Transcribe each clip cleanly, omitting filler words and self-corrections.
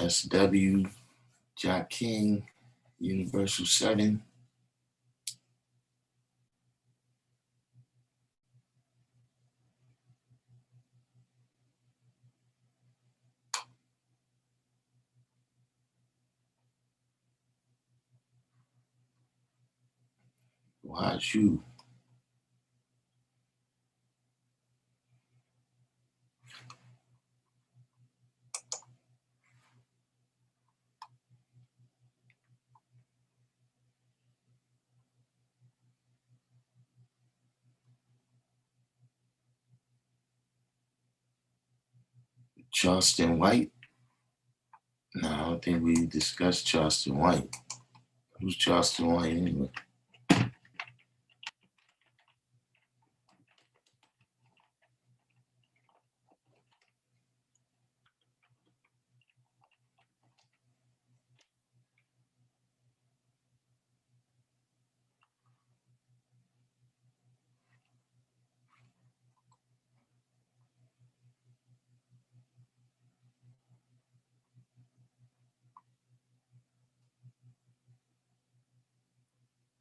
SW, Jack King, Universal Setting. Watch you. Charleston White. No, I don't think we discussed Charleston White. Who's Charleston White anyway?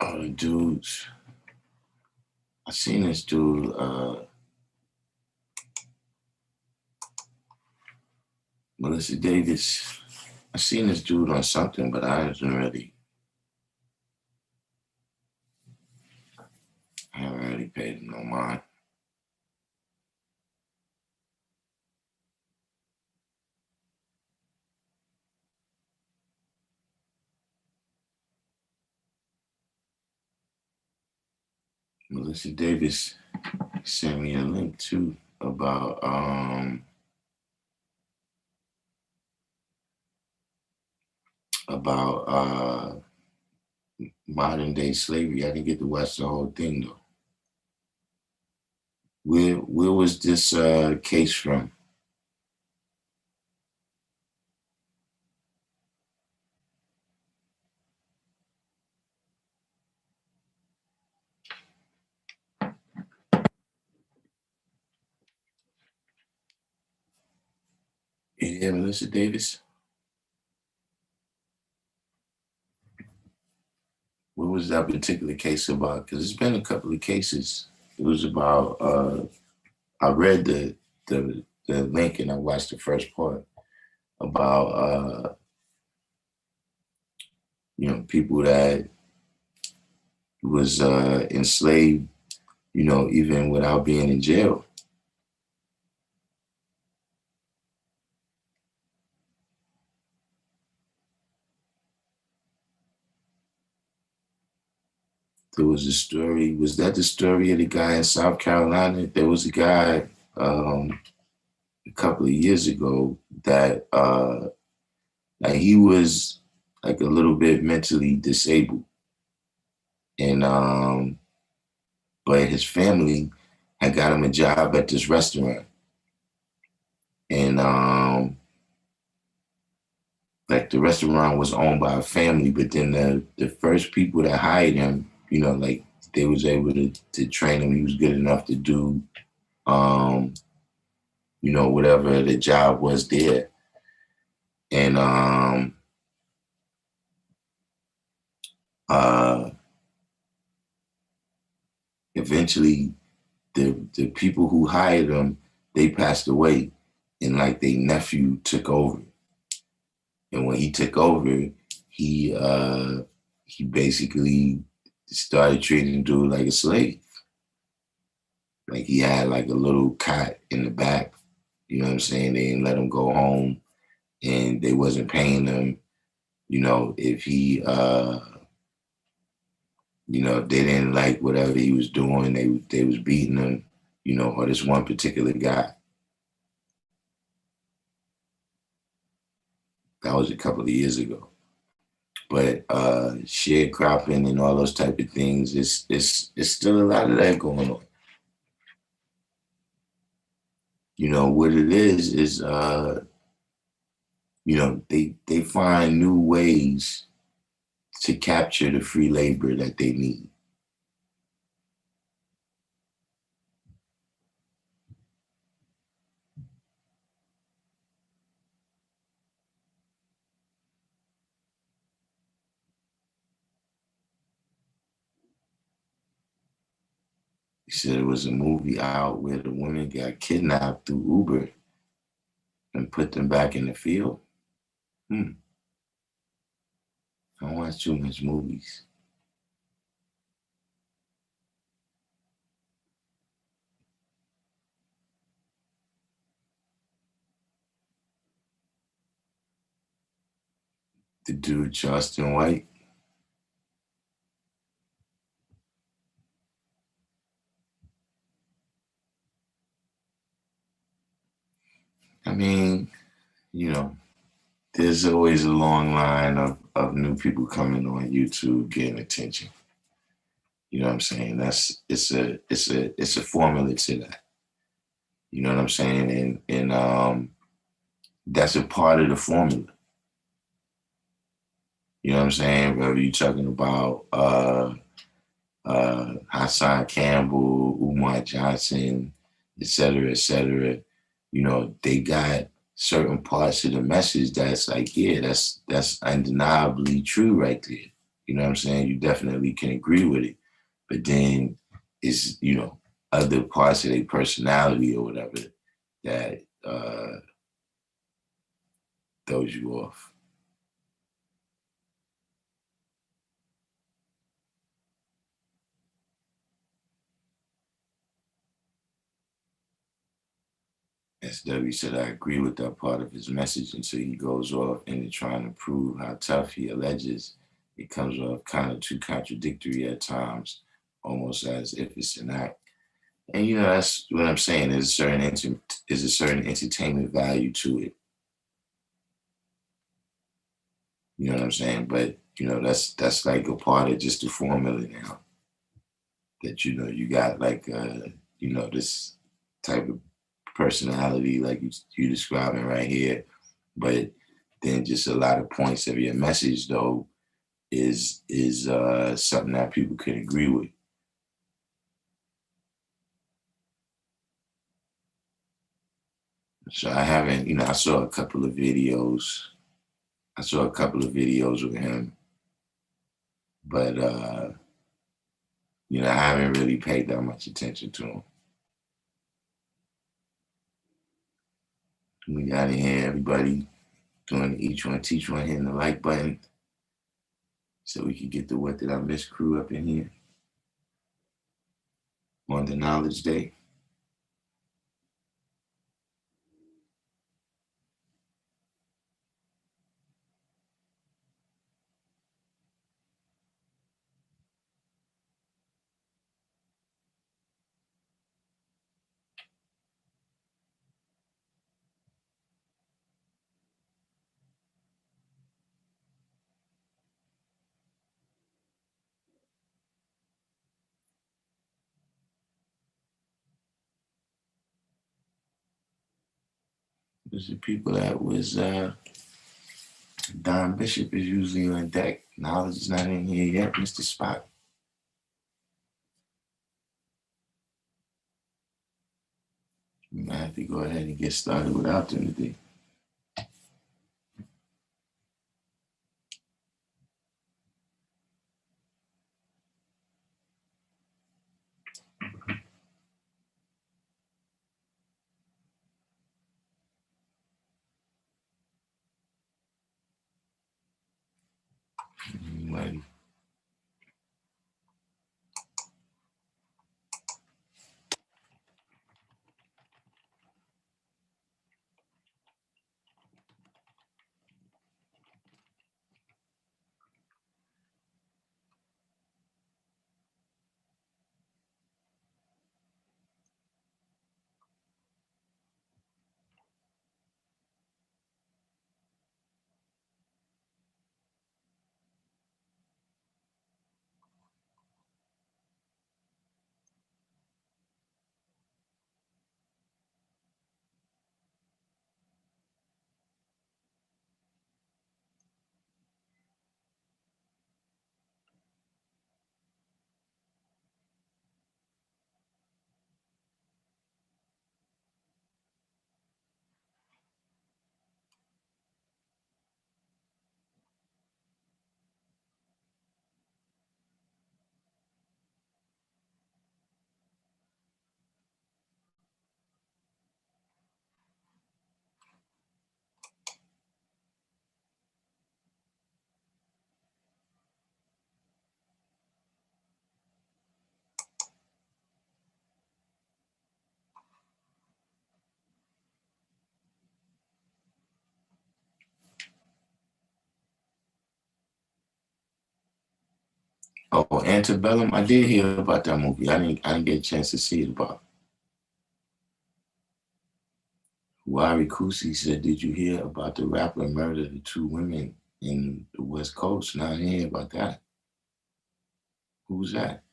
Oh, the dudes. I seen this dude, Melissa Davis. I seen this dude on something, but I haven't really paid him no mind. Melissa Davis sent me a link too about modern day slavery. I didn't get to watch the whole thing though. Where was this case from? Yeah, Melissa Davis. What was that particular case about? Because there's been a couple of cases. It was about. I read the link and I watched the first part about people that was enslaved, even without being in jail. There was a story. Was that the story of the guy in South Carolina? There was a guy a couple of years ago that like he was like a little bit mentally disabled, and but his family had got him a job at this restaurant, and like the restaurant was owned by a family, but then the first people that hired him, like they was able to train him. He was good enough to do, whatever the job was there. And uh, eventually the people who hired him, they passed away, and like their nephew took over. And when he took over, he basically started treating the dude like a slave. Like he had like a little cot in the back, you know what I'm saying? They didn't let him go home, and they wasn't paying him, if he if they didn't like whatever he was doing, they was beating him, or this one particular guy. That was a couple of years ago. But sharecropping and all those type of things, it's still a lot of that going on. What it is they find new ways to capture the free labor that they need. He said it was a movie out where the women got kidnapped through Uber and put them back in the field. Hmm. I don't watch too much movies. The dude Charleston White. I mean, you know, there's always a long line of new people coming on YouTube getting attention. You know what I'm saying? It's a formula to that. You know what I'm saying? And that's a part of the formula. You know what I'm saying? Whether you're talking about Hassan Campbell, Umar Johnson, et cetera, you know, they got certain parts of the message that's like, yeah, that's undeniably true right there. You know what I'm saying? You definitely can agree with it. But then it's, you know, other parts of their personality or whatever that throws you off. SW said, I agree with that part of his message until he goes off into trying to prove how tough he alleges. It comes off kind of too contradictory at times, almost as if it's an act. And you know, that's what I'm saying. There's a certain entertainment value to it. You know what I'm saying? But you know, that's like a part of just the formula now. That you know, you got like you know, this type of personality like you describing right here, but then just a lot of points of your message though is something that people can agree with. So I haven't, you know, I saw a couple of videos. I saw a couple of videos with him, but you know, I haven't really paid that much attention to him. We got in here, everybody doing each one, teach one, hitting the like button so we can get the What Did I Miss crew up in here on the Knowledge Day. There's the people that was Don Bishop is usually on deck. Knowledge is not in here yet, Mr. Spot. We might have to go ahead and get started without them today. Anyway, Oh, Antebellum. I did hear about that movie. I didn't get a chance to see it. About Wari Kusi said, "Did you hear about the rapper murdered the two women in the West Coast?" Now I didn't hear about that. Who's that?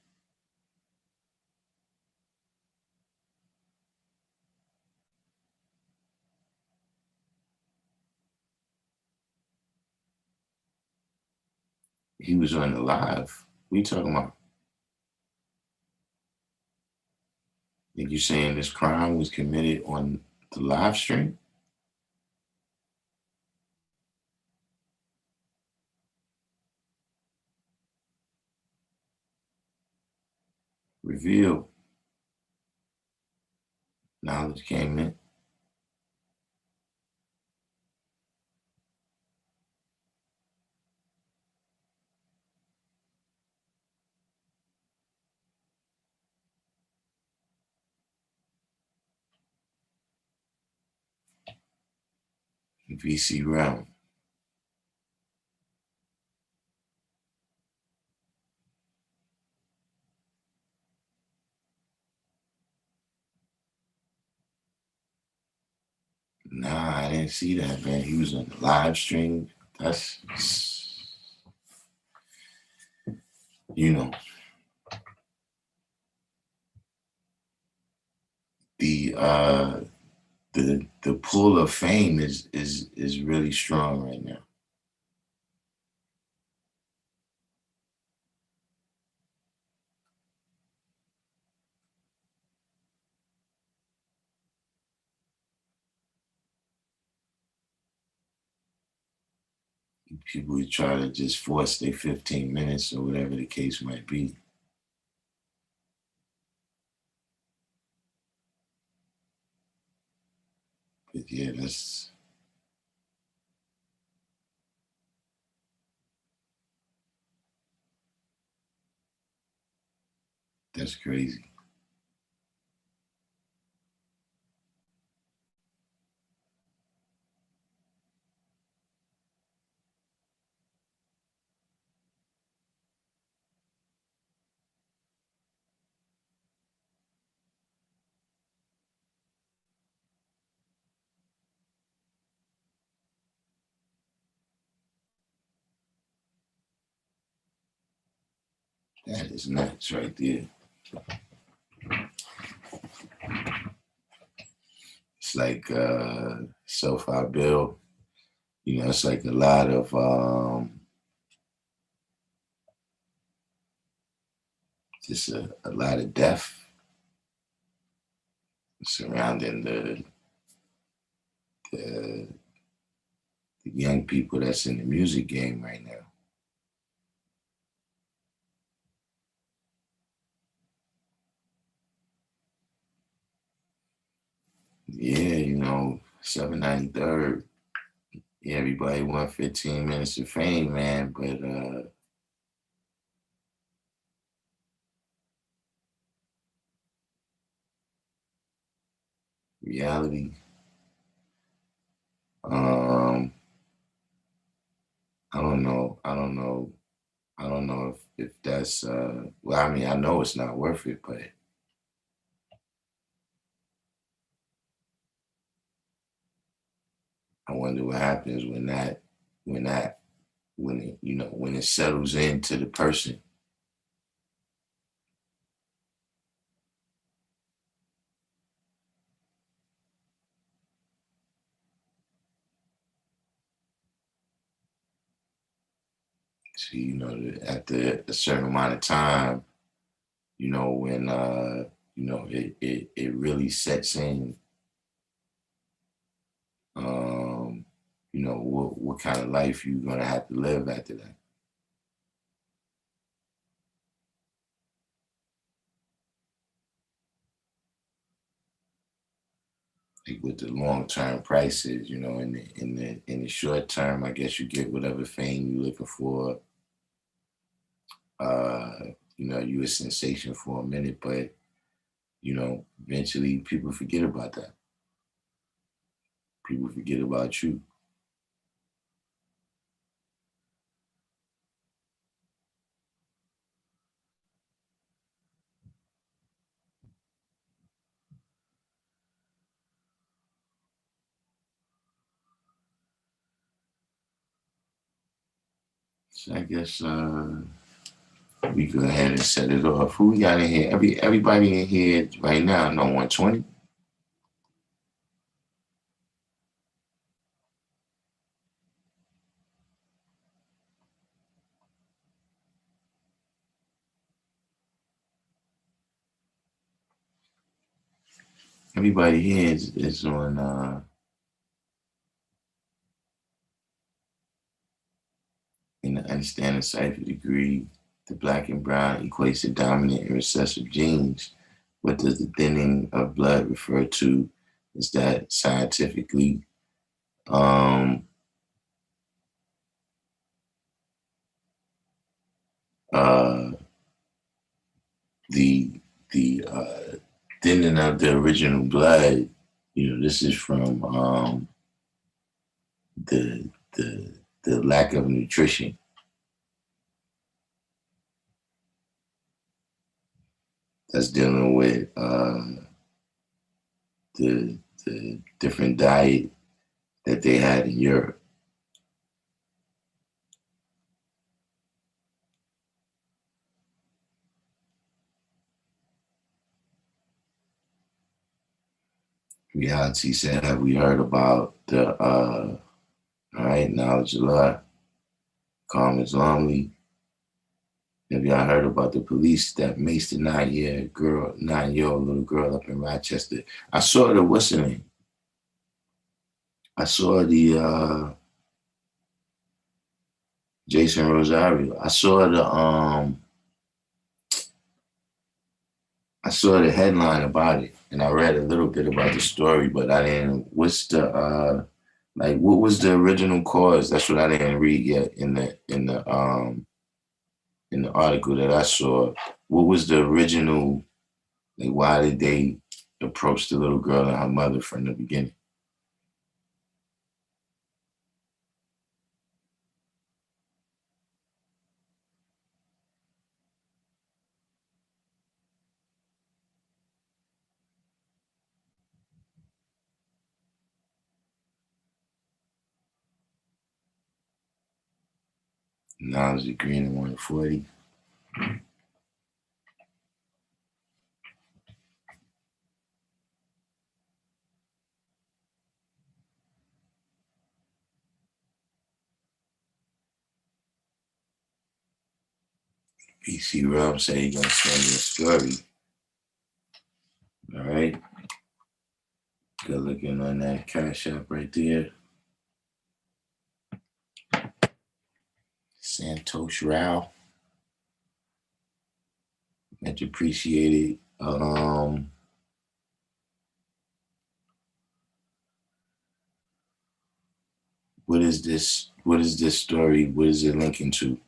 He was on the live. We talking about? Think you saying this crime was committed on the live stream? Revealed. Knowledge came in. VC realm. Nah, I didn't see that, man. He was on the live stream. That's, you know, the the pull of fame is really strong right now. People try to just force their 15 minutes or whatever the case might be. But yeah, that's crazy. That is nuts right there. It's like self-I build. It's like a lot of just a lot of death surrounding the the young people that's in the music game right now. Yeah, 793rd. Yeah, everybody want 15 minutes of fame, man, but reality, um, I don't know. I don't know. I don't know if that's well, I mean, I know it's not worth it, but I wonder what happens when that when it when it settles into the person. So, after a certain amount of time, when it really sets in, um, what kind of life you're gonna have to live after that. Like with the long term prices, in the short term, I guess you get whatever fame you're looking for. Uh, you a sensation for a minute, but eventually people forget about that. People forget about you. So I guess we go ahead and set it off. Who we got in here? Everybody in here right now, no 120. Everybody here is on in the understanding cipher degree. The black and brown equates to dominant and recessive genes. What does the thinning of blood refer to? Is that scientifically? Um, uh, the thinning of the original blood. This is from the the the lack of nutrition. That's dealing with the different diet that they had in Europe. Reality said, have we heard about the all right, knowledge of law, calm is lonely. Have y'all heard about the police that maced a 9-year-old little girl up in Rochester? I saw the what's her name? I saw the Jason Rosario. I saw the headline about it, and I read a little bit about the story, but I didn't. What's the like? What was the original cause? That's what I didn't read yet in the article that I saw. What was the original? Like, why did they approach the little girl and her mother from the beginning? Now it's agreeing to 140. PC Rob said he's gonna send me a story. All right. Good looking on that cash app right there. Santosh Rao. Much appreciated. What is this? What is this story? What is it linking to?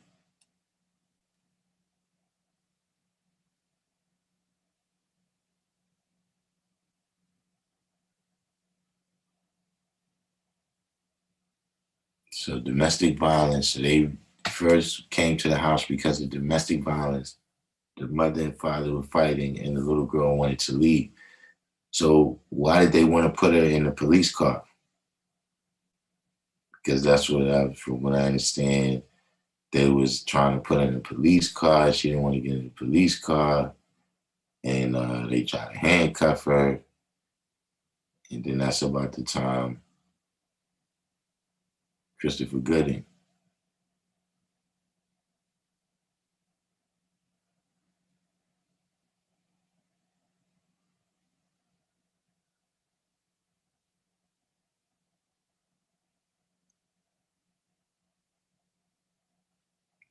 So domestic violence. So they first came to the house because of domestic violence. The mother and father were fighting, and the little girl wanted to leave. So why did they want to put her in a police car? Because that's from what I understand, they was trying to put her in a police car. She didn't want to get in the police car, and they tried to handcuff her. And then that's about the time Christopher Gooding.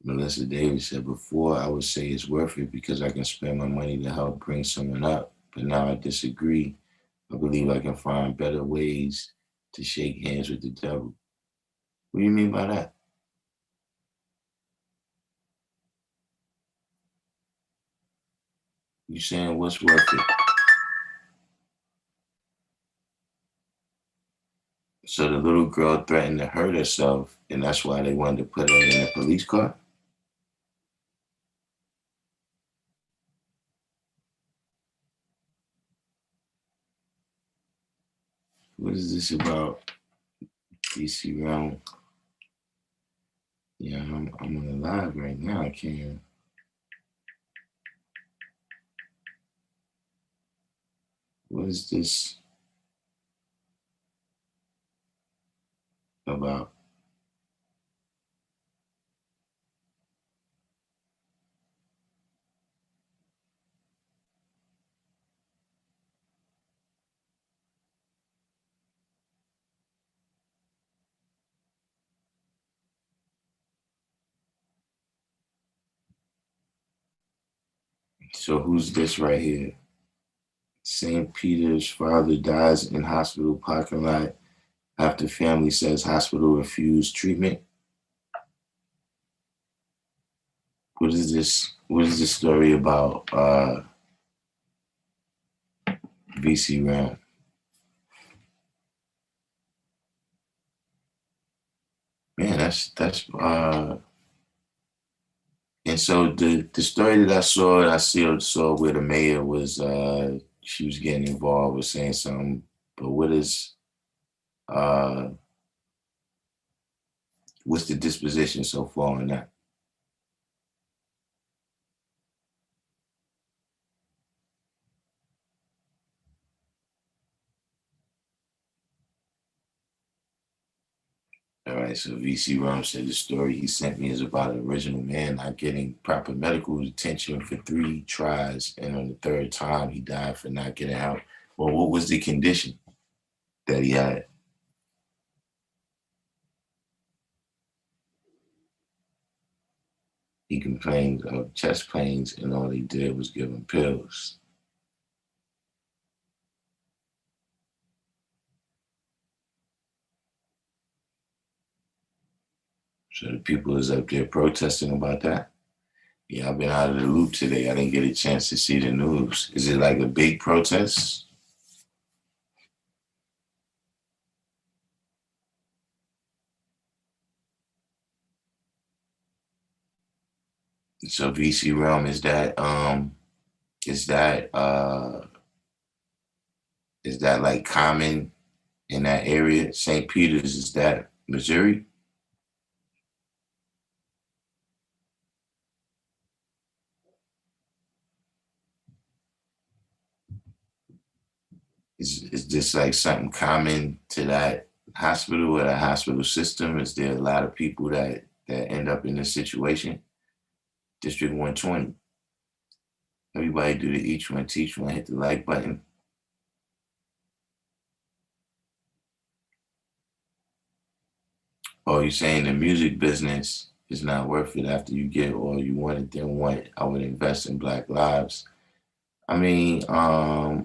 Melissa Davis said, before I would say it's worth it because I can spend my money to help bring someone up, but now I disagree. I believe I can find better ways to shake hands with the devil. What do you mean by that? You saying what's worth it? So the little girl threatened to hurt herself, and that's why they wanted to put her in a police car? What is this about? DC Realm. Yeah, I'm on the live right now. I can't. What is this about? So who's this right here? St. Peter's father dies in hospital parking lot after family says hospital refused treatment. What is this? What is this story about? VC Realm. Man, and so the story that I saw where the mayor was she was getting involved with saying something, but uh what's the disposition so far on that? All right, so VC Rum said the story he sent me is about an original man not getting proper medical attention for 3 tries, and on the third time he died for not getting help. Well, what was the condition that he had? He complained of chest pains, and all they did was give him pills. So the people is up there protesting about that. Yeah, I've been out of the loop today. I didn't get a chance to see the news. Is it like a big protest? So VC Realm is that is that like common in that area? St. Peter's, is that Missouri? Is this like something common to that hospital or that hospital system? Is there a lot of people that end up in this situation? District 120. Everybody do the each one, teach one, hit the like button. Oh, you're saying the music business is not worth it after you get all you wanted, then what? I would invest in Black lives. I mean, I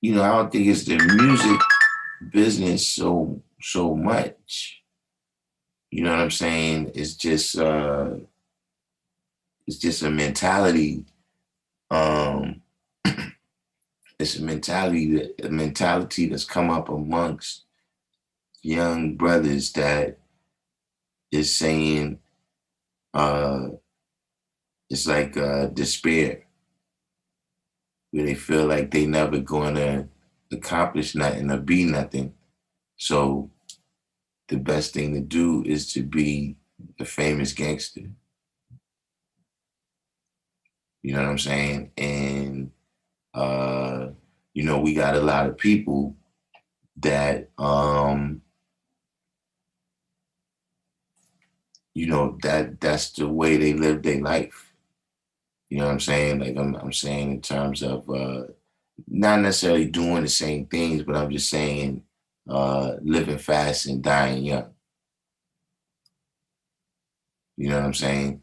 don't think it's the music business so much. You know what I'm saying? It's just a mentality. Um it's a mentality that's come up amongst young brothers that is saying uh it's like despair, where they feel like they never gonna accomplish nothing or be nothing. So the best thing to do is to be a famous gangster. You know what I'm saying? And uh, we got a lot of people that that's the way they live their life. You know what I'm saying? Like I'm saying in terms of not necessarily doing the same things, but I'm just saying living fast and dying young. You know what I'm saying?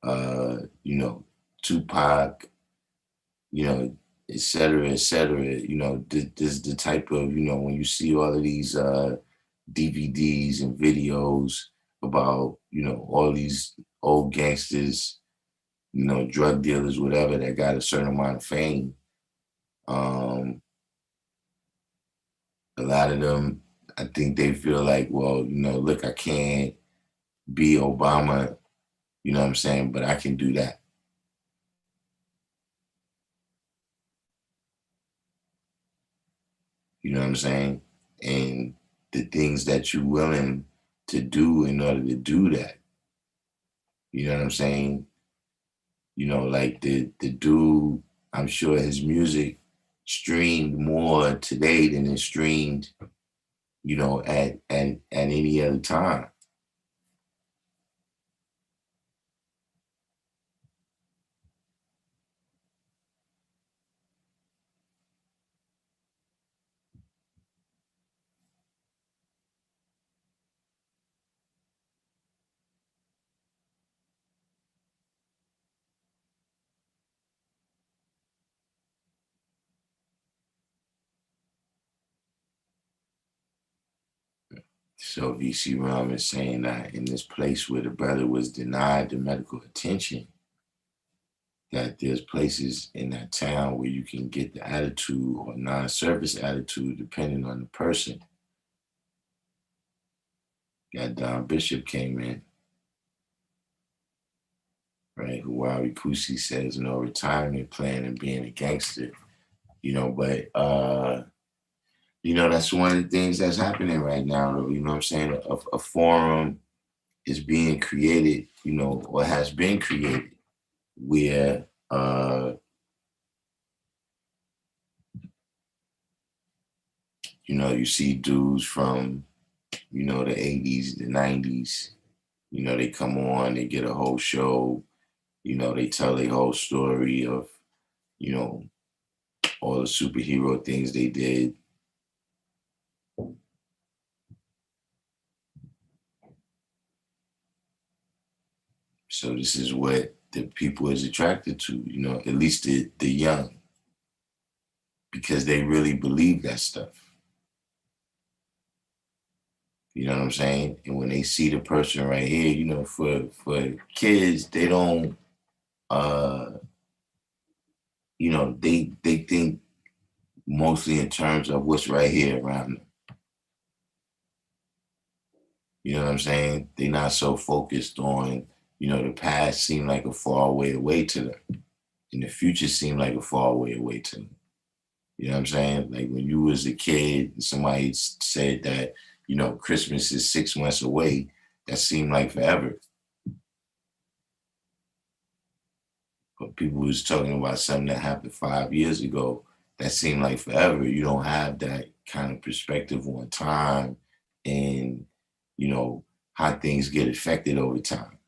Uh, you know, Tupac, you know, et cetera, et cetera. This is the type of, when you see all of these DVDs and videos about, all these old gangsters, drug dealers, whatever, that got a certain amount of fame. Um, a lot of them, I think they feel like, well, look, I can't be Obama, you know what I'm saying, but I can do that. You know what I'm saying? And the things that you're willing to do in order to do that. You know what I'm saying? Like the dude, I'm sure his music streamed more today than it streamed, at any other time. So VC Rum is saying that in this place where the brother was denied the medical attention, that there's places in that town where you can get the attitude or non-service attitude depending on the person. That Don Bishop came in, right? Huawei Pusi says no retirement plan and being a gangster, but that's one of the things that's happening right now, though. You know what I'm saying? A forum is being created, or has been created where you see dudes from, the 80s, the 90s, they come on, they get a whole show, they tell their whole story of, all the superhero things they did. So this is what the people is attracted to, at least the young, because they really believe that stuff. You know what I'm saying? And when they see the person right here, for kids, they don't, they think mostly in terms of what's right here around them. You know what I'm saying? They're not so focused on, the past seemed like a far way away to them. And the future seemed like a far way away to them. You know what I'm saying? Like when you was a kid, somebody said that, Christmas is 6 months away. That seemed like forever. But people was talking about something that happened 5 years ago. That seemed like forever. You don't have that kind of perspective on time and, how things get affected over time.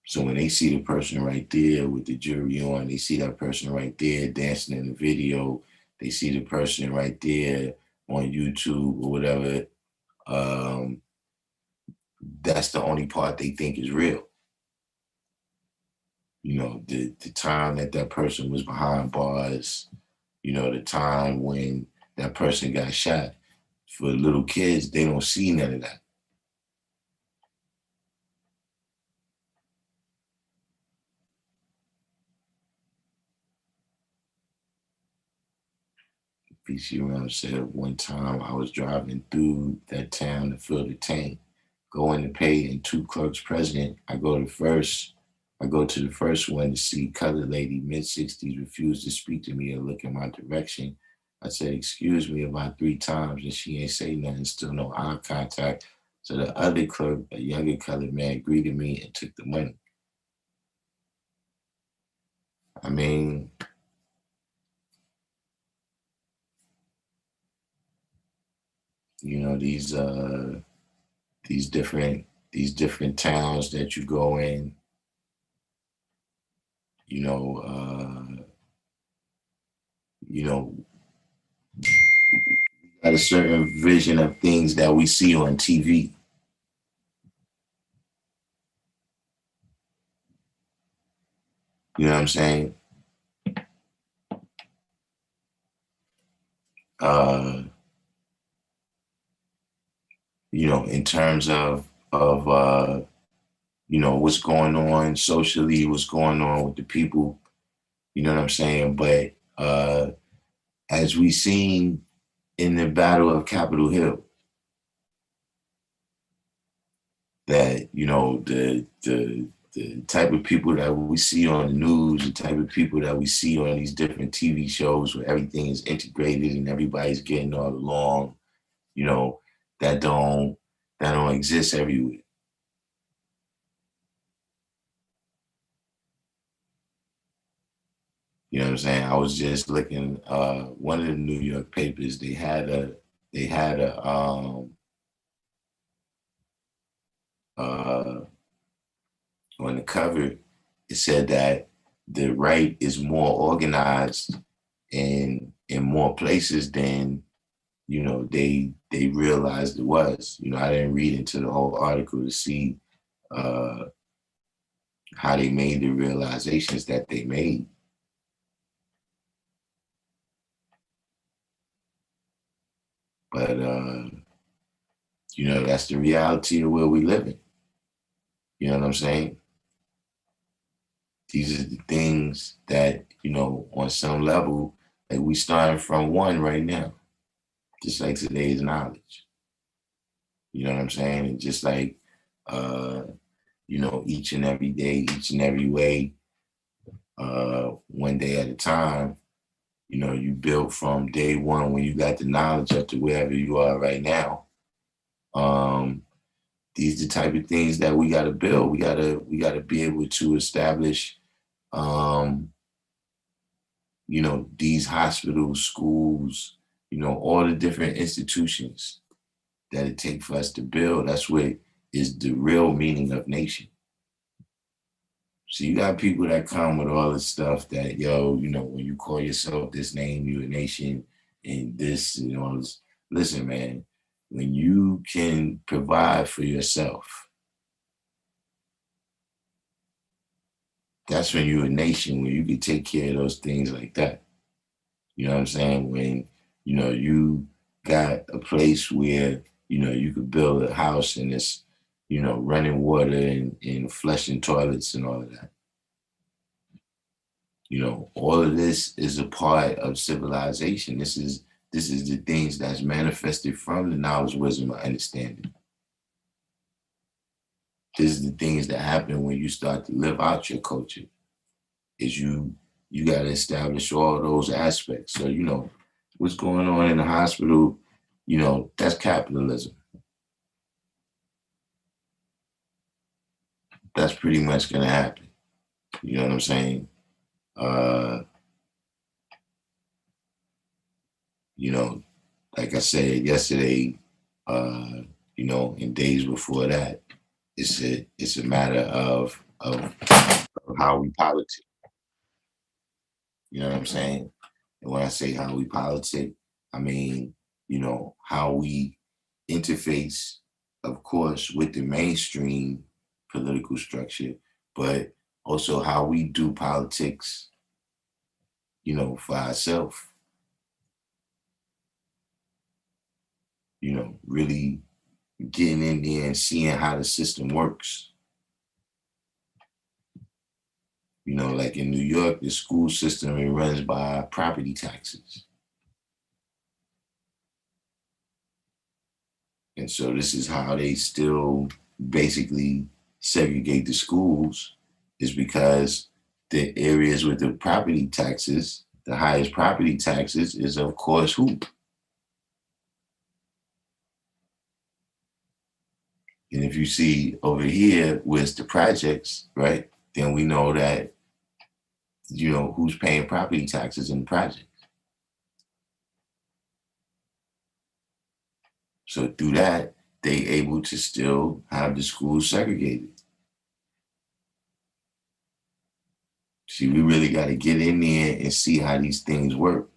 So when they see the person right there with the jewelry on, they see that person right there dancing in the video, they see the person right there on YouTube or whatever, that's the only part they think is real. The time that person was behind bars, the time when that person got shot. For little kids, they don't see none of that. PC Ram said one time I was driving through that town to fill the tank, going to pay, and two clerks present. I go to the first one to see colored lady, mid-60s, refused to speak to me or look in my direction. I said, excuse me, about 3 times, and she ain't say nothing, still no eye contact. So the other clerk, a younger colored man, greeted me and took the money. I mean, these different towns that you go in, you know, got a certain vision of things that we see on TV. You know what I'm saying? Uh, in terms of what's going on socially, what's going on with the people, you know what I'm saying? But as we seen in the Battle of Capitol Hill, that the type of people that we see on the news, the type of people that we see on these different TV shows where everything is integrated and everybody's getting all along, that don't exist everywhere. You know what I'm saying? I was just looking one of the New York papers, they had a uh on the cover, it said that the right is more organized in more places than they realized it was. I didn't read into the whole article to see uh how they made the realizations that they made. But that's the reality of where we live in. You know what I'm saying? These are the things that, on some level, like we starting from one right now, just like today's knowledge. You know what I'm saying? And just like uh, each and every day, each and every way, one day at a time, you build from day one when you got the knowledge up to wherever you are right now. Um, these are the type of things that we gotta build. We gotta be able to establish um, these hospitals, schools, all the different institutions that it takes for us to build. That's what is the real meaning of nation. So you got people that come with all this stuff that, when you call yourself this name, you a nation and this, listen, man, when you can provide for yourself, that's when you're a nation, when you can take care of those things like that. You know what I'm saying? When, you got a place where, you could build a house and it's, running water and flushing toilets and all of that. All of this is a part of civilization. This is the things that's manifested from the knowledge, wisdom, and understanding. This is the things that happen when you start to live out your culture. Is you got to establish all those aspects. So what's going on in the hospital. That's capitalism. That's pretty much gonna happen. You know what I'm saying? Uh, you know, like I said yesterday, uh, and days before that, it's a matter of how we politic. You know what I'm saying? And when I say how we politic, I mean, how we interface, of course, with the mainstream political structure, but also how we do politics, for ourselves, really getting in there and seeing how the system works. Like in New York, the school system it runs by property taxes. And so this is how they still basically segregate the schools is because the areas with the property taxes, the highest property taxes is of course who? And if you see over here with the projects, right, then we know that, who's paying property taxes in the project. So through that, they able to still have the schools segregated. See, we really got to get in there and see how these things work.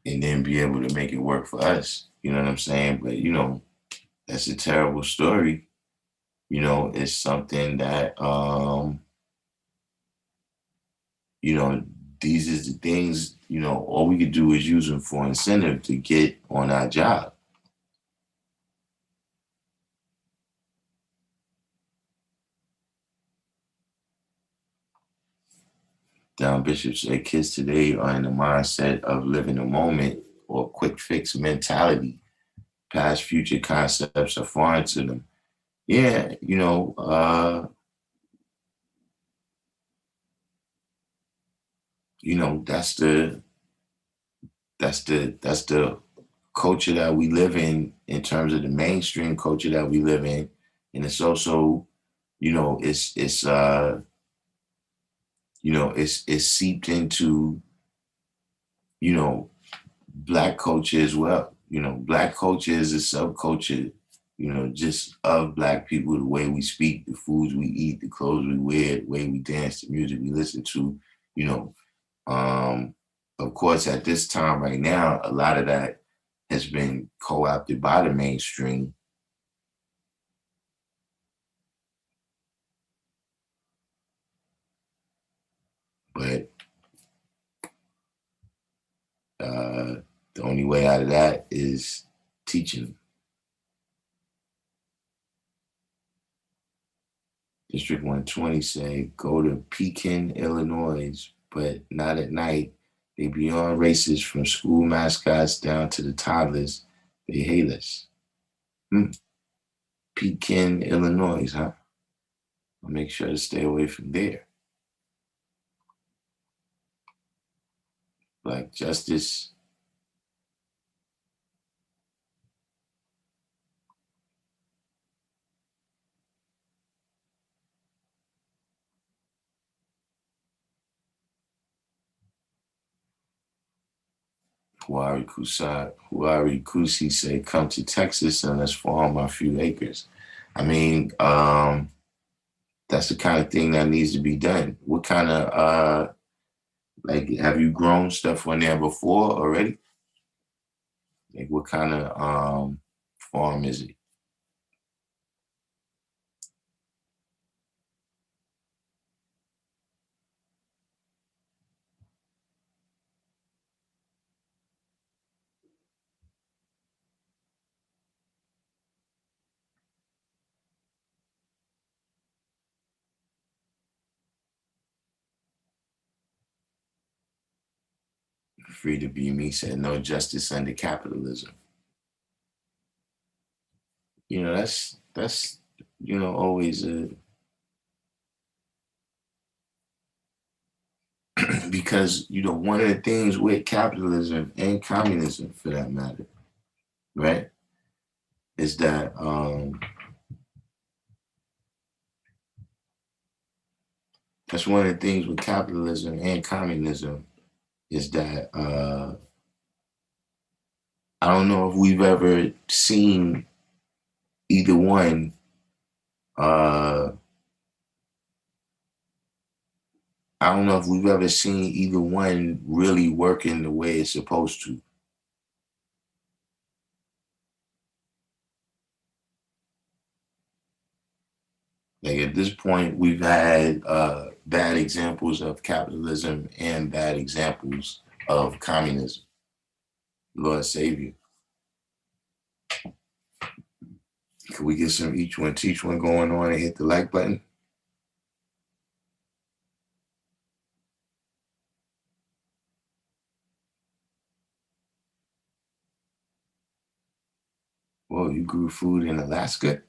And then be able to make it work for us. You know what I'm saying? But that's a terrible story. It's something that you know, these is the things, all we could do is use them for incentive to get on our job. Don Bishop said kids today are in the mindset of living a moment or quick fix mentality. Past future concepts are foreign to them. Yeah, that's the culture that we live in terms of the mainstream culture that we live in. And it's also, it's seeped into, you know, Black culture as well. Black culture is a subculture, just of Black people, the way we speak, the foods we eat, the clothes we wear, the way we dance, the music we listen to, you know. Um, of course, at this time right now, a lot of that has been co-opted by the mainstream. But uh, the only way out of that is teaching. District 120 say, go to Pekin, Illinois, but not at night. They beyond racist from school mascots down to the toddlers. They hate us. Pekin, Illinois, huh? I'll make sure to stay away from there. Black justice. Huari Kusi say, come to Texas and let's farm a few acres. I mean, that's the kind of thing that needs to be done. What kind of, like, have you grown stuff on there before already? Like, what kind of farm is it? Free to be me said, no justice under capitalism. That's always a because one of the things with capitalism and communism, for that matter, right, is that that's one of the things with capitalism and communism is that I don't know if we've ever seen either one. Uh, I don't know if we've ever seen either one really working the way it's supposed to. Like at this point, we've had bad examples of capitalism and bad examples of communism. Lord save you. Can we get some each one, teach one going on and hit the like button? Whoa, you grew food in Alaska?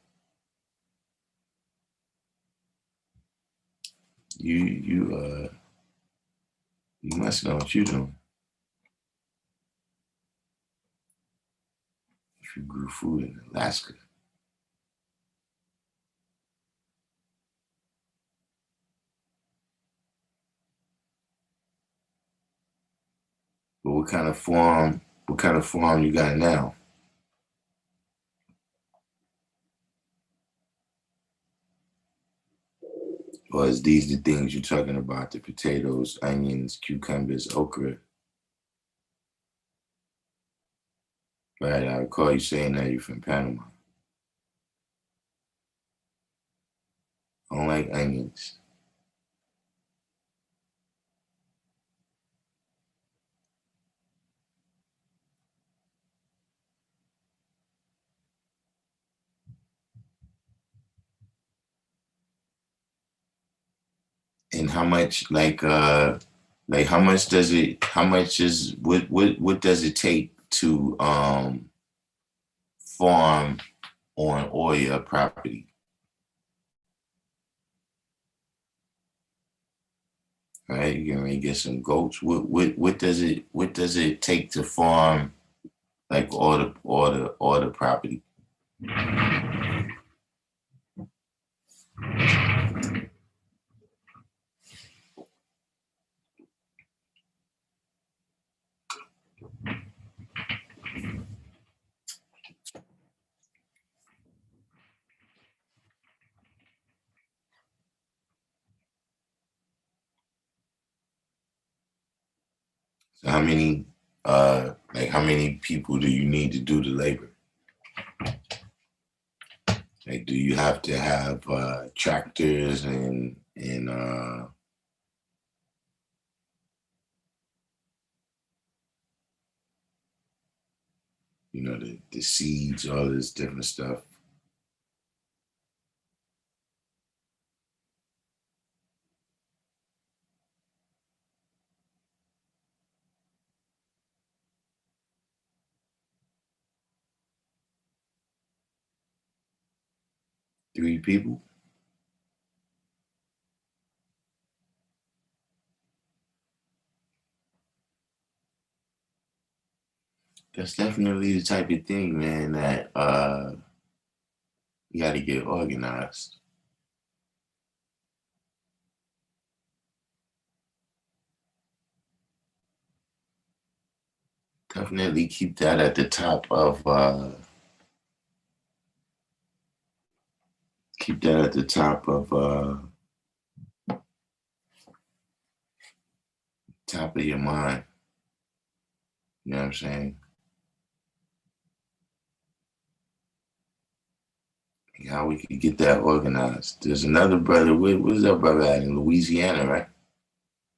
You must know what you're doing. If you grew food in Alaska. But what kind of farm you got now? Or is these the things you're talking about? The potatoes, onions, cucumbers, okra. Right, I recall you saying that you're from Panama. I don't like onions. And how much like how much is what does it take to farm on oil property? right? You're gonna get some goats. What does it take to farm like all the property? So how many people do you need to do the labor? Like, do you have to have tractors and the seeds, all this different stuff? Three people? That's definitely the type of thing, man, that you got to get organized. Definitely keep that at the top of your mind. You know what I'm saying? Like how we could get that organized. There's another brother. Where's that brother at in Louisiana, right?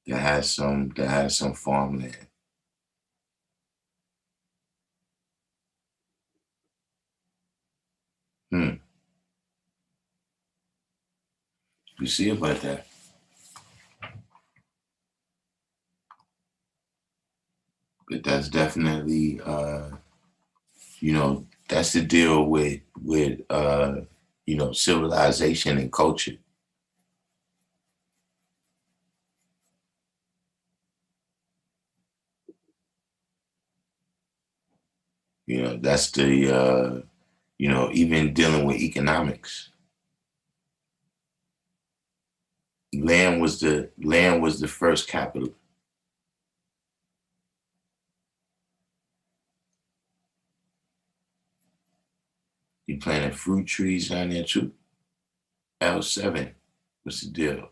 That has some farmland. Hmm. You see about that? But that's definitely that's the deal with civilization and culture. That's the even dealing with economics. Land was the first capital. You planted fruit trees down there too. L7. What's the deal?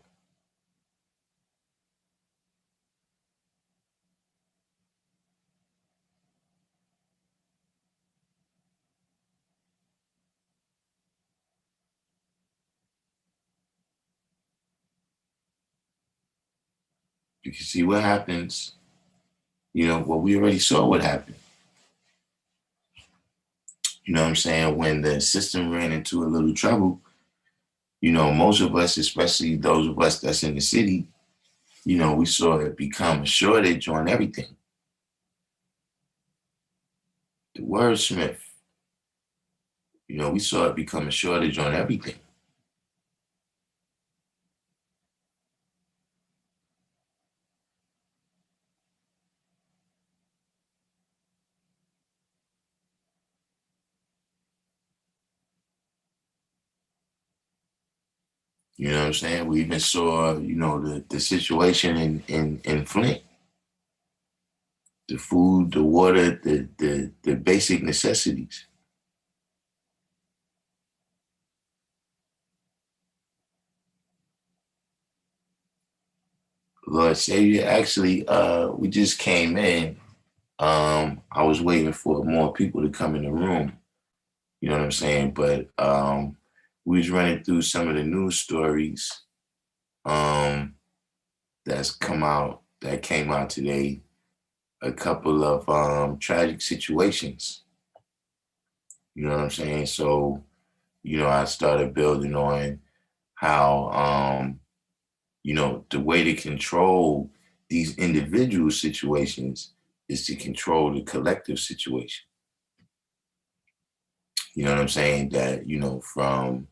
You can see what happens. Well, we already saw what happened. You know what I'm saying? When the system ran into a little trouble, most of us, especially those of us that's in the city, we saw it become a shortage on everything. The wordsmith, we saw it become a shortage on everything. You know what I'm saying? We even saw, the situation in Flint, the food, the water, the basic necessities. Lord Savior, actually, we just came in. I was waiting for more people to come in the room. You know what I'm saying? But we was running through some of the news stories um, that came out today. A couple of tragic situations. You know what I'm saying? So, I started building on how, the way to control these individual situations is to control the collective situation. You know what I'm saying? That, from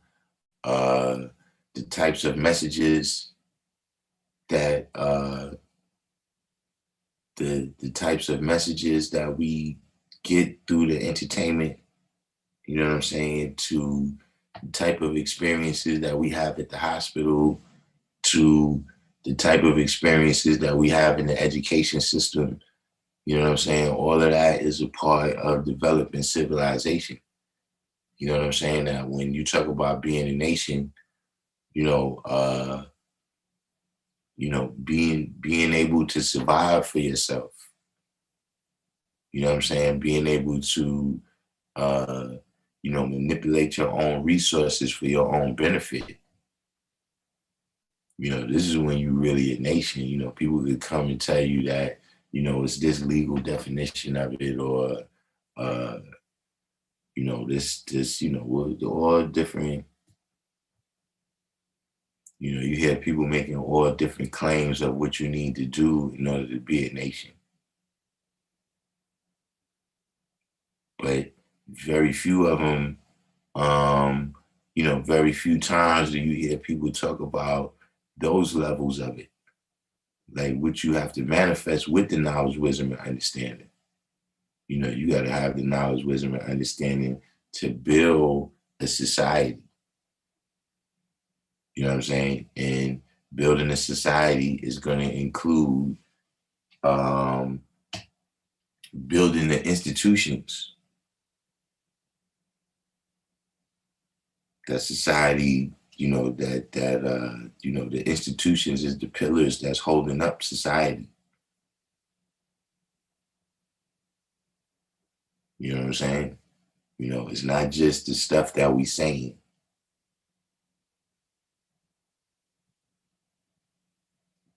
uh, the types of messages that the types of messages that we get through the entertainment, you know what I'm saying, to the type of experiences that we have at the hospital, to the type of experiences that we have in the education system, you know what I'm saying? All of that is a part of developing civilization. You know what I'm saying? That when you talk about being a nation, you know, being able to survive for yourself. You know what I'm saying? Being able to, uh, manipulate your own resources for your own benefit. You know, this is when you really a nation. You know, people could come and tell you that, it's this legal definition of it, or, uh, all different, you hear people making all different claims of what you need to do in order to be a nation. But very few of them, very few times do you hear people talk about those levels of it, like what you have to manifest with the knowledge, wisdom, and understanding. You got to have the knowledge, wisdom, and understanding to build a society. You know what I'm saying? And building a society is going to include um, building the institutions that society, the institutions is the pillars that's holding up society. You know what I'm saying? It's not just the stuff that we saying.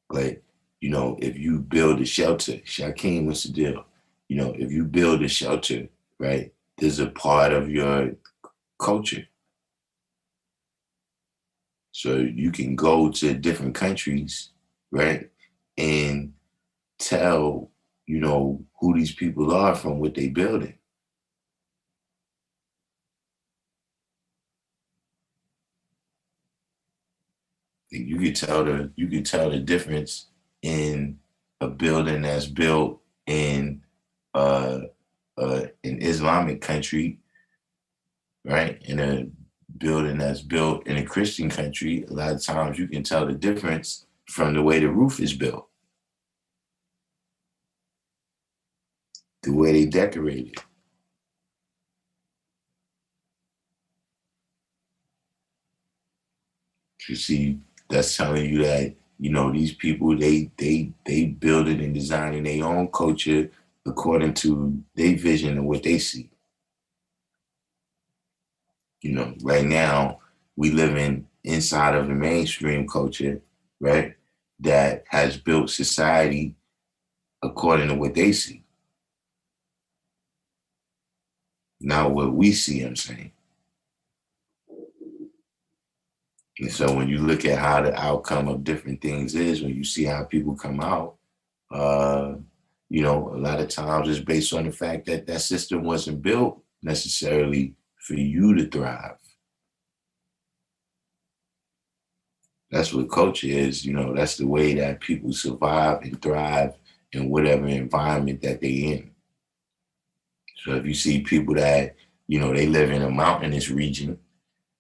But, if you build a shelter, Shaquem, what's the deal? If you build a shelter, right, there's a part of your culture. So you can go to different countries, right, and tell, who these people are from what they building. You could tell the difference in a building that's built in an Islamic country, right? In a building that's built in a Christian country. A lot of times you can tell the difference from the way the roof is built, the way they decorate it. You see, that's telling you that, these people, they build it and design in their own culture according to their vision and what they see. Right now we live inside of the mainstream culture, right? That has built society according to what they see, not what we see, I'm saying. And so when you look at how the outcome of different things is, when you see how people come out, uh, a lot of times it's based on the fact that that system wasn't built necessarily for you to thrive. That's what culture is. That's the way that people survive and thrive in whatever environment that they in. So if you see people that, they live in a mountainous region,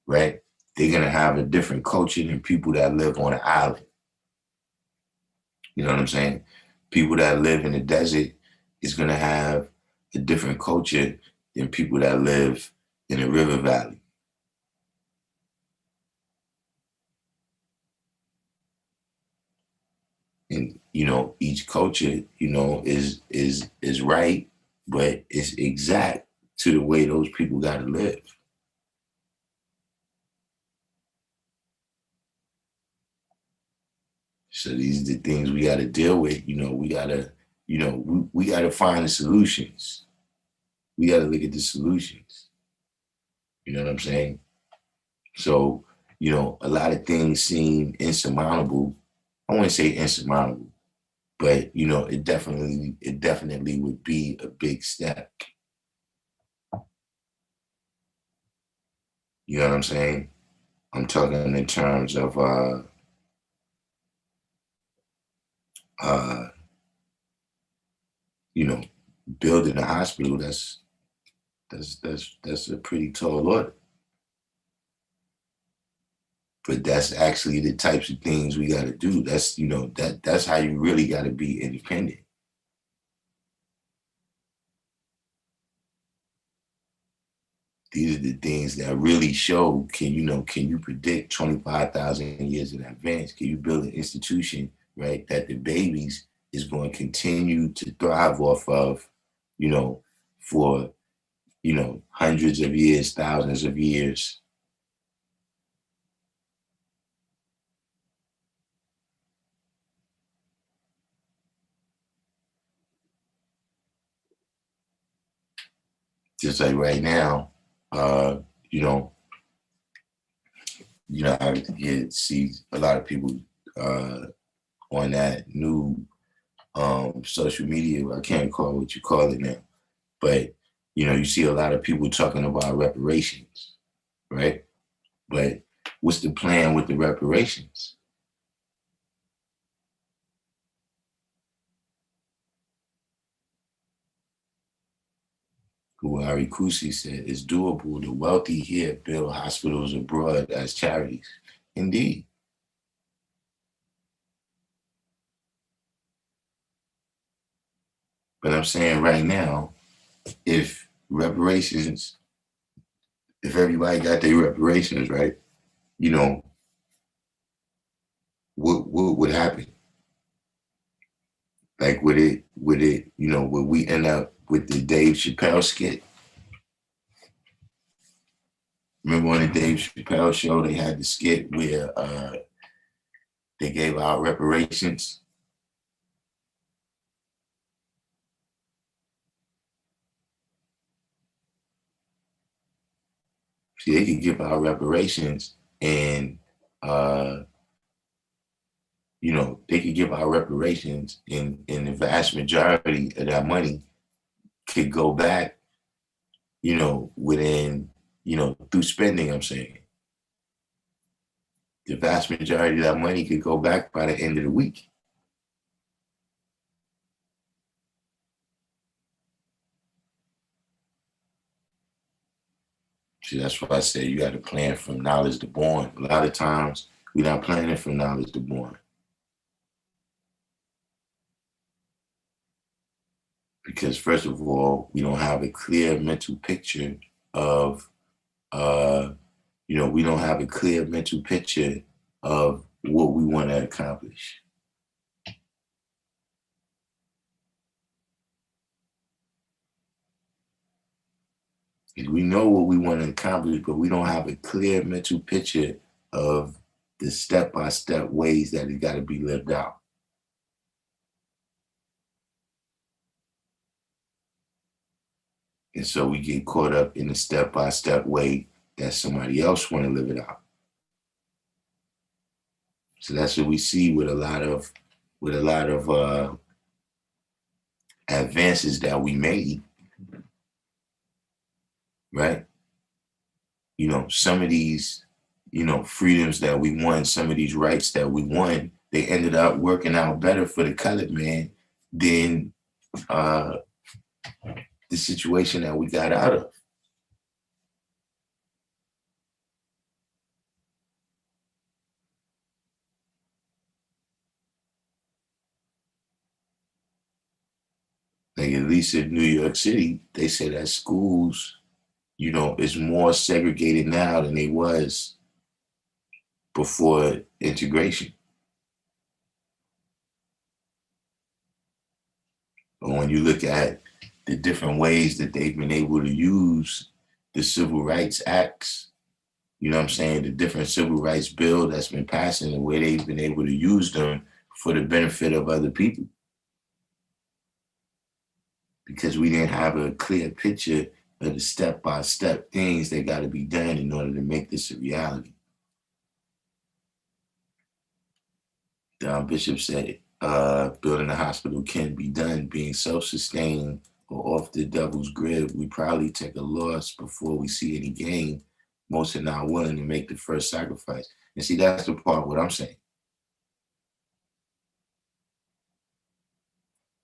right? They're gonna have a different culture than people that live on an island. You know what I'm saying? People that live in the desert is gonna have a different culture than people that live in a river valley. And each culture, is right, but it's exact to the way those people gotta live. So these are the things we gotta deal with. We gotta find the solutions. We gotta look at the solutions. You know what I'm saying? So, a lot of things seem insurmountable. I wouldn't say insurmountable, but it definitely would be a big step. You know what I'm saying? I'm talking in terms of uh, you know, building a hospital, that's a pretty tall order. But that's actually the types of things we got to do. That's, that's how you really got to be independent. These are the things that really show, can you predict 25,000 years in advance? Can you build an institution, right, that the babies is going to continue to thrive off of, for, hundreds of years, thousands of years? Just like right now, uh, you know, I see a lot of people uh, on that new social media. I can't recall what you call it now, but you see a lot of people talking about reparations, right? But what's the plan with the reparations? Who Ari Kusi said it's doable. The wealthy here build hospitals abroad as charities. Indeed. But I'm saying right now, if reparations, if everybody got their reparations, right, you know, what would happen? Like would we end up with the Dave Chappelle skit? Remember on the Dave Chappelle show, they had the skit where they gave out reparations. See, they could give out reparations, and they could give out reparations, and the vast majority of that money could go back, within, through spending. I'm saying the vast majority of that money could go back by the end of the week. See, that's why I say you got to plan from knowledge to born. A lot of times we're not planning from knowledge to born because, first of all, we don't have a clear mental picture of, we don't have a clear mental picture of what we want to accomplish. We know what we want to accomplish, but we don't have a clear mental picture of the step-by-step ways that it got to be lived out. And so we get caught up in the step-by-step way that somebody else want to live it out. So that's what we see with a lot of advances that we made, right? Some of these, freedoms that we won, some of these rights that we won, they ended up working out better for the colored man than uh, the situation that we got out of. Like at least in New York City, they say that schools, is more segregated now than they was before integration. But when you look at the different ways that they've been able to use the Civil Rights Acts, what I'm saying, the different civil rights bill that's been passing, the way they've been able to use them for the benefit of other people. Because we didn't have a clear picture of the step-by-step things that got to be done in order to make this a reality. Don Bishop said, building a hospital can be done. Being self-sustained or off the devil's grip, we probably take a loss before we see any gain. Most are not willing to make the first sacrifice. And see, that's the part what I'm saying.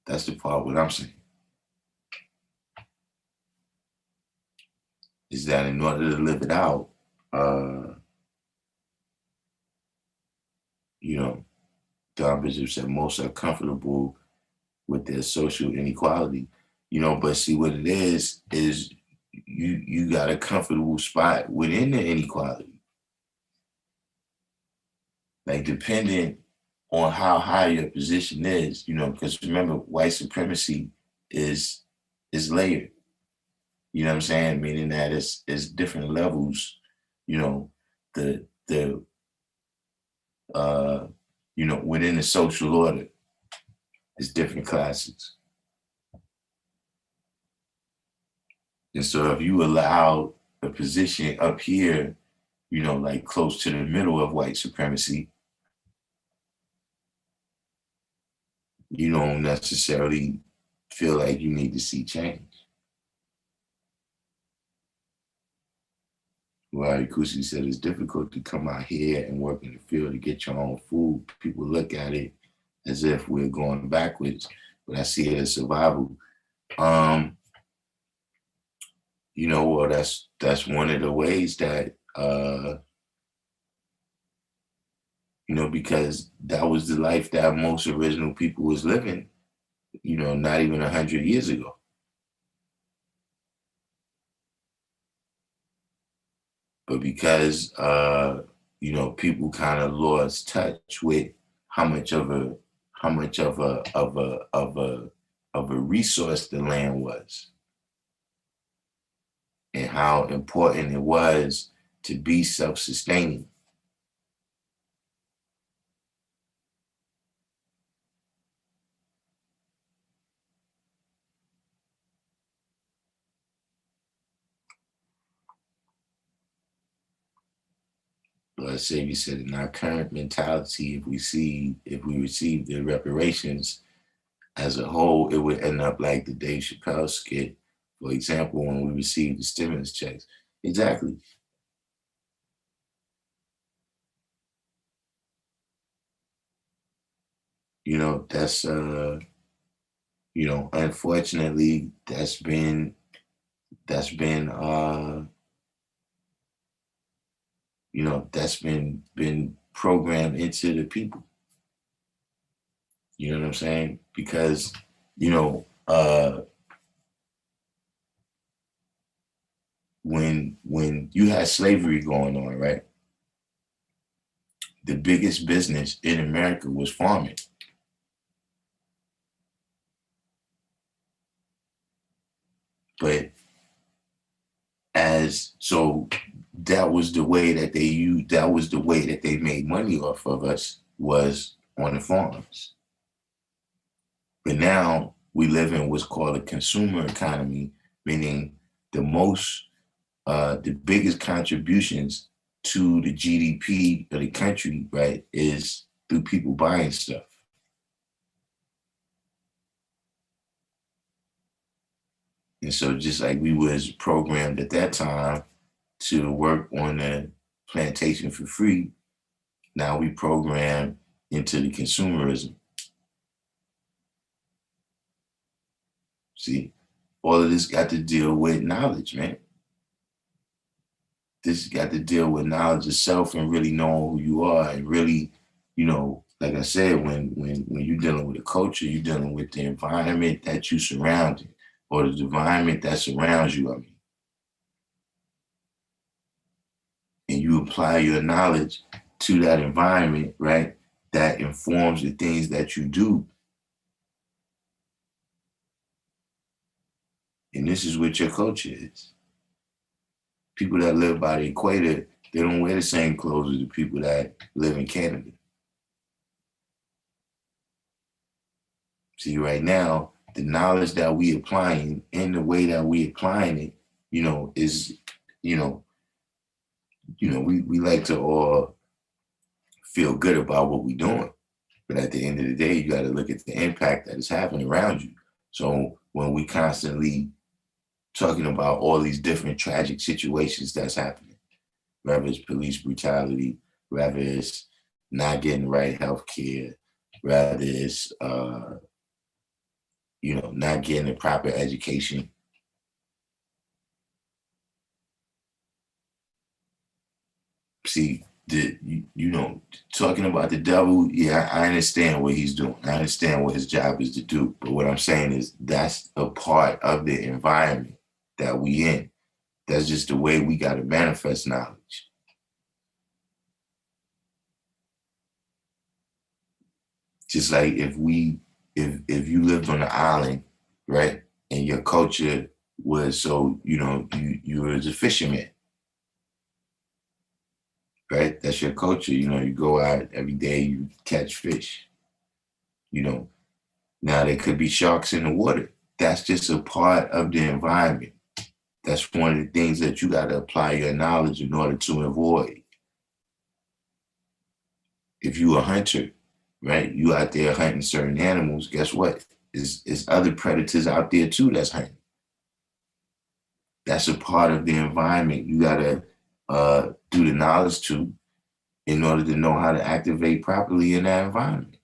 That's the part what I'm saying. Is that in order to live it out, you know, Don Bishop said most are comfortable with their social inequality, you know, but see what it is you got a comfortable spot within the inequality. Like depending on how high your position is, you know, because remember, white supremacy is layered. You know what I'm saying? Meaning that it's different levels, you know, the you know, within the social order, it's different classes. And so if you allow a position up here, you know, like close to the middle of white supremacy, you don't necessarily feel like you need to see change. Well, Kusi said it's difficult to come out here and work in the field to get your own food. People look at it as if we're going backwards, but I see it as survival. You know, well, that's one of the ways that you know, because that was the life that most original people was living, you know, not even 100 years ago. But because you know, people kind of lost touch with how much of a resource the land was and how important it was to be self-sustaining. Lord Savior said, in our current mentality, if we receive the reparations as a whole, it would end up like the Dave Chappelle skit, for example, when we received the stimulus checks. Exactly. You know, that's you know, unfortunately, that's been you know, that's been programmed into the people. You know what I'm saying? Because, you know, when you had slavery going on, right? The biggest business in America was farming. But as so that was the way that they used, that was the way that they made money off of us, was on the farms. But now we live in what's called a consumer economy, meaning the biggest contributions to the GDP of the country, right, is through people buying stuff. And so just like we was programmed at that time to work on the plantation for free, now we program into the consumerism. See, all of this got to deal with knowledge, man. This got to deal with knowledge of self and really knowing who you are and really, you know, like I said, when you're dealing with a culture, you're dealing with the environment that you surrounded or the environment that surrounds you, I mean. And you apply your knowledge to that environment, right? That informs the things that you do. And this is what your culture is. People that live by the equator, they don't wear the same clothes as the people that live in Canada. See, right now, the knowledge that we applying and the way that we applying it, you know, is, you know, we like to all feel good about what we're doing. But at the end of the day, you got to look at the impact that is happening around you. So when we constantly talking about all these different tragic situations that's happening, whether it's police brutality, whether it's not getting the right health care, whether it's not getting a proper education. See, talking about the devil, yeah, I understand what he's doing. I understand what his job is to do. But what I'm saying is that's a part of the environment that we in. That's just the way we got to manifest knowledge. Just like if you lived on an island, right, and your culture was so, you were a fisherman, right? That's your culture. You go out every day, you catch fish. You know, now there could be sharks in the water. That's just a part of the environment. That's one of the things that you got to apply your knowledge in order to avoid. If you a hunter, right, you out there hunting certain animals, guess what? Is other predators out there too that's hunting. That's a part of the environment you got to do the knowledge to in order to know how to activate properly in that environment.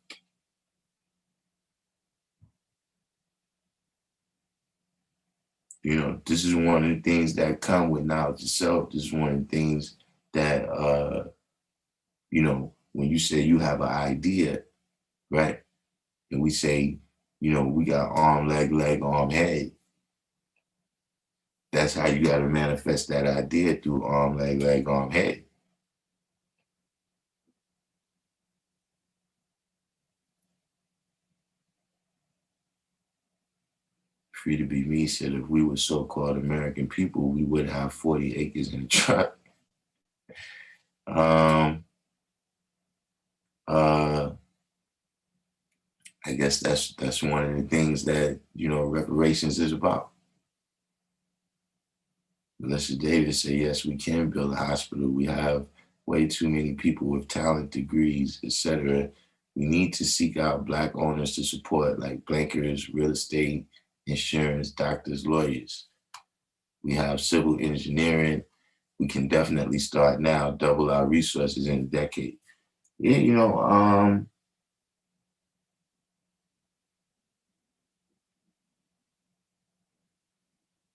This is one of the things that come with knowledge itself. This is one of the things that, when you say you have an idea, right? And we say, we got arm, leg, arm, head. That's how you got to manifest that idea through arm, leg, arm, head. Free to Be Me said if we were so-called American people, we would have 40 acres in a truck. Um, uh, I guess that's one of the things that, reparations is about. Melissa Davis said, yes, we can build a hospital. We have way too many people with talent, degrees, etc. We need to seek out Black owners to support, like bankers, real estate, insurance, doctors, lawyers. We have civil engineering. We can definitely start now, double our resources in a decade. Yeah,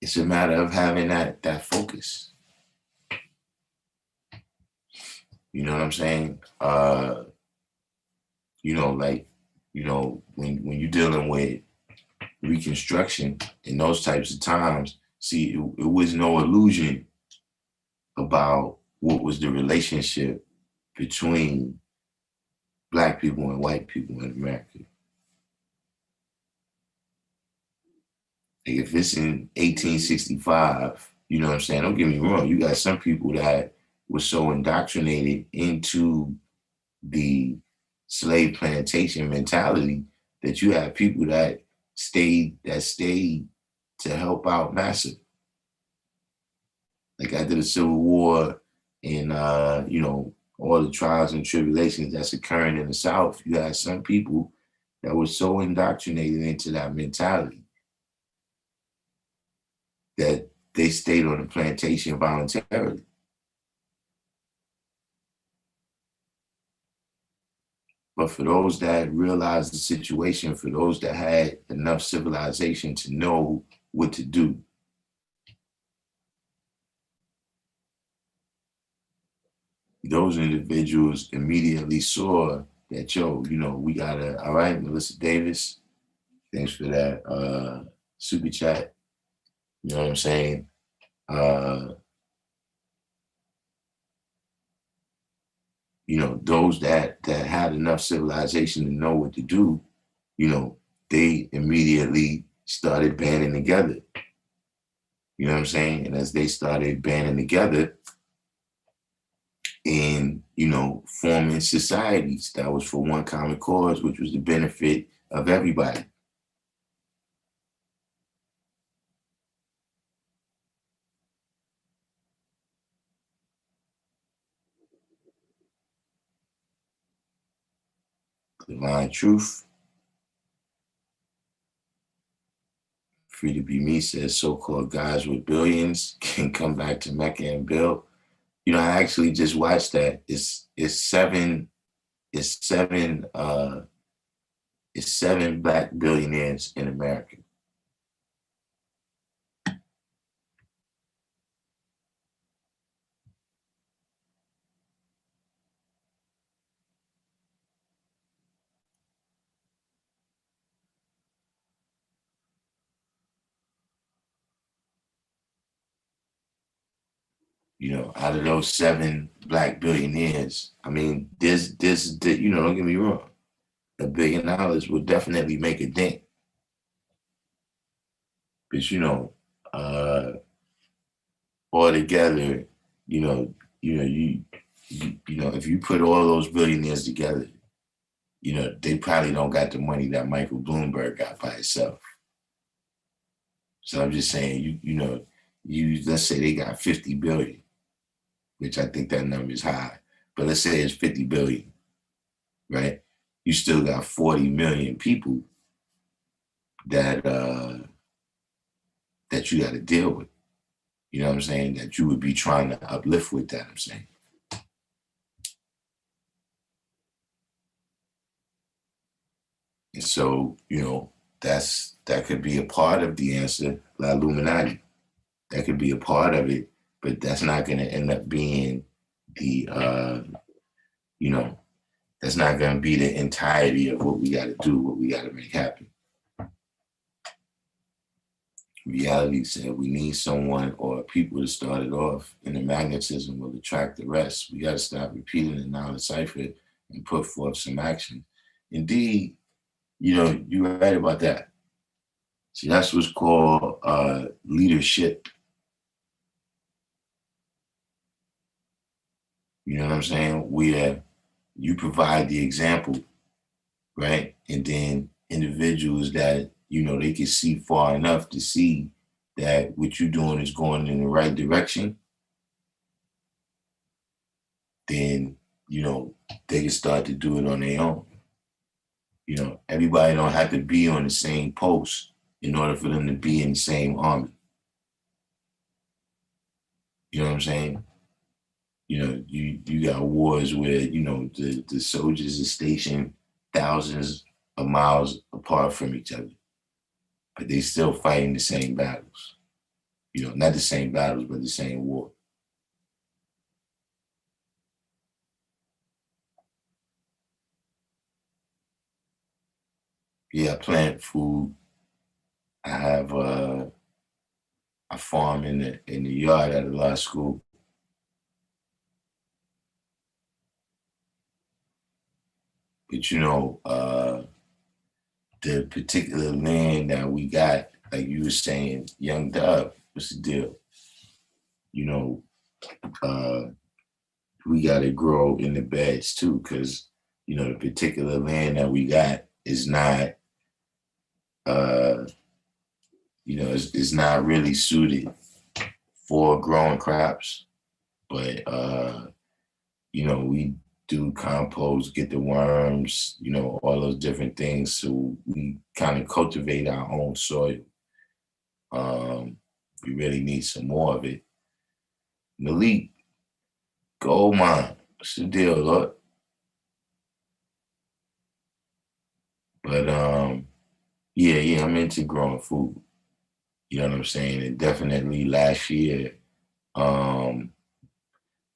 it's a matter of having that focus. You know what I'm saying? When you're dealing with Reconstruction in those types of times, see, it was no illusion about what was the relationship between Black people and white people in America. Like if it's in 1865, you know what I'm saying? Don't get me wrong. You got some people that were so indoctrinated into the slave plantation mentality that you have people that stayed to help out massive. Like after the Civil War and all the trials and tribulations that's occurring in the South, you had some people that were so indoctrinated into that mentality that they stayed on the plantation voluntarily. But for those that realized the situation, for those that had enough civilization to know what to do, those individuals immediately saw that, we gotta, all right, Melissa Davis, thanks for that super chat. You know what I'm saying? Those that had enough civilization to know what to do, they immediately started banding together. You know what I'm saying? And as they started banding together and, forming societies, that was for one common cause, which was the benefit of everybody. Divine Truth. Free to Be Me says so-called guys with billions can come back to Mecca and build. I actually just watched that. It's seven It's 7 black billionaires in America. Out of those 7 black billionaires, I mean, don't get me wrong, $1 billion would definitely make a dent. But uh, altogether, you know, if you put all those billionaires together, they probably don't got the money that Michael Bloomberg got by himself. So I'm just saying, let's say they got 50 billion, which I think that number is high, but let's say it's 50 billion, right? You still got 40 million people that that you got to deal with. You know what I'm saying? That you would be trying to uplift with that. I'm saying. And so, that could be a part of the answer, La Illuminati. That could be a part of it, but that's not going to end up being the, you know, that's not going to be the entirety of what we got to do, what we got to make happen. Reality said we need someone or people to start it off, and the magnetism will attract the rest. We got to stop repeating the knowledge cipher and put forth some action. Indeed, you're right about that. See, that's what's called leadership. You know what I'm saying? Where you provide the example, right? And then individuals that, they can see far enough to see that what you're doing is going in the right direction, then, they can start to do it on their own. Everybody don't have to be on the same post in order for them to be in the same army. You know what I'm saying? You got wars where, the soldiers are stationed thousands of miles apart from each other, but they still fighting the same battles. Not the same battles, but the same war. Yeah, I plant food. I have a farm in the yard at a law school. But the particular land that we got, like you were saying, Young Dub, what's the deal? You know, uh, we got to grow in the beds too, because the particular land that we got is not, uh, it's not really suited for growing crops. But we do compost, get the worms, all those different things. So we kind of cultivate our own soil. We really need some more of it. Malik, gold mine. What's the deal, Lord? But yeah, I'm into growing food. You know what I'm saying? And definitely um,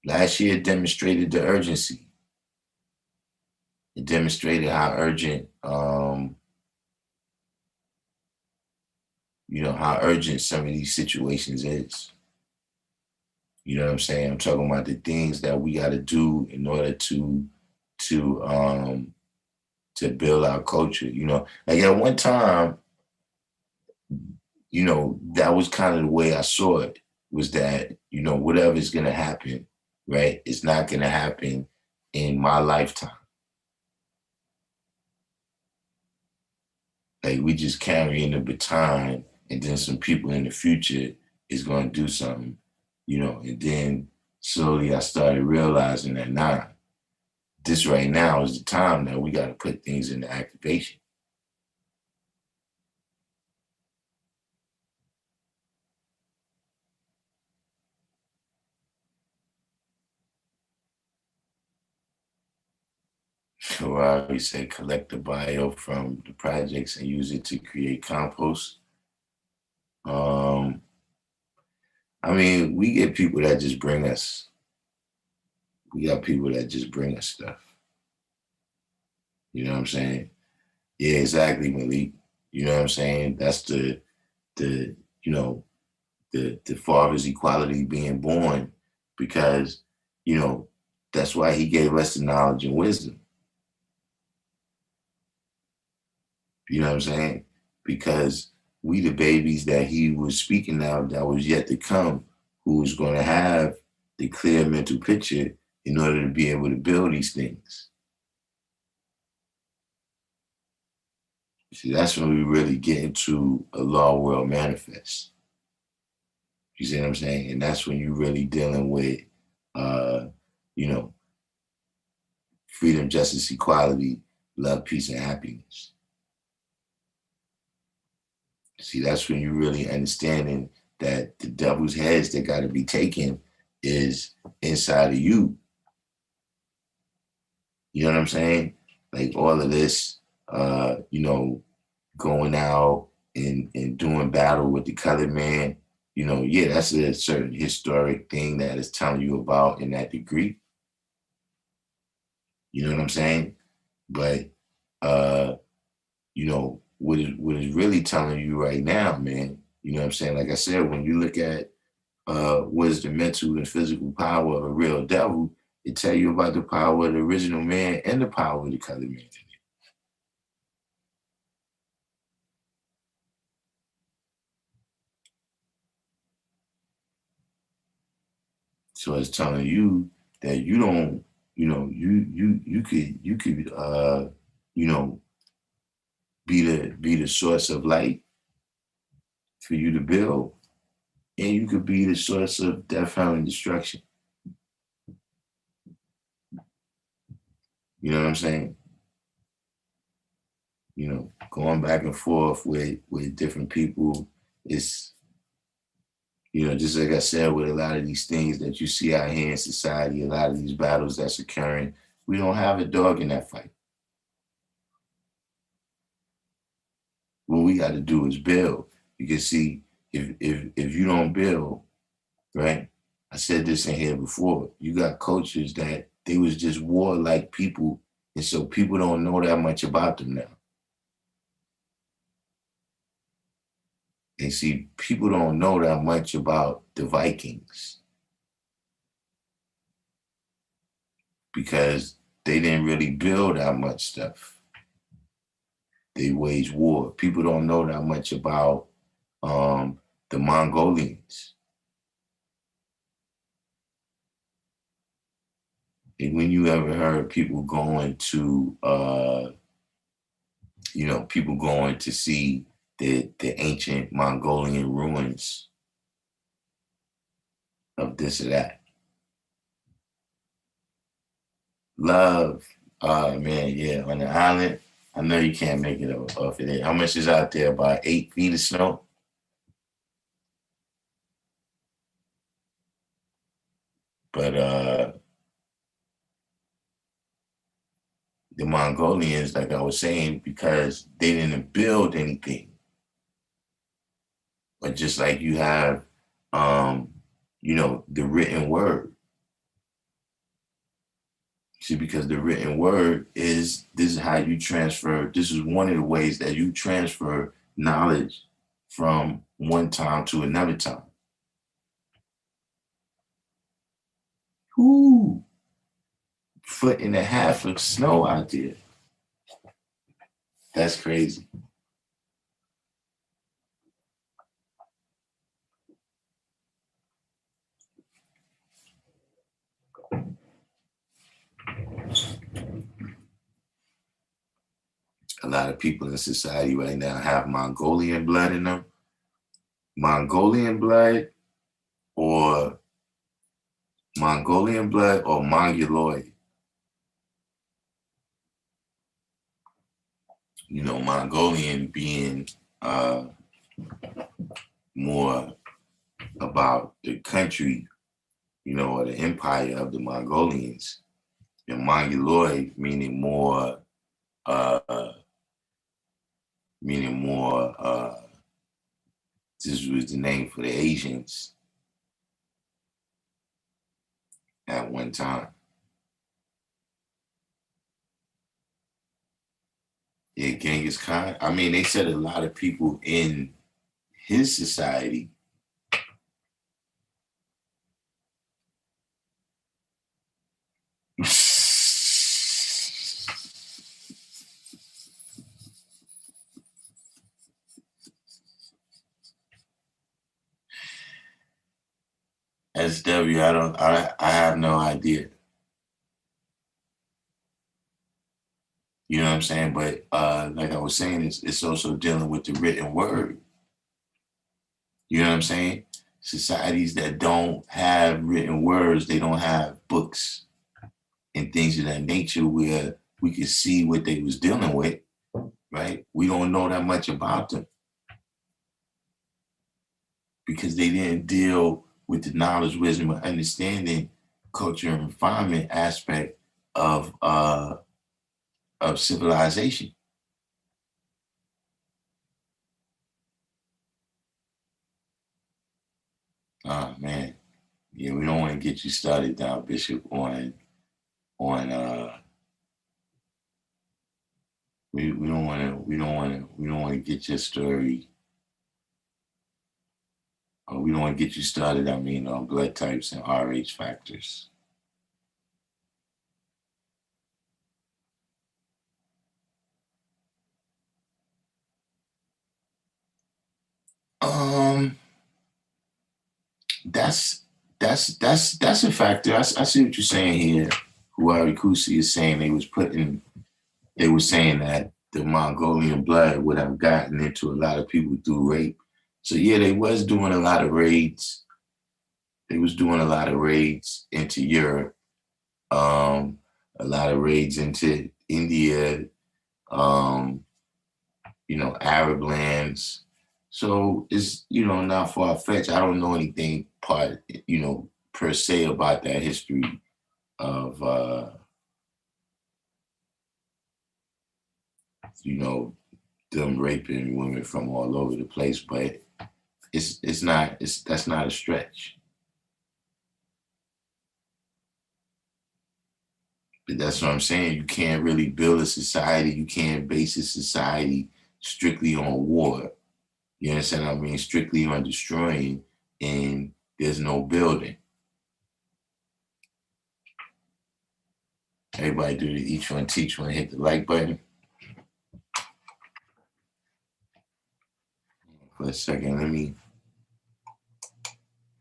last year demonstrated the urgency. It demonstrated how urgent, how urgent some of these situations is. You know what I'm saying? I'm talking about the things that we got to do in order to to build our culture. Like at one time, that was kind of the way I saw it. Was that whatever's gonna happen, right? It's not gonna happen in my lifetime. Like we just carrying the baton, and then some people in the future is gonna do something, And then slowly I started realizing that this right now is the time that we got to put things into activation. Where we say collect the bio from the projects and use it to create compost. Um, I mean, we get people that just bring us. We got people that just bring us stuff. You know what I'm saying? Yeah, exactly, Malik. You know what I'm saying? That's the you know the father's equality being born, because you know that's why he gave us the knowledge and wisdom. You know what I'm saying? Because we the babies that he was speaking of that was yet to come, who was going to have the clear mental picture in order to be able to build these things. See, that's when we really get into a law world manifest. You see what I'm saying? And that's when you're really dealing with, uh, you know, freedom, justice, equality, love, peace, and happiness. See, that's when you're really understanding that the devil's heads that got to be taken is inside of you. You know what I'm saying? Like all of this, going out and doing battle with the colored man, yeah, that's a certain historic thing that is telling you about in that degree. You know what I'm saying? But what is really telling you right now, man, you know what I'm saying? Like I said, when you look at what is the mental and physical power of a real devil, it tell you about the power of the original man and the power of the colored man. So it's telling you that you don't, you could you know, be the source of light for you to build, and you could be the source of death, hell, and destruction. You know what I'm saying? Going back and forth with different people is, just like I said, with a lot of these things that you see out here in society, a lot of these battles that's occurring, we don't have a dog in that fight. What we got to do is build. You can see, if you don't build, right? I said this in here before. You got cultures that they was just warlike people, and so people don't know that much about them now. And see, people don't know that much about the Vikings because they didn't really build that much stuff. They waged war. People don't know that much about the Mongolians. And when you ever heard people going to, people going to see the ancient Mongolian ruins of this or that. Love, man, yeah, on the island. I know you can't make it off of there. How much is out there? About 8 feet of snow? But the Mongolians, like I was saying, because they didn't build anything. But just like you have, the written word. See, because the written word this is how you transfer, this is one of the ways that you transfer knowledge from one time to another time. Ooh, foot and a half of snow out there. That's crazy. A lot of people in society right now have Mongolian blood in them. Mongolian blood or Mongolian blood or Mongoloid. Mongolian being more about the country, or the empire of the Mongolians. and mongoloid uh, meaning more. This was the name for the Asians at one time. Yeah, Genghis Khan. I mean, they said a lot of people in his society. SW, I have no idea. You know what I'm saying? But like I was saying, it's also dealing with the written word. You know what I'm saying? Societies that don't have written words, they don't have books and things of that nature where we could see what they was dealing with, right? We don't know that much about them because they didn't deal with the knowledge, wisdom, and understanding, culture, and refinement aspect of uh, of civilization. Oh man, yeah, we don't want to get you started down, Bishop, on we don't want to get your story. We don't want to get you started. I mean, on blood types and RH factors. Um, that's that's a factor. I see what you're saying here. Huari Kusi is saying they were saying that the Mongolian blood would have gotten into a lot of people through rape. So yeah, they was doing a lot of raids. They was doing a lot of raids into Europe, um, a lot of raids into India, um, Arab lands. So it's, not far fetched. I don't know anything per se about that history of, you know, them raping women from all over the place, but that's not a stretch. But that's what I'm saying. You can't really build a society. You can't base a society strictly on war. You understand what I mean? Strictly on destroying, and there's no building. Everybody do the each one, teach one, hit the like button. For a second, let me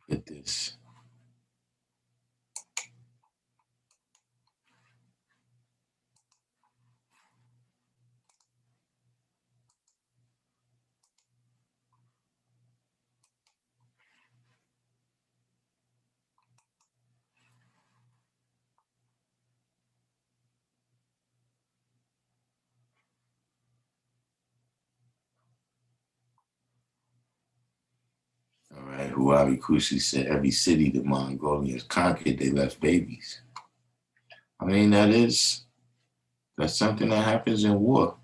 put this. All right, Huari Kushi said every city the Mongolians conquered, they left babies. I mean, that's something that happens in war.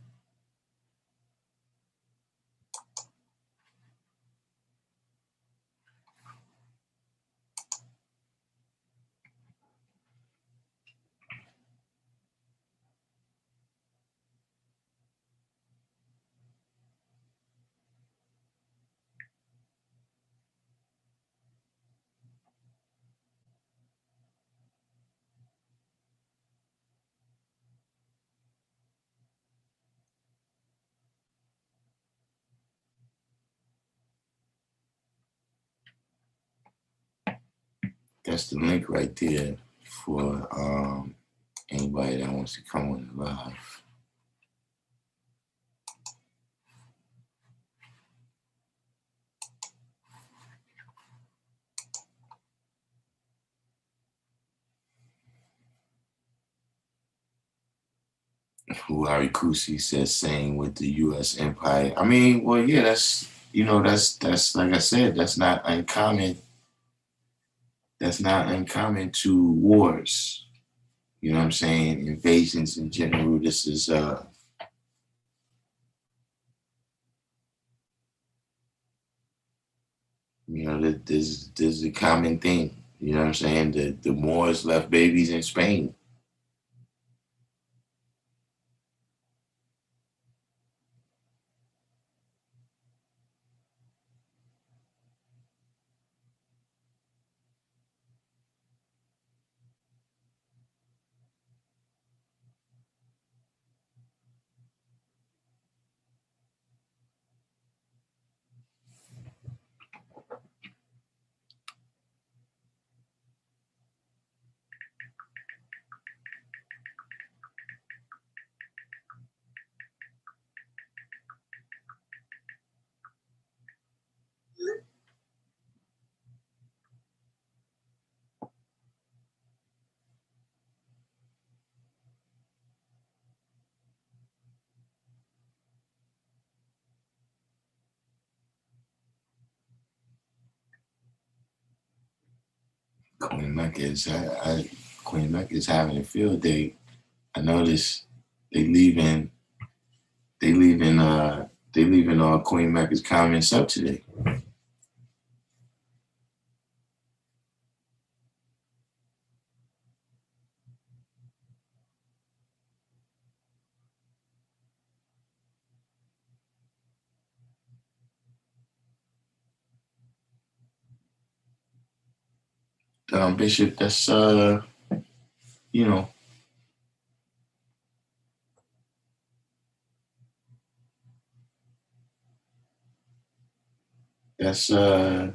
That's the link right there for anybody that wants to come on the live. Huari Kusi says same with the U.S. empire. I mean, well, yeah, that's like I said, that's not uncommon. That's not uncommon to wars. You know what I'm saying? Invasions in general. This is this is a common thing. You know what I'm saying? The Moors left babies in Spain. Queen Mecca is Queen Mecca is having a field day. I noticed they leaving they leaving all Queen Mecca's comments up today. Bishop, that's you know, that's oh,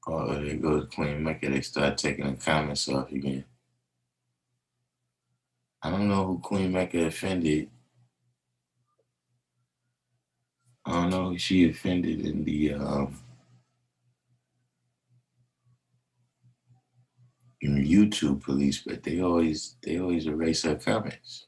there goes Queen Mecca. They start taking the comments off again. I don't know who Queen Mecca offended. I don't know who she offended in the YouTube police, but they always erase her comments.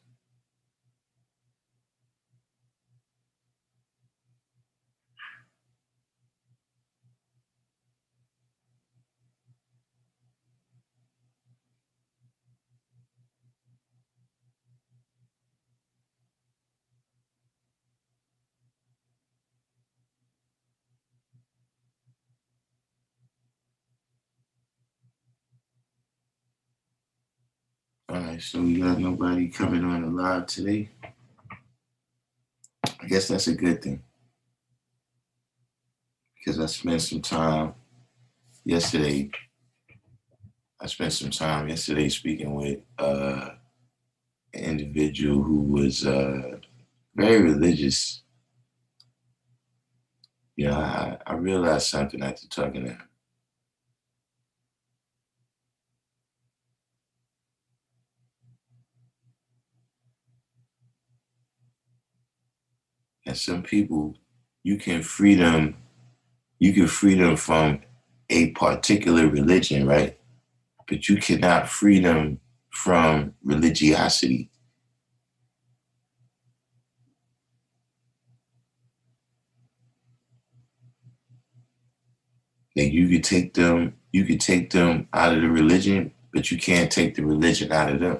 All right, so we got nobody coming on the live today. I guess that's a good thing because yesterday. I spent some time yesterday speaking with an individual who was very religious. You know, I realized something after talking to him. And some people, you can free them, you can free them from a particular religion, right? But you cannot free them from religiosity. Like you could take them out of the religion, but you can't take the religion out of them.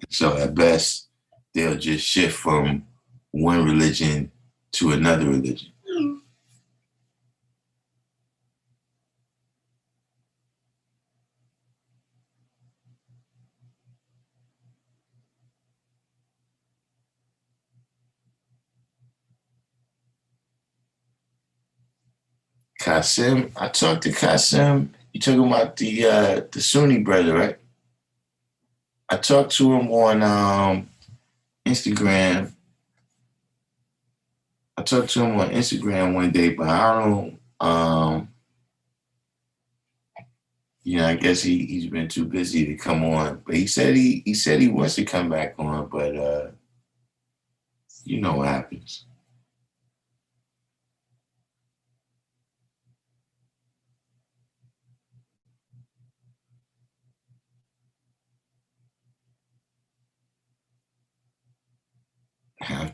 So at best, they'll just shift from one religion to another religion. Kasim, I talked to Kasim. You talking about the Sunni brother, right? I talked to him on Instagram. I talked to him on Instagram one day, but I don't. I guess he's been too busy to come on. But he said he wants to come back on, but you know what happens.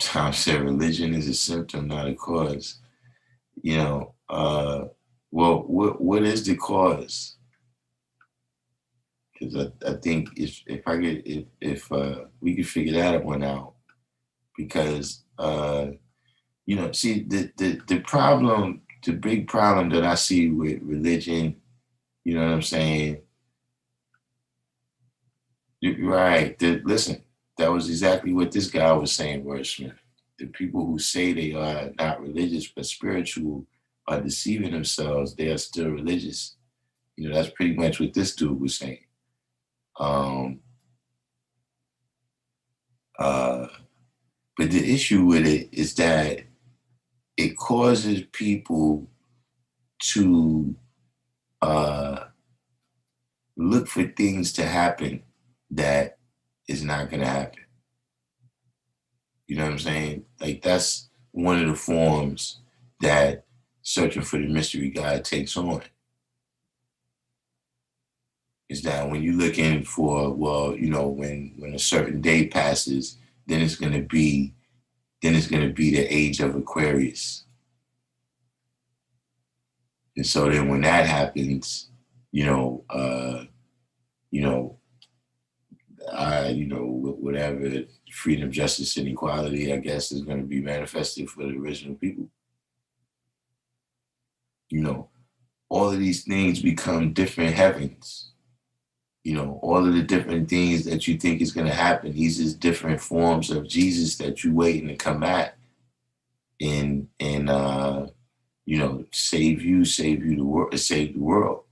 Sometimes say religion is a symptom, not a cause. You know, well, what is the cause? Because I think if I get if we could figure that one out, because see the problem, the big problem that I see with religion, you know what I'm saying? Right. Listen, that was exactly what this guy was saying, Wordsmith. The people who say they are not religious but spiritual are deceiving themselves. They are still religious. That's pretty much what this dude was saying. Um, uh, but the issue with it is that it causes people to uh, look for things to happen that is not going to happen. You know what I'm saying? Like that's one of the forms that searching for the mystery God takes on. Is that when you're looking for, well, when a certain day passes, then it's gonna be the age of Aquarius. And so then when that happens, you know, uh, you know, whatever freedom, justice, and equality, I guess, is going to be manifested for the original people. All of these things become different heavens. All of the different things that you think is going to happen, these is different forms of Jesus that you waiting to come at and save you the world, save the world.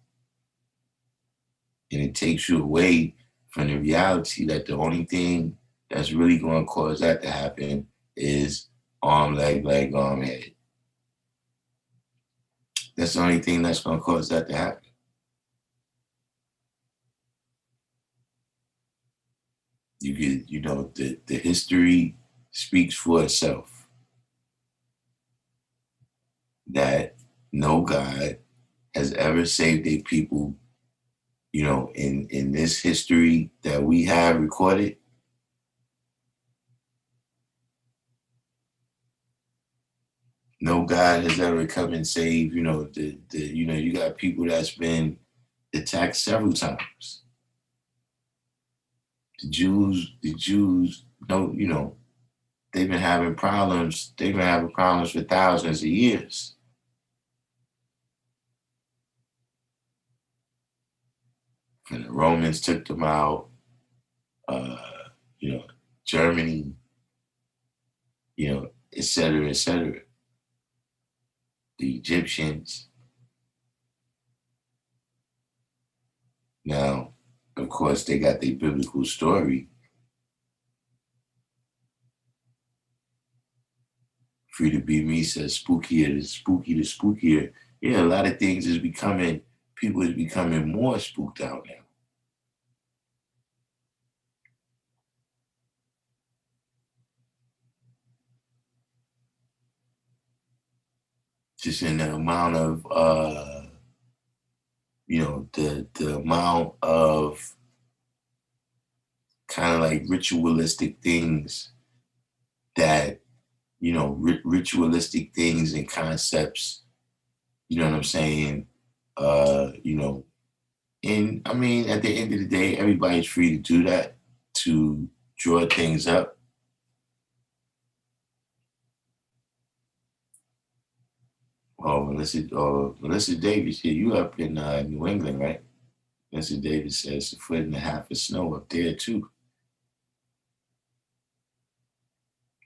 And it takes you away from the reality that the only thing that's really going to cause that to happen is arm, leg, arm, head. That's the only thing that's going to cause that to happen. The history speaks for itself. That no God has ever saved a people, in this history that we have recorded. No God has ever come and saved, you got people that's been attacked several times. The Jews, no, they've been having problems for thousands of years. And the Romans took them out, uh, you know, Germany, et cetera, et cetera. The Egyptians. Now, of course, they got their biblical story. Free to be me says spookier to spooky to spookier. Yeah, a lot of things people is becoming more spooked out now. Just in the amount of, the amount of kind of like ritualistic things that, ritualistic things and concepts, you know what I'm saying? And I mean, at the end of the day, everybody's free to do that, to draw things up. Melissa Davis, here, you up in New England, right? Melissa Davis says a foot and a half of snow up there too.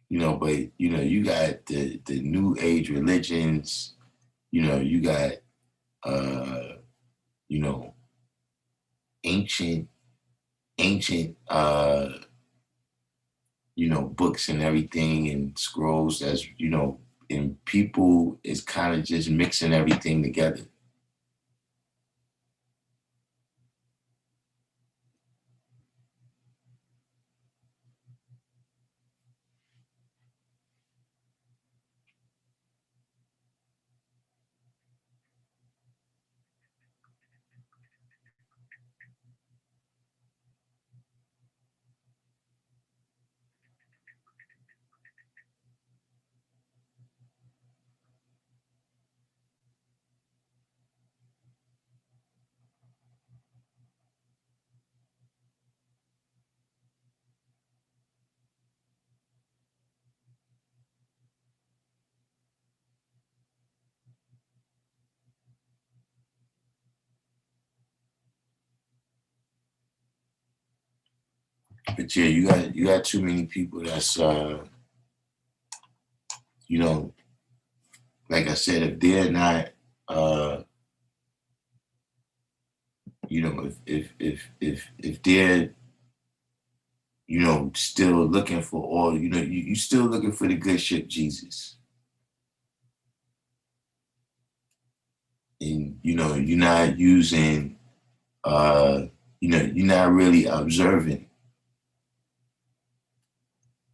But you got the new age religions. You got uh, you know, ancient ancient books and everything and scrolls as and people is kind of just mixing everything together. But yeah, you got too many people that's you know, like I said, if they're not you know, if they're, you know, still looking for all, you know, you still looking for the good ship Jesus. And you know, you're not using you know, you're not really observing.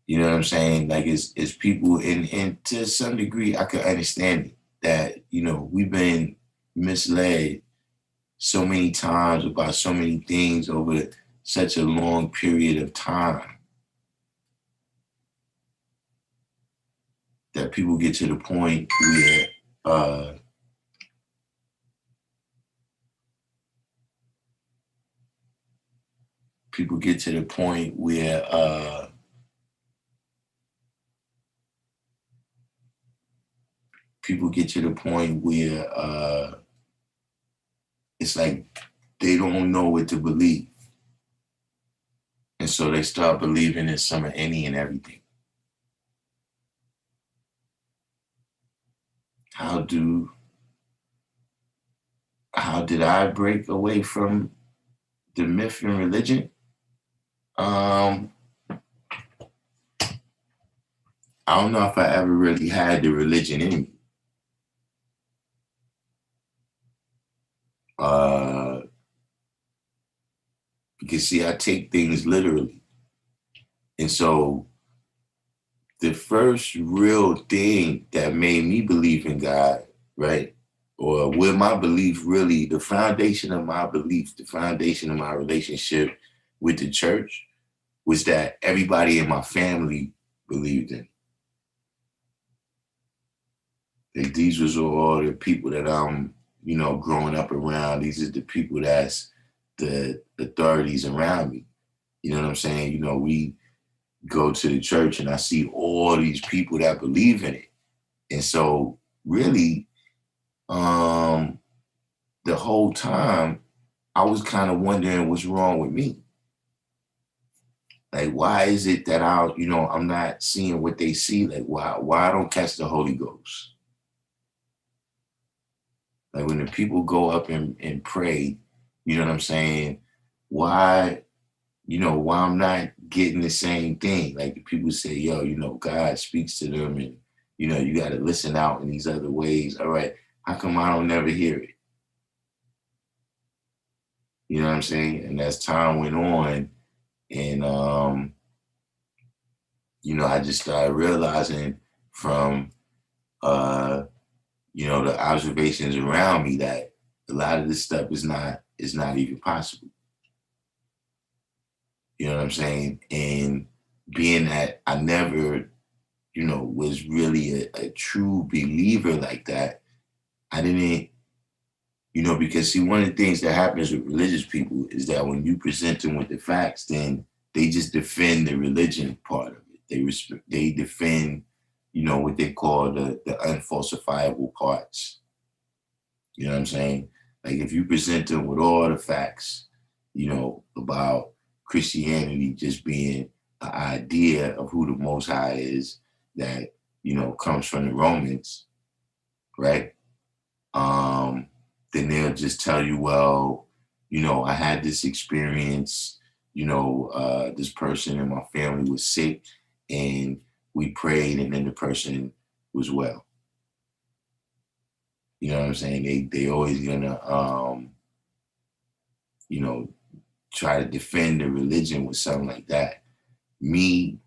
You know what I'm saying? Like it's people, and to some degree I could understand it, that, you know, we've been misled so many times about so many things over such a long period of time, that people get to the point where people get to the point where people get to the point where it's like they don't know what to believe. And so they start believing in some of any and everything. How do how did I break away from the myth and religion? Um, I don't know if I ever really had the religion in me. Uh, because see, I take things literally. And so the first real thing that made me believe in God, right? Or where my belief really, the foundation of my belief, the foundation of my relationship with the church was that everybody in my family believed in. Like these was all the people that I'm, you know, growing up around. These are the people that's the authorities around me. You know what I'm saying? You know, we go to the church and I see all these people that believe in it. And so really, um, the whole time I was kind of wondering what's wrong with me. Like, why is it that you know, I'm not seeing what they see? Like, why I don't catch the Holy Ghost? Like when the people go up and pray, you know what I'm saying? Why, you know, why I'm not getting the same thing? Like the people say, yo, you know, God speaks to them and, you know, you got to listen out in these other ways. All right, how come I don't never hear it? You know what I'm saying? And as time went on, and you know, I just started realizing from uh, you know, the observations around me that a lot of this stuff is not even possible. You know what I'm saying? And being that I never, you know, was really a true believer like that, I didn't, you know, because see, one of the things that happens with religious people is that when you present them with the facts, then they just defend the religion part of it. They defend, you know, what they call the unfalsifiable parts. You know what I'm saying? Like if you present them with all the facts, you know, about Christianity just being an idea of who the Most High is, that, you know, comes from the Romans, right? Um, then they'll just tell you, well, you know, I had this experience, you know, this person in my family was sick and we prayed and then the person was well. You know what I'm saying? They always gonna you know, try to defend the religion with something like that. Me,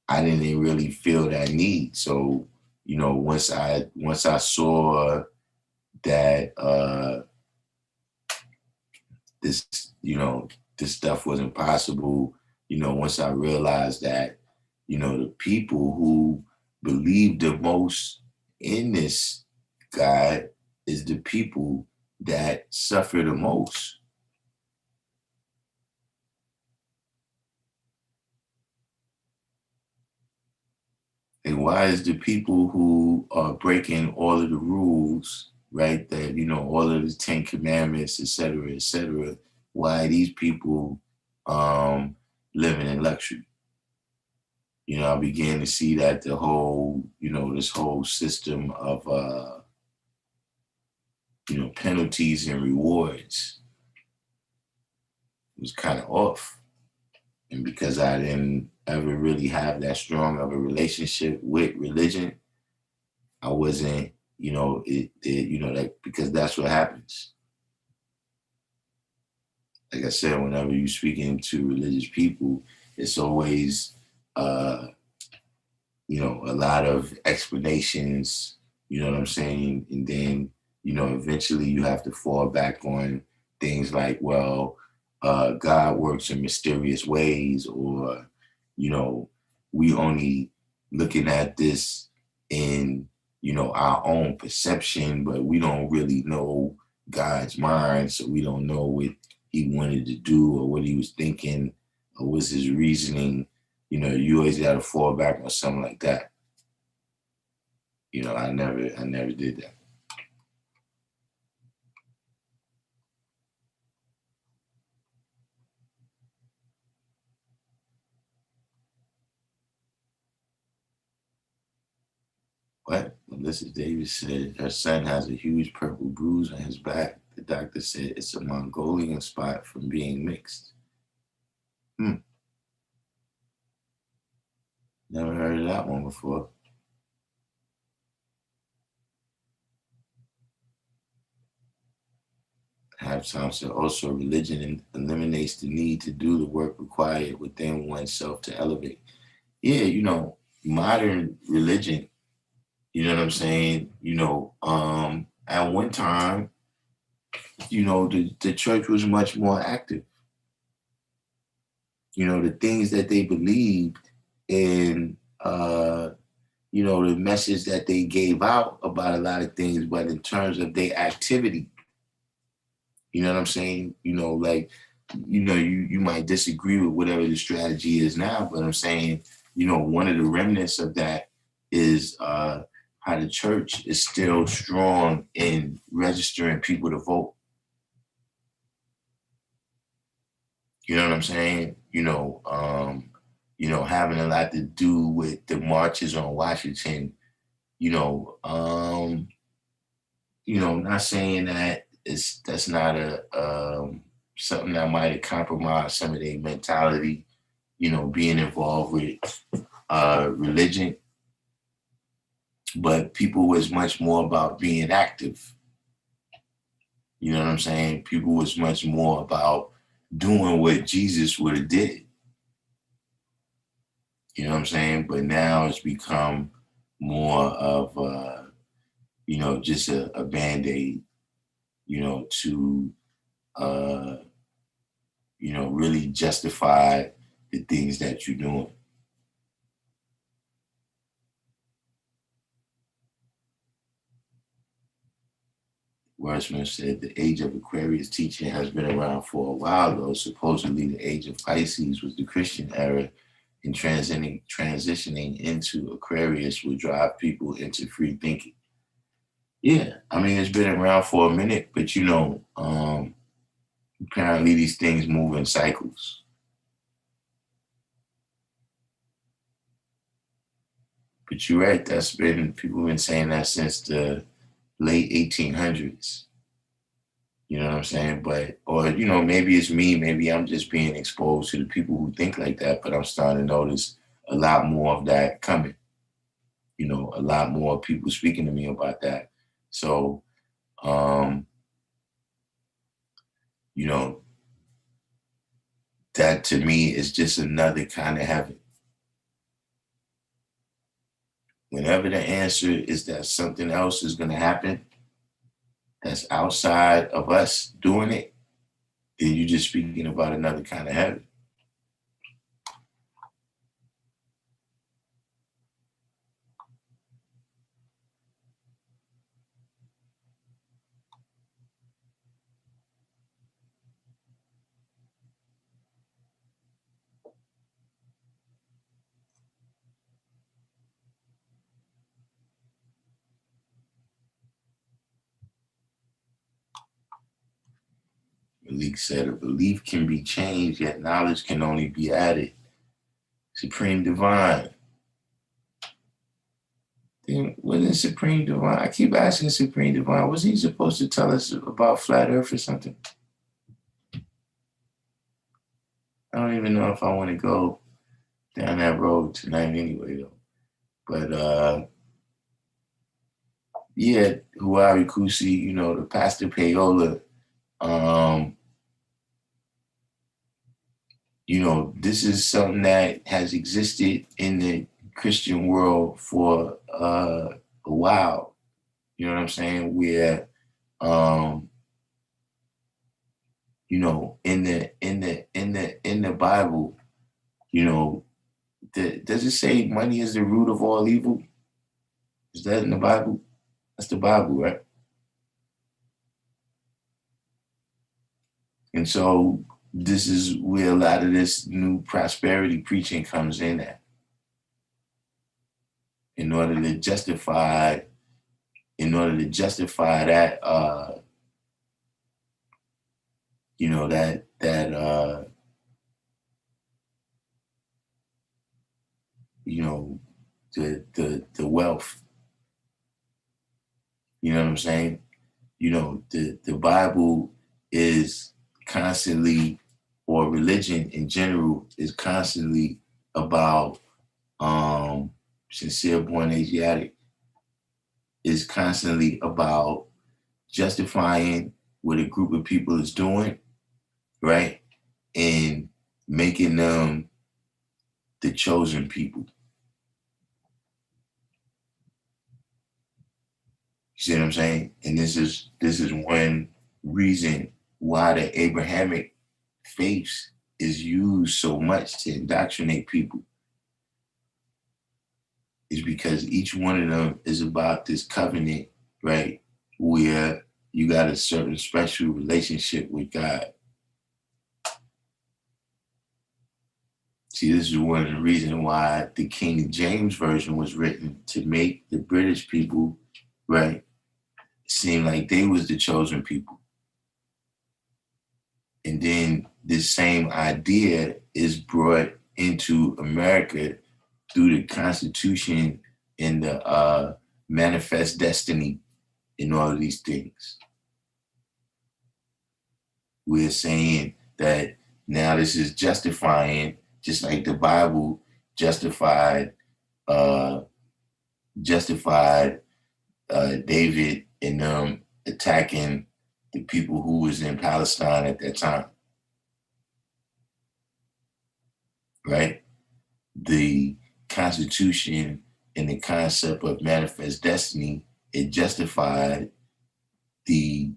I didn't really feel that need. So, you know, once I saw that this, you know, this stuff wasn't possible, you know, once I realized that, you know, the people who believe the most in this God is the people that suffer the most. And why is the people who are breaking all of the rules, right? That, you know, all of the Ten Commandments, et cetera, why these people um, living in luxury. I began to see that the whole, this whole system of, penalties and rewards was kind of off. And because I didn't ever really have that strong of a relationship with religion, I wasn't, that because that's what happens. Like I said, whenever you're speaking to religious people, it's always, uh, a lot of explanations, you know what I'm saying? And then, eventually you have to fall back on things like, well, God works in mysterious ways, or, you know, we only looking at this in, our own perception, but we don't really know God's mind. So we don't know what he wanted to do or what he was thinking or was his reasoning. You always got to fall back on something like that. I never did that. But Melissa Davis said her son has a huge purple bruise on his back. The doctor said it's a Mongolian spot from being mixed. Hmm. Never heard of that one before. Halftime said also religion eliminates the need to do the work required within oneself to elevate. Yeah, modern religion, you know what I'm saying? At one time, the church was much more active. The things that they believed and, the message that they gave out about a lot of things, but in terms of their activity, you know what I'm saying? Like, you might disagree with whatever the strategy is now, but I'm saying, one of the remnants of that is how the church is still strong in registering people to vote. You know what I'm saying? Having a lot to do with the marches on Washington, you know, um, not saying that that's not a something that might have compromised some of their mentality, being involved with religion, but people was much more about being active. You know what I'm saying? People was much more about doing what Jesus would have did. You know what I'm saying? But now it's become more of just a band-aid, to really justify the things that you're doing. Wordsmith said the age of Aquarius teaching has been around for a while, though. Supposedly, the age of Pisces was the Christian era, and transitioning into Aquarius would drive people into free thinking. Yeah, I mean, it's been around for a minute, but apparently these things move in cycles. But you're right, people have been saying that since the late 1800s. You know what I'm saying? But, or, maybe it's me, maybe I'm just being exposed to the people who think like that, but I'm starting to notice a lot more of that coming. A lot more people speaking to me about that. So, um, you know, that to me is just another kind of heaven. Whenever the answer is that something else is going to happen that's outside of us doing it, then you're just speaking about another kind of heaven. Malik said, a belief can be changed, yet knowledge can only be added. Supreme Divine. Then wasn't Supreme Divine? I keep asking Supreme Divine, wasn't he supposed to tell us about Flat Earth or something? I don't even know if I want to go down that road tonight anyway, though. But yeah, Huari Kusi, the Pastor Payola, this is something that has existed in the Christian world for a while. You know what I'm saying? Where, in the Bible, does it say money is the root of all evil? Is that in the Bible? That's the Bible, right? And so this is where a lot of this new prosperity preaching comes in at. In order to justify that, the wealth. You know what I'm saying? The Bible is constantly, or religion in general is constantly about, sincere born Asiatic is constantly about justifying what a group of people is doing, right? And making them the chosen people. You see what I'm saying? And this is one reason why the Abrahamic faith is used so much to indoctrinate people, is because each one of them is about this covenant, right? Where you got a certain special relationship with God. See, this is one of the reasons why the King James Version was written, to make the British people, right, seem like they was the chosen people. And then this same idea is brought into America through the Constitution and the manifest destiny and all of these things. We're saying that now this is justifying, just like the Bible justified David and them attacking the people who was in Palestine at that time, right? The Constitution and the concept of manifest destiny, it justified the,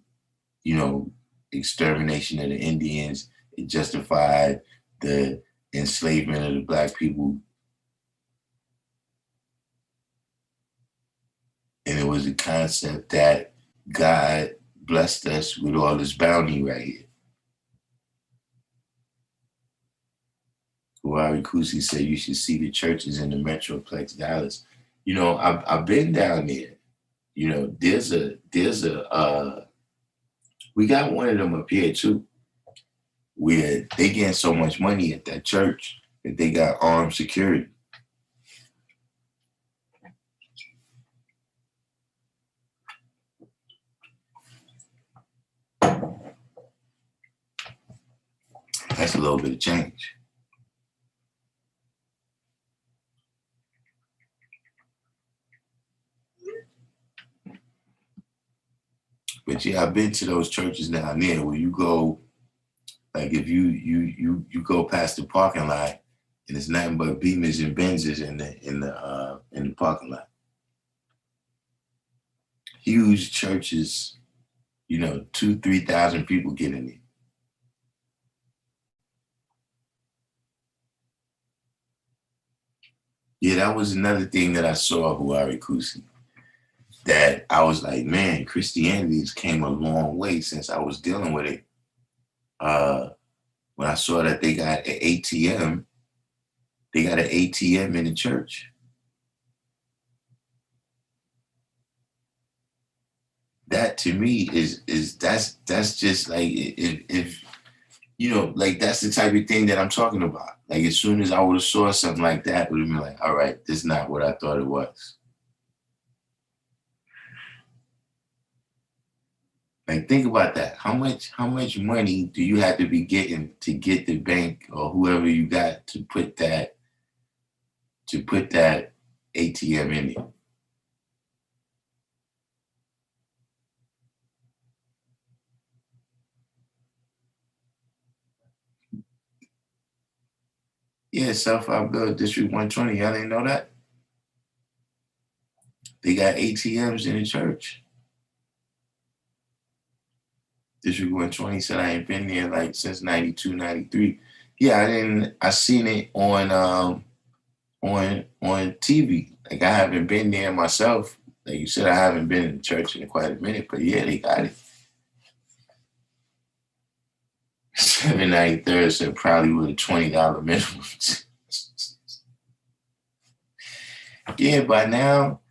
extermination of the Indians. It justified the enslavement of the Black people. And it was a concept that God blessed us with all this bounty right here. Huari Kusi said you should see the churches in the Metroplex Dallas. I've been down there. We got one of them up here too, where they get so much money at that church that they got armed security. That's a little bit of change. But yeah, I've been to those churches down there where you go, like if you go past the parking lot and it's nothing but Beamers and Benzes in the parking lot. Huge churches, 2,000-3,000 people get in there. Yeah, that was another thing that I saw, Huari Kusi, that I was like, man, Christianity's came a long way since I was dealing with it. When I saw that they got an ATM in the church. That to me is that's just like, if like that's the type of thing that I'm talking about. Like as soon as I would have saw something like that, it would have been like, all right, this is not what I thought it was. Like think about that. How much money do you have to be getting to get the bank or whoever you got to put that ATM in it? Yeah, Southside Bill District 120. Y'all didn't know that? They got ATMs in the church. District 120 said I ain't been there like since 92, 93. Yeah, I seen it on TV. Like I haven't been there myself. Like you said, I haven't been in church in quite a minute, but yeah, they got it. 793rd said probably with a $20 minimum. Yeah, by now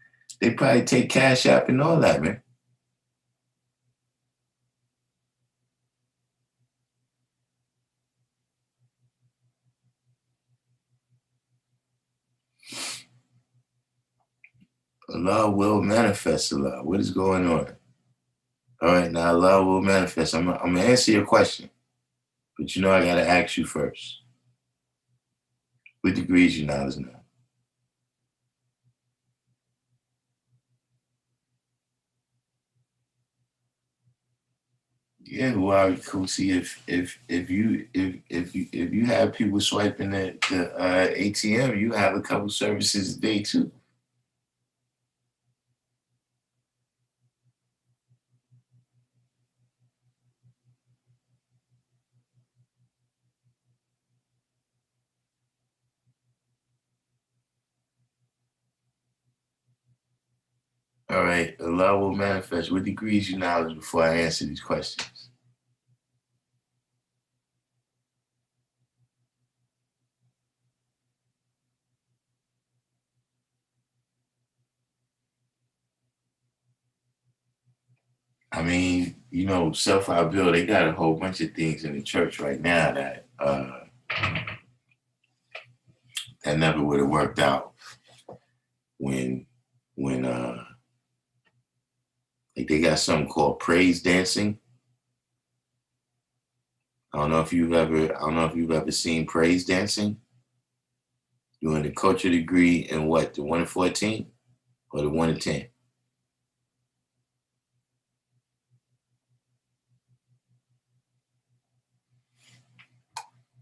they probably take Cash App and all that, man. Allah will manifest Allah. What is going on? All right, now Allah will manifest. I'm gonna answer your question, but I gotta ask you first. What degrees you knowledge now? Yeah, well, cool. See, if you have people swiping the ATM, you have a couple services a day too. All right, Allah will manifest. What degrees you knowledge before I answer these questions? I mean, self-help bill, they got a whole bunch of things in the church right now that never would have worked out when when like they got something called praise dancing. I don't know if you've ever seen praise dancing. Doing the culture degree in what, the 1 in 14 or the 1 in 10?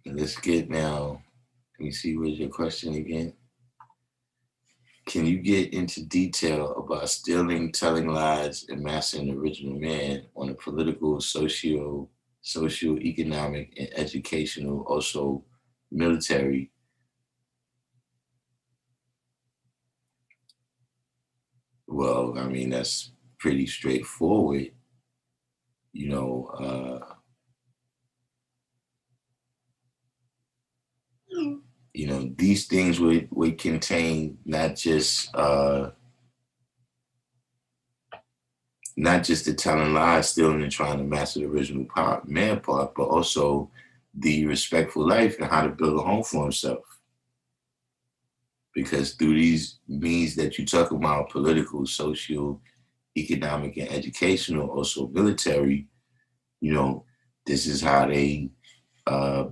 And let's get now. Let me see, where's your question again? Can you get into detail about stealing, telling lies, and masking the original man on a political, economic, and educational, also military? Well, I mean, that's pretty straightforward. You know, these things would contain not just the telling lies, stealing, and trying to master the original man part, but also the respectful life and how to build a home for himself. Because through these means that you talk about, political, social, economic, and educational, also military, you know, this is how they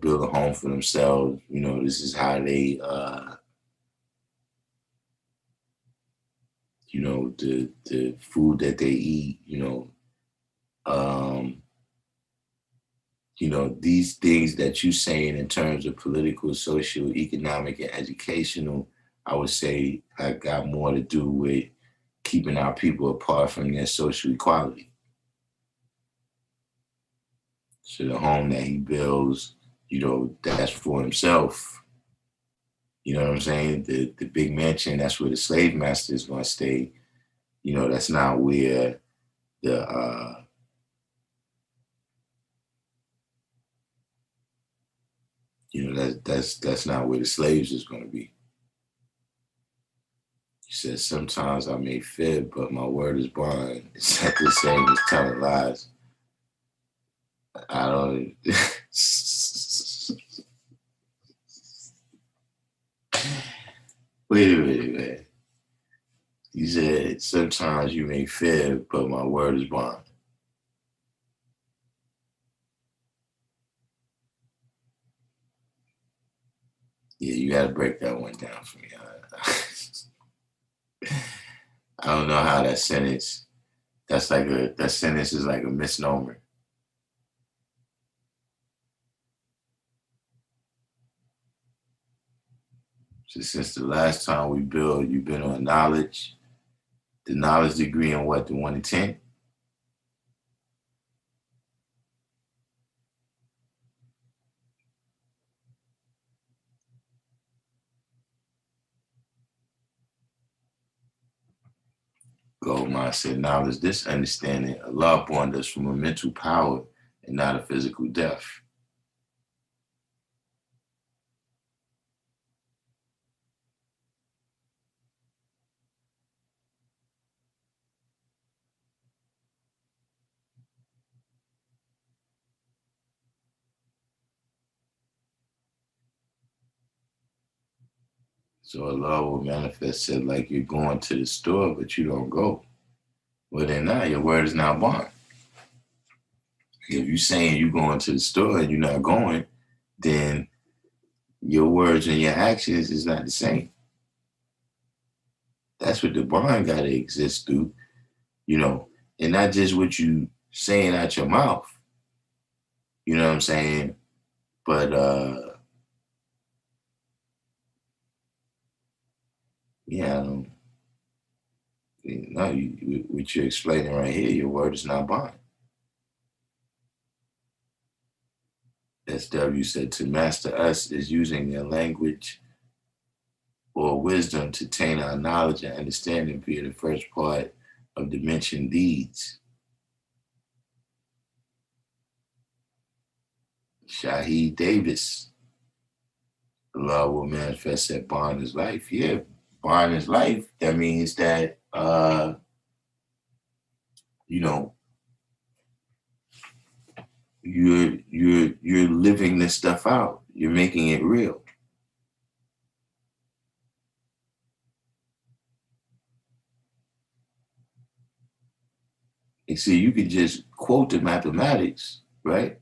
build a home for themselves. This is how they, the food that they eat, um, these things that you're saying in terms of political, social, economic, and educational, I would say I got more to do with keeping our people apart from their social equality. So the home that he builds, that's for himself. You know what I'm saying? The big mansion, that's where the slave master is going to stay. That's not where the that's not where the slaves is going to be. He says, sometimes I may fib, but my word is bond. It's not the same as telling lies. I don't. Wait a minute, man. You said sometimes you may fear, but my word is bond. Yeah, you got to break that one down for me. I don't know how that sentence. That sentence is like a misnomer. So since the last time we built, you've been on knowledge, the knowledge degree in what, the 1 to 10? Goldmine said, knowledge, this understanding, Allah born us from a mental power and not a physical death. So Allah will manifest it like you're going to the store, but you don't go. Well, then now your word is not bond. If you're saying you're going to the store and you're not going, then your words and your actions is not the same. That's what the bond got to exist through, you know, and not just what you saying out your mouth. You know what I'm saying? But yeah, no, what you're explaining right here, your word is not bond. SW said to master us is using their language or wisdom to attain our knowledge and understanding via the first part of the mentioned deeds. Shahid Davis, Allah will manifest that bond is life. Yeah, bond is life. That means that you know, you're living this stuff out. You're making it real. And see, you can just quote the mathematics, right?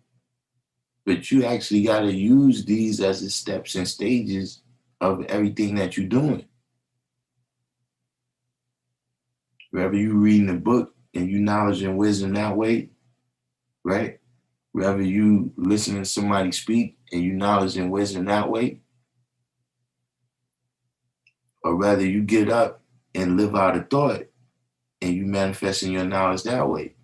But you actually got to use these as the steps and stages of everything that you're doing. Whether you reading a book and you knowledge and wisdom that way, right? Whether you listen to somebody speak and you knowledge and wisdom that way, or rather you get up and live out a thought and you manifesting your knowledge that way.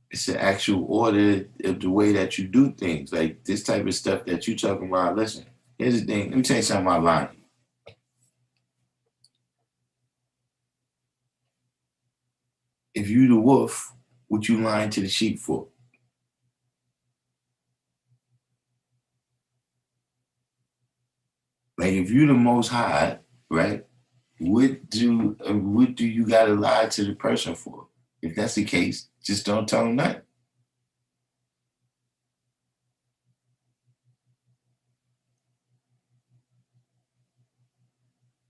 It's an actual order of the way that you do things. Like this type of stuff that you talking about. Listen, here's the thing. Let me tell you something about lying. If you the wolf, what you lying to the sheep for? Like if you the most high, right? What do you gotta lie to the person for? If that's the case, just don't tell them nothing.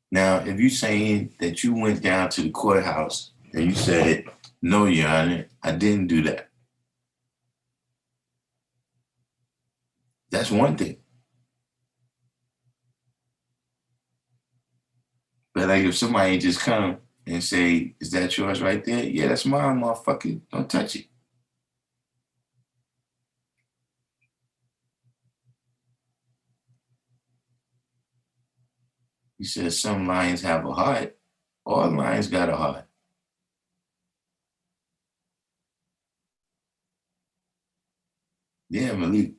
Now, if you're saying that you went down to the courthouse and you said, no, Your Honor, I didn't do that. That's one thing. But like if somebody just come and say, is that yours right there? Yeah, that's mine, motherfucker. Don't touch it. He says some lions have a heart. All lions got a heart. Yeah, Malik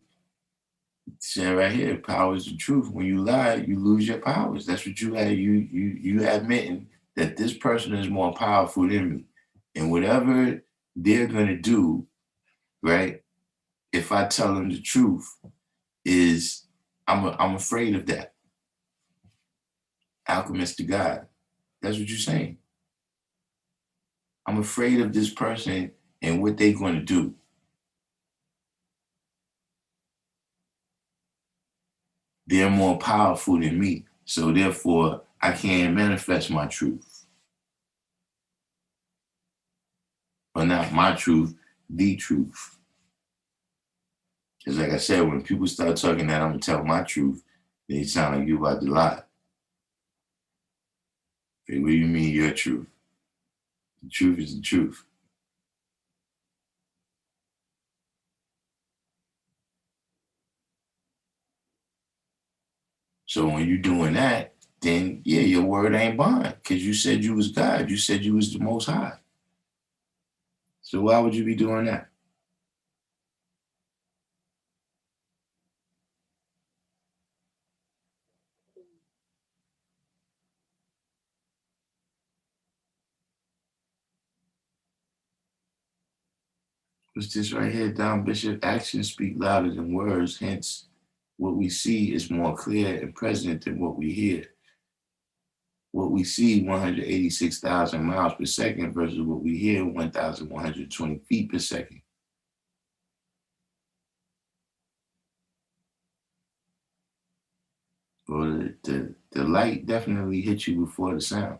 said right here, power is the truth. When you lie, you lose your powers. That's what you had. You admitting that this person is more powerful than me. And whatever they're gonna do, right? If I tell them the truth, is I'm afraid of that. Alchemist to God. That's what you're saying. I'm afraid of this person and what they're going to do. they're more powerful than me. So therefore, I can't manifest my truth. Or not my truth, the truth. Because like I said, when people start talking that I'm going to tell my truth, they sound like you about to lie. Hey, what do you mean your truth? The truth is the truth. So when you're doing that, then yeah, your word ain't bond because you said you was God. You said you was the Most High. So why would you be doing that? What's this right here? Down Bishop, actions speak louder than words. Hence, what we see is more clear and present than what we hear. What we see, 186,000 miles per second versus what we hear, 1,120 feet per second. Well, the light definitely hit you before the sound.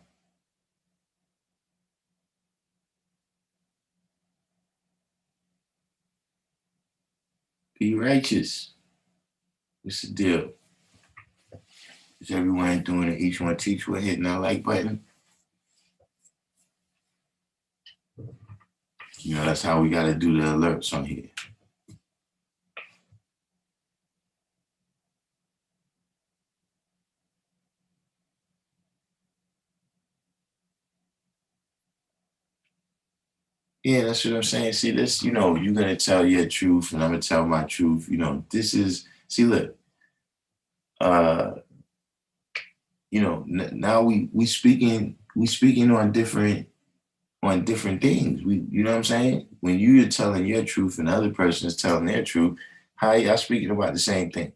Be righteous. What's the deal? Is everyone doing it? Each one teach one, hitting that like button? You know, that's how we got to do the alerts on here. Yeah, that's what I'm saying. See, this, you know, you're going to tell your truth and I'm going to tell my truth. You know, this is, see, look, uh, you know, now we speaking on different things. You know what I'm saying? When you're telling your truth and the other person is telling their truth, how y'all speaking about the same thing?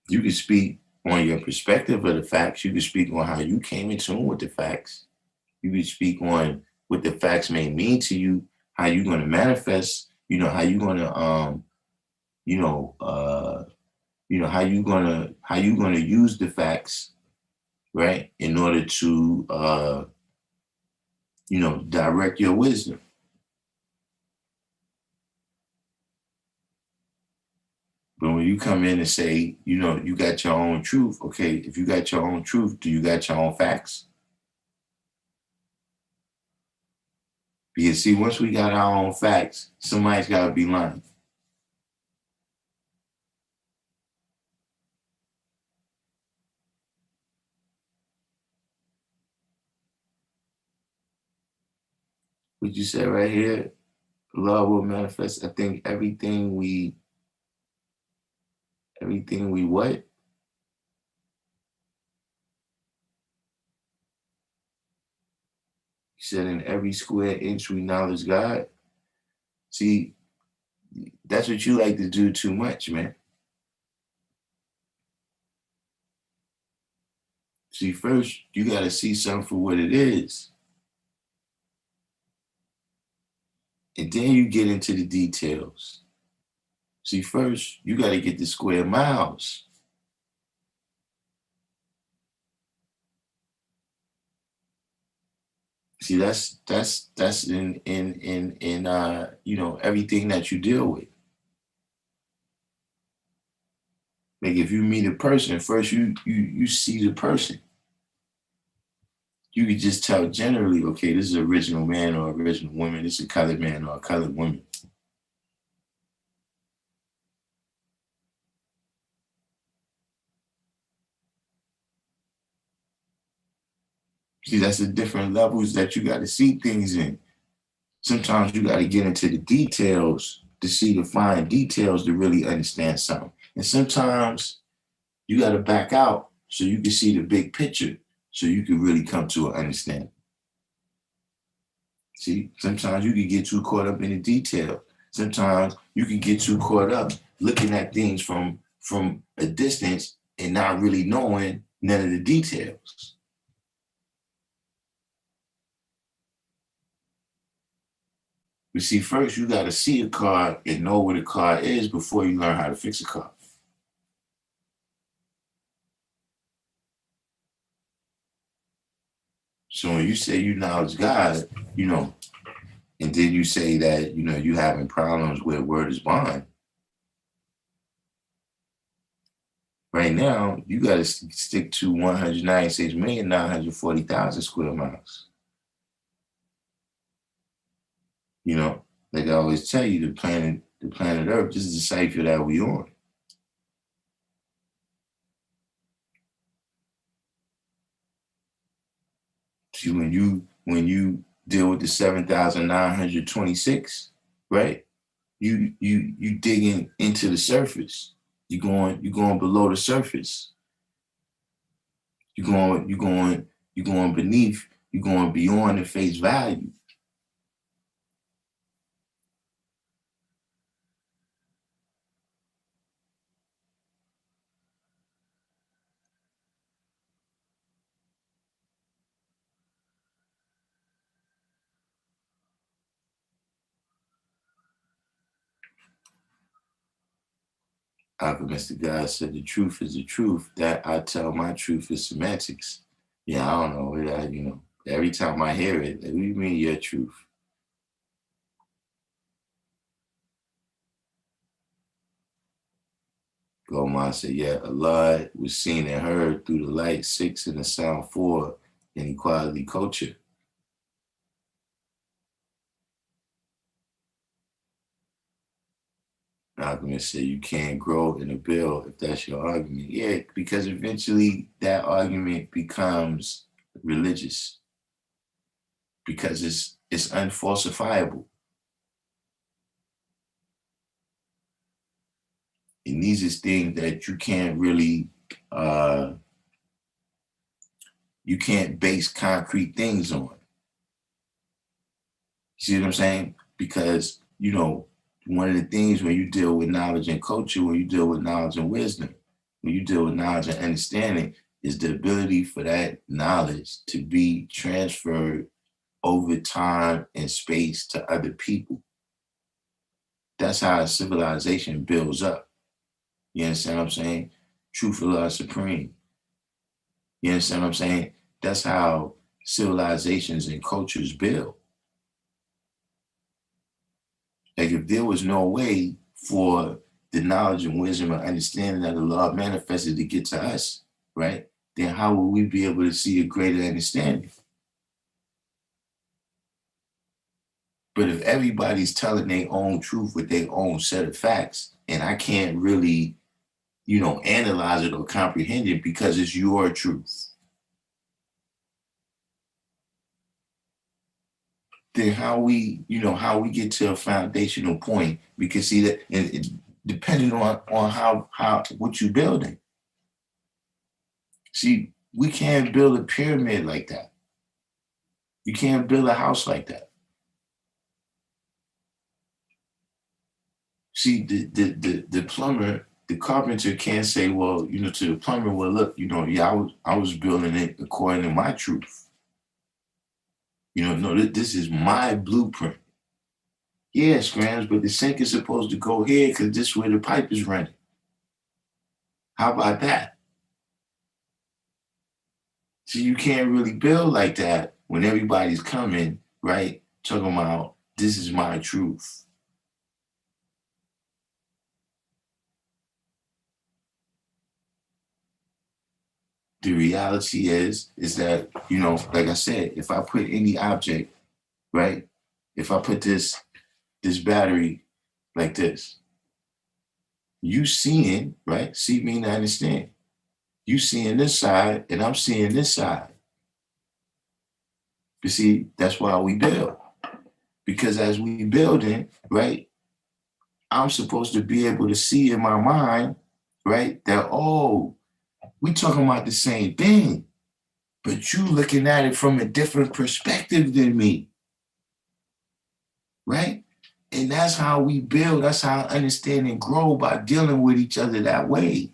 You can speak on your perspective of the facts. You can speak on how you came in tune with the facts. You can speak on what the facts may mean to you, how you're going to manifest, you know, how you're going to, you know, how you going to use the facts, right, in order to, direct your wisdom. But when you come in and say, you know, you got your own truth, okay, if you got your own truth, do you got your own facts? Because see, once we got our own facts, somebody's got to be lying. What you said right here, love will manifest. I think everything we what? You said in every square inch we knowledge God. See, that's what you like to do too much, man. See, first you got to see something for what it is, and then you get into the details. See, first you got to get the square miles. See, that's in everything that you deal with. Like if you meet a person, first you see the person. You could just tell generally, okay, this is an original man or original woman, this is a colored man or a colored woman. See, that's the different levels that you got to see things in. Sometimes you got to get into the details to see the fine details to really understand something. And sometimes you got to back out so you can see the big picture so you can really come to an understanding. See, sometimes you can get too caught up in the detail. Sometimes you can get too caught up looking at things from a distance and not really knowing none of the details. But see, first you got to see a car and know what a car is before you learn how to fix a car. So when you say you acknowledge God, and then you say that, you having problems with word is bond, right now, you got to stick to 196,940,000 square miles. Like I always tell you, the planet Earth, this is the cipher that we on. See, when you deal with the 7,926, right? You digging into the surface. You going below the surface. You going beneath. You going beyond the face value. Alchemist, God said, the truth is the truth. That I tell my truth is semantics. Yeah, I don't know. Every time I hear it, what do you mean your truth? Goldman said, yeah, Allah was seen and heard through the light 6 and the sound 4 in equality culture. Alchemist said, you can't grow in a bill if that's your argument. Yeah, because eventually that argument becomes religious because it's unfalsifiable. And these is things that you can't really you can't base concrete things on. See what I'm saying? Because, one of the things when you deal with knowledge and culture, when you deal with knowledge and wisdom, when you deal with knowledge and understanding, is the ability for that knowledge to be transferred over time and space to other people. That's how a civilization builds up. You understand what I'm saying? Truth, Allah supreme. You understand what I'm saying? That's how civilizations and cultures build. Like if there was no way for the knowledge and wisdom and understanding that the law manifested to get to us, right? Then how will we be able to see a greater understanding? But if everybody's telling their own truth with their own set of facts, and I can't really, analyze it or comprehend it because it's your truth, then how we get to a foundational point, we can see that depending on how what you building. See, we can't build a pyramid like that. You can't build a house like that. See, the plumber, the carpenter can't say, well, to the plumber, well, look, yeah, I was building it according to my truth. No, this is my blueprint. Yeah, Scrams, but the sink is supposed to go here because this is where the pipe is running. How about that? So you can't really build like that when everybody's coming, right? Talking about this is my truth. The reality is that, like I said, if I put any object, right? If I put this battery like this, you seeing, right? See me and understand. You seeing this side and I'm seeing this side. You see, that's why we build. Because as we building, right, I'm supposed to be able to see in my mind, right, that, oh, we talking about the same thing, but you looking at it from a different perspective than me, right? And that's how we build. That's how understand and grow, by dealing with each other that way.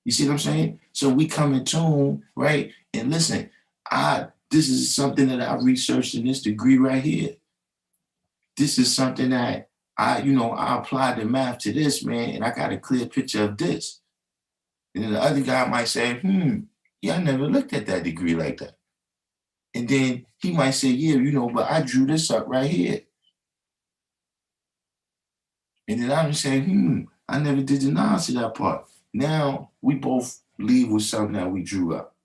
You see what I'm saying? So we come in tune, right? And listen, this is something that I researched in this degree right here. this is something that I applied the math to this, man, and I got a clear picture of this. And then the other guy might say, yeah, I never looked at that degree like that. And then he might say, yeah, but I drew this up right here. And then I'm saying, I never did the knowledge of that part. Now we both leave with something that we drew up.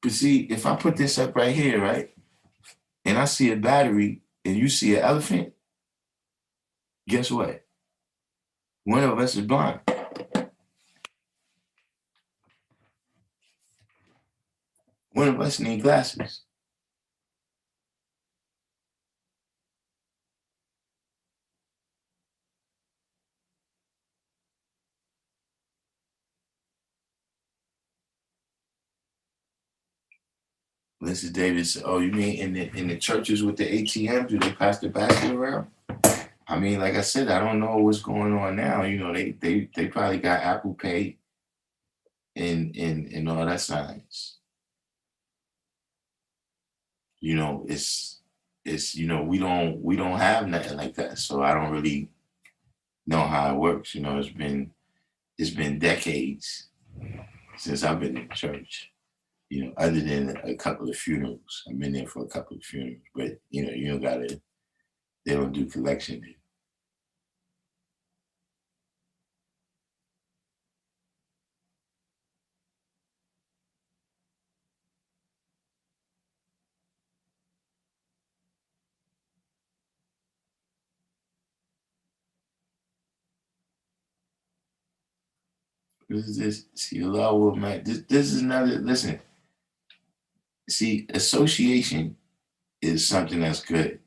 But see, if I put this up right here, right, and I see a battery and you see an elephant, guess what? One of us is blind. One of us need glasses. Mrs. Davis said, oh, you mean in the churches with the ATMs, do they pass the basket around? I mean, like I said, I don't know what's going on now. They probably got Apple Pay and all that science. It's we don't have nothing like that. So I don't really know how it works. It's been decades since I've been in church. Other than a couple of funerals. I've been there for a couple of funerals, but you don't gotta. They don't do collection there. This is this. See, Allah will man. This is another. Listen. See, association is something that's good,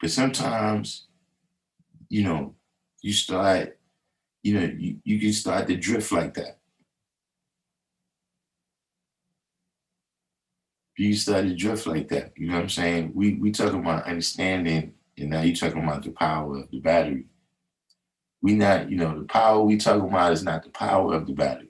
but sometimes you start. You can start to drift like that. You start to drift like that. You know what I'm saying? We talking about understanding, and now you talking about the power of the battery. We not, the power we talking about is not the power of the battery.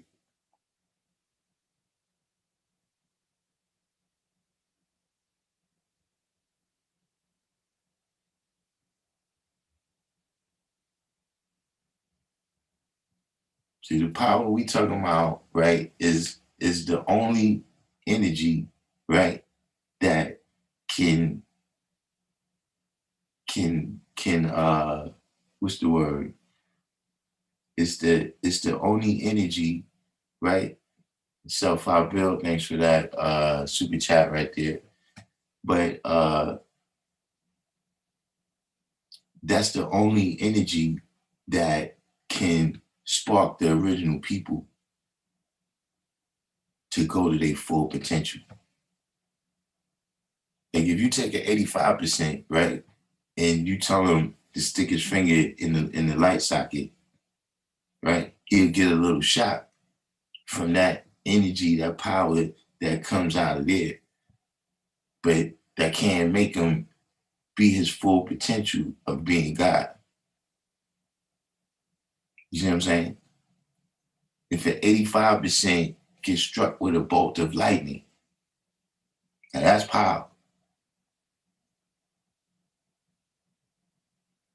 See, the power we talking about, right, is the only energy, right, that can what's the word? It's the only energy, right? Self I built. Thanks for that super chat right there. But that's the only energy that can spark the original people to go to their full potential. Like if you take an 85%, right, and you tell him to stick his finger in the light socket, right, he'll get a little shock from that energy, that power that comes out of there. But that can't make him be his full potential of being God. You see what I'm saying? If an 85% gets struck with a bolt of lightning, now that's power.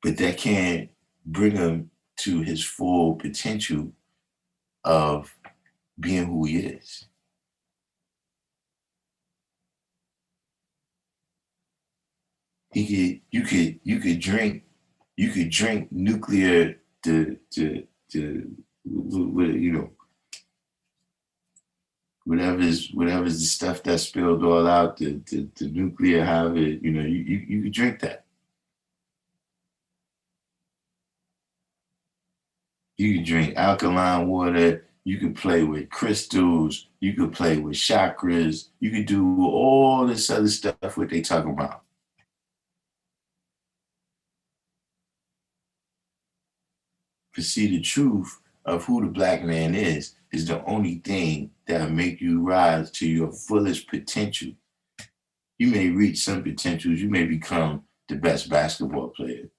But that can't bring him to his full potential of being who he is. You could drink nuclear to whatever's the stuff that spilled all out, the nuclear, however, you could drink that. You could drink alkaline water. You could play with crystals. You could play with chakras. You could do all this other stuff what they talking about. To see the truth of who the black man is the only thing that'll make you rise to your fullest potential. You may reach some potentials. You may become the best basketball player.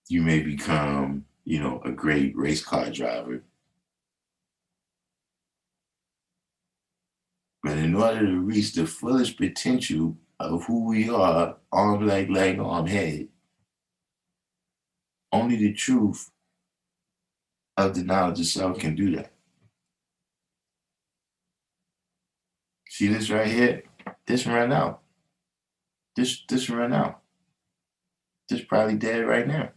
You may become, a great race car driver. But in order to reach the fullest potential of who we are, arm, leg, arm, head, only the truth of the knowledge of self can do that. See this right here? This ran out. This ran out. This probably dead right now.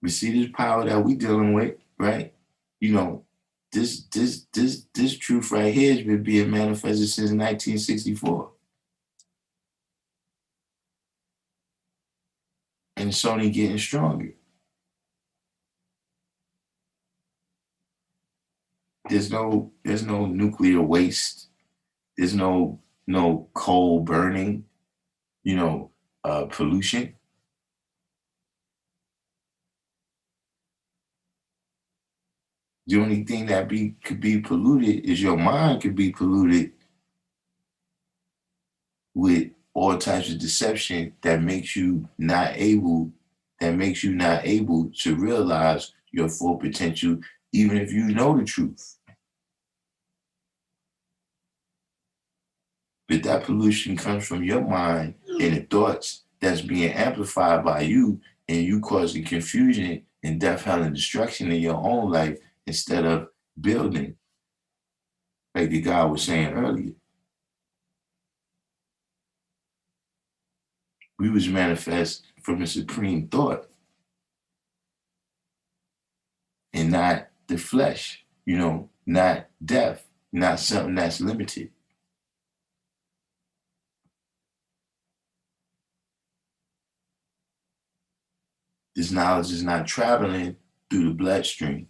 We see this power that we dealing with, right? You know, this truth right here has been being manifested since 1964. And it's only getting stronger. There's no nuclear waste. There's no coal burning, pollution. The only thing that could be polluted is your mind could be polluted with all types of deception that makes you not able to realize your full potential, even if you know the truth. But that pollution comes from your mind and the thoughts that's being amplified by you, and you causing confusion and death, hell, and destruction in your own life instead of building, like the guy was saying earlier. We was manifest from the supreme thought and not the flesh, not death, not something that's limited. This knowledge is not traveling through the bloodstream.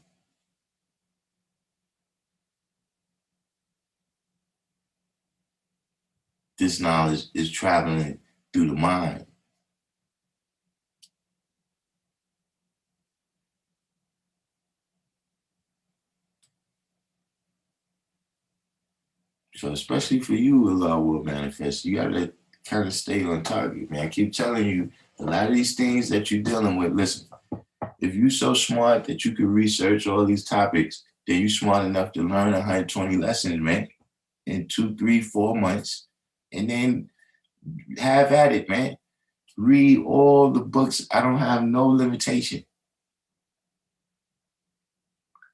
This knowledge is traveling through the mind. So especially for you, Allah will manifest. You gotta kind of stay on target, man. I keep telling you, a lot of these things that you're dealing with, listen, if you're so smart that you could research all these topics, then you're smart enough to learn 120 lessons, man, in 2, 3, 4 months, and then have at it, man. Read all the books. I don't have no limitation.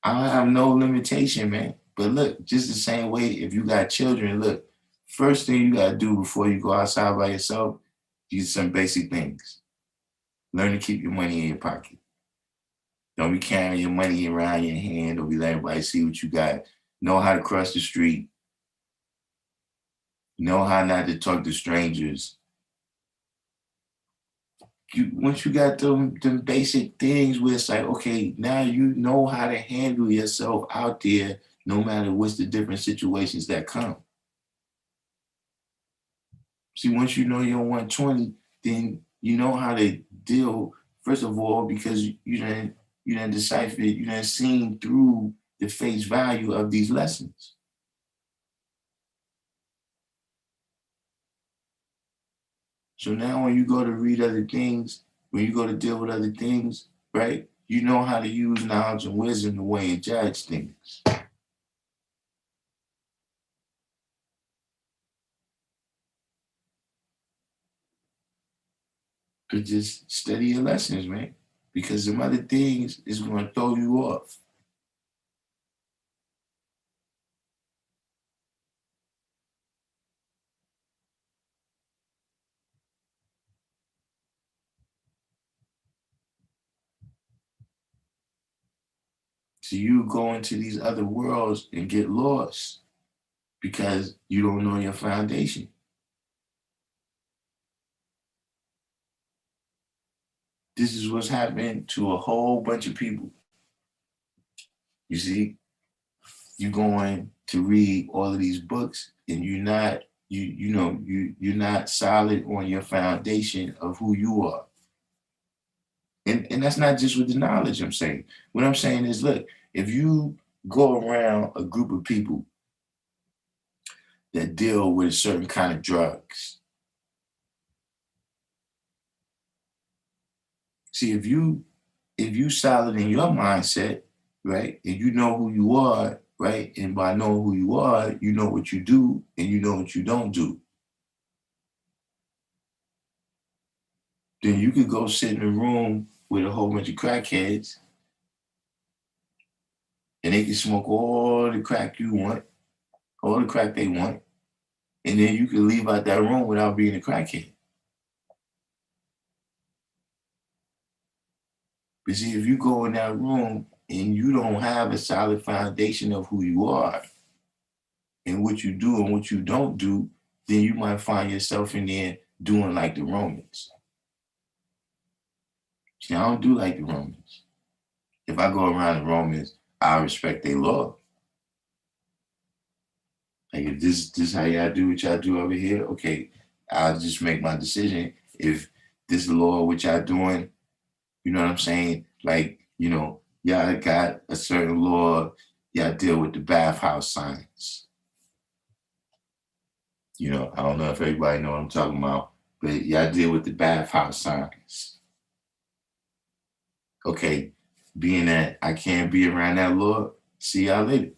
I don't have no limitation, man. But look, just the same way, if you got children, look, first thing you gotta do before you go outside by yourself, use some basic things. Learn to keep your money in your pocket. Don't be carrying your money around your hand. Don't be letting everybody see what you got. Know how to cross the street. Know how not to talk to strangers. Once you got them basic things where it's like, okay, now you know how to handle yourself out there, no matter what's the different situations that come. See, once you know you're 120, then you know how to deal, first of all, because you done deciphered, you done seen through the face value of these lessons. So now when you go to read other things, when you go to deal with other things, right, you know how to use knowledge and wisdom to weigh and judge things. But just study your lessons, man, because some other things is going to throw you off. So you go into these other worlds and get lost because you don't know your foundation. This is what's happening to a whole bunch of people. You see, you're going to read all of these books and you're not solid on your foundation of who you are. And that's not just with the knowledge I'm saying. What I'm saying is, look, if you go around a group of people that deal with a certain kind of drugs, see, if you if you solid in your mindset, right, and you know who you are, right, and by knowing who you are, you know what you do and you know what you don't do, then you could go sit in a room with a whole bunch of crackheads and they can smoke all the crack you want, all the crack they want, and then you can leave out that room without being a crackhead. But see, if you go in that room and you don't have a solid foundation of who you are and what you do and what you don't do, then you might find yourself in there doing like the Romans. See, I don't do like the Romans. If I go around the Romans, I respect their law. Like if this how y'all do what y'all do over here, okay, I'll just make my decision. If this law which y'all doing, you know what I'm saying? Like, y'all got a certain law, y'all deal with the bathhouse signs. I don't know if everybody know what I'm talking about, but y'all deal with the bathhouse signs. Okay, being that I can't be around that law, see y'all later.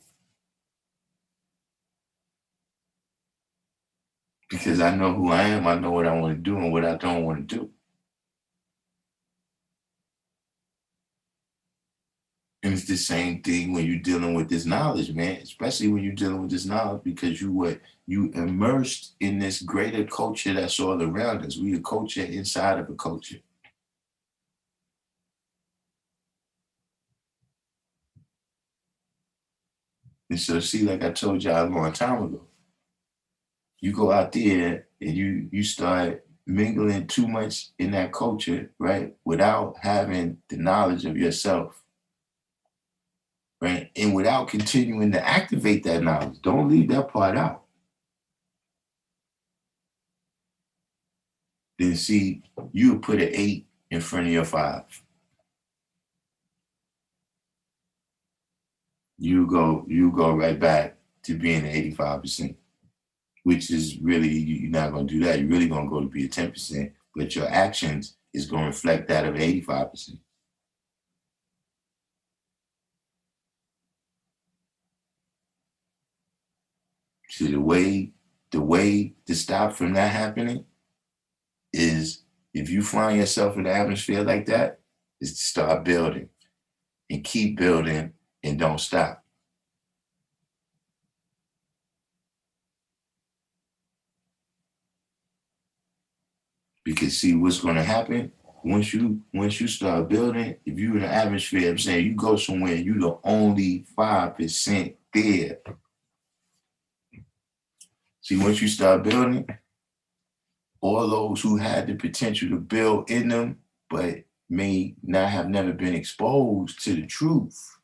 Because I know who I am, I know what I want to do and what I don't want to do. And it's the same thing when you're dealing with this knowledge, man, especially when you're dealing with this knowledge because you immersed in this greater culture that's all around us. We a culture inside of a culture. And so see, like I told y'all a long time ago, you go out there and you start mingling too much in that culture, right? Without having the knowledge of yourself, right? And without continuing to activate that knowledge. Don't leave that part out. Then see, you put an 8 in front of your 5. You go right back to being an 85%, which is really, you're not gonna do that. You're really gonna go to be a 10%, but your actions is gonna reflect that of 85%. So the way to stop from that happening is if you find yourself in an atmosphere like that, is to start building and keep building and don't stop. Because see what's gonna happen once you start building, if you're in an atmosphere, I'm saying you go somewhere, you the only 5% there. See, once you start building, all those who had the potential to build in them, but may not have never been exposed to the truth,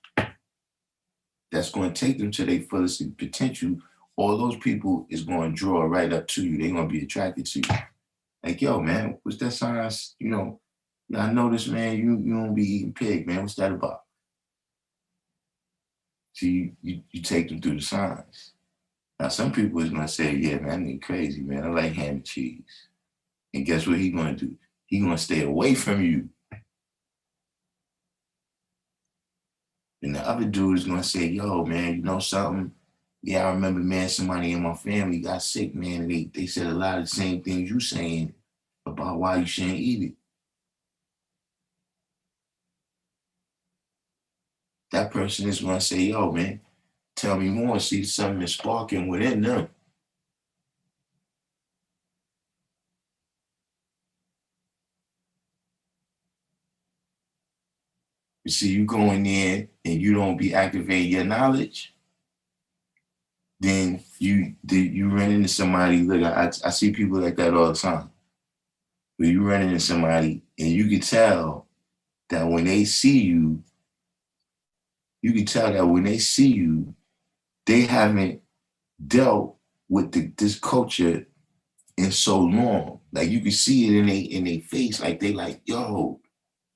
that's going to take them to their fullest potential. All those people is going to draw right up to you. They're going to be attracted to you. Like, yo, man, what's that sign? I noticed, man, you don't be eating pig, man. What's that about? See, you take them through the signs. Now, some people is going to say, yeah, man, I ain't crazy, man. I like ham and cheese. And guess what he going to do? He going to stay away from you. And the other dude is going to say, yo, man, you know something? Yeah, I remember, man, somebody in my family got sick, man, and they said a lot of the same things you saying about why you shouldn't eat it. That person is going to say, yo, man, tell me more. See, something is sparking within them. You see, you go in there and you don't be activating your knowledge, then you run into somebody. Look, I see people like that all the time. Where you run into somebody and you can tell that when they see you, they haven't dealt with this culture in so long. Like you can see it in they face, like they like, yo,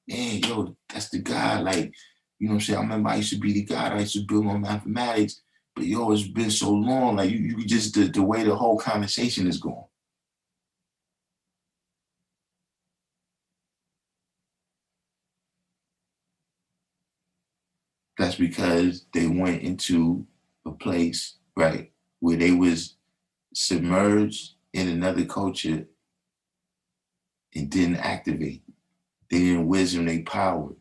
man, yo, that's the guy. Like, you know what I'm saying? I remember I used to be the guy that I used to build on mathematics, but yo, it's been so long. Like you just the way the whole conversation is going. That's because they went into a place, right, where they was submerged in another culture and didn't activate. They didn't wisdom their power.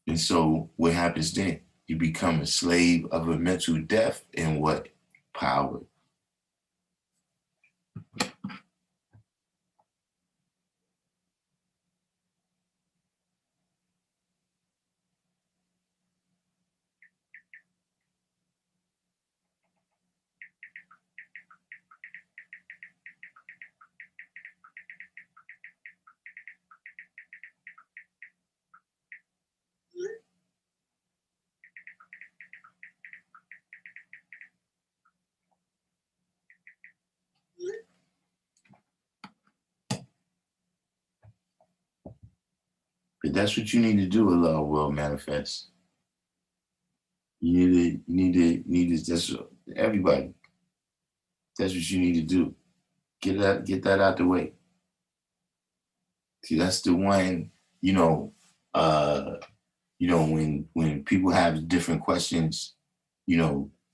And so what happens then? You become a slave of a mental death and what? Power. But that's what you need to do, Allah will manifest. That's everybody. That's what you need to do. Get that out the way. See, that's the one, you know, uh, when people have different questions,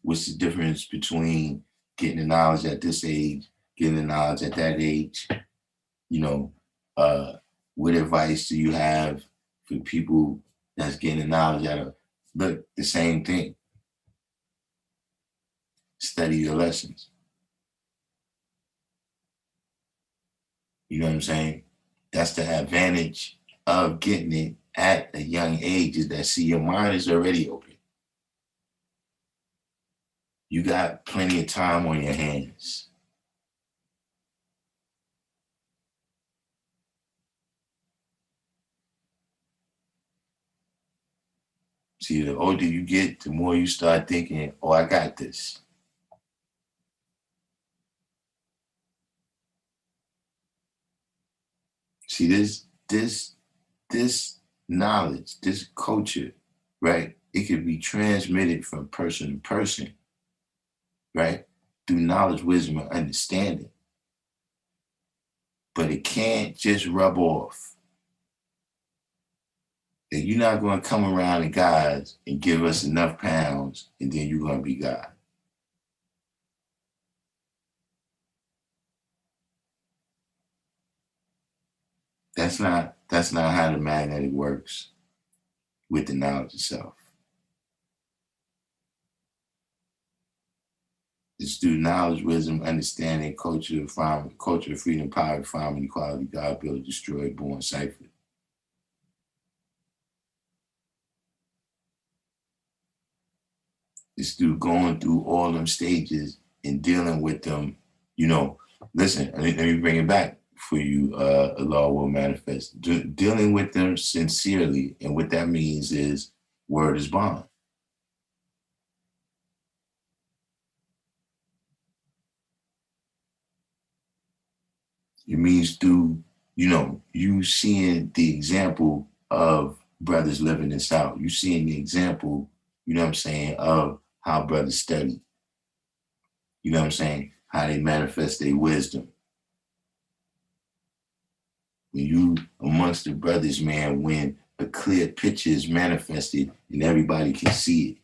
what's the difference between getting the knowledge at this age, getting the knowledge at that age, you know, uh, what advice do you have for people that's getting the knowledge out of, look, the same thing. Study your lessons. You know what I'm saying? That's the advantage of getting it at a young age, is that, see, your mind is already open. You got plenty of time on your hands. See, the older you get, the more you start thinking, oh, I got this. See, this knowledge, this culture, right? It can be transmitted from person to person, right? Through knowledge, wisdom, and understanding. But it can't just rub off. And you're not going to come around to God and give us enough pounds, and then you're going to be God. That's not how the magnetic works with the knowledge itself. It's through knowledge, wisdom, understanding, culture, freedom, power, refinement, equality, God, build, destroy, born, cipher. It's through going through all them stages and dealing with them. You know, listen, let me bring it back for you. Allah will manifest. Dealing with them sincerely, and what that means is word is bond. It means through, you seeing the example of brothers living this out. You seeing the example, you know what I'm saying, of how brothers study. You know what I'm saying? How they manifest their wisdom. When you amongst the brothers, man, when a clear picture is manifested and everybody can see it.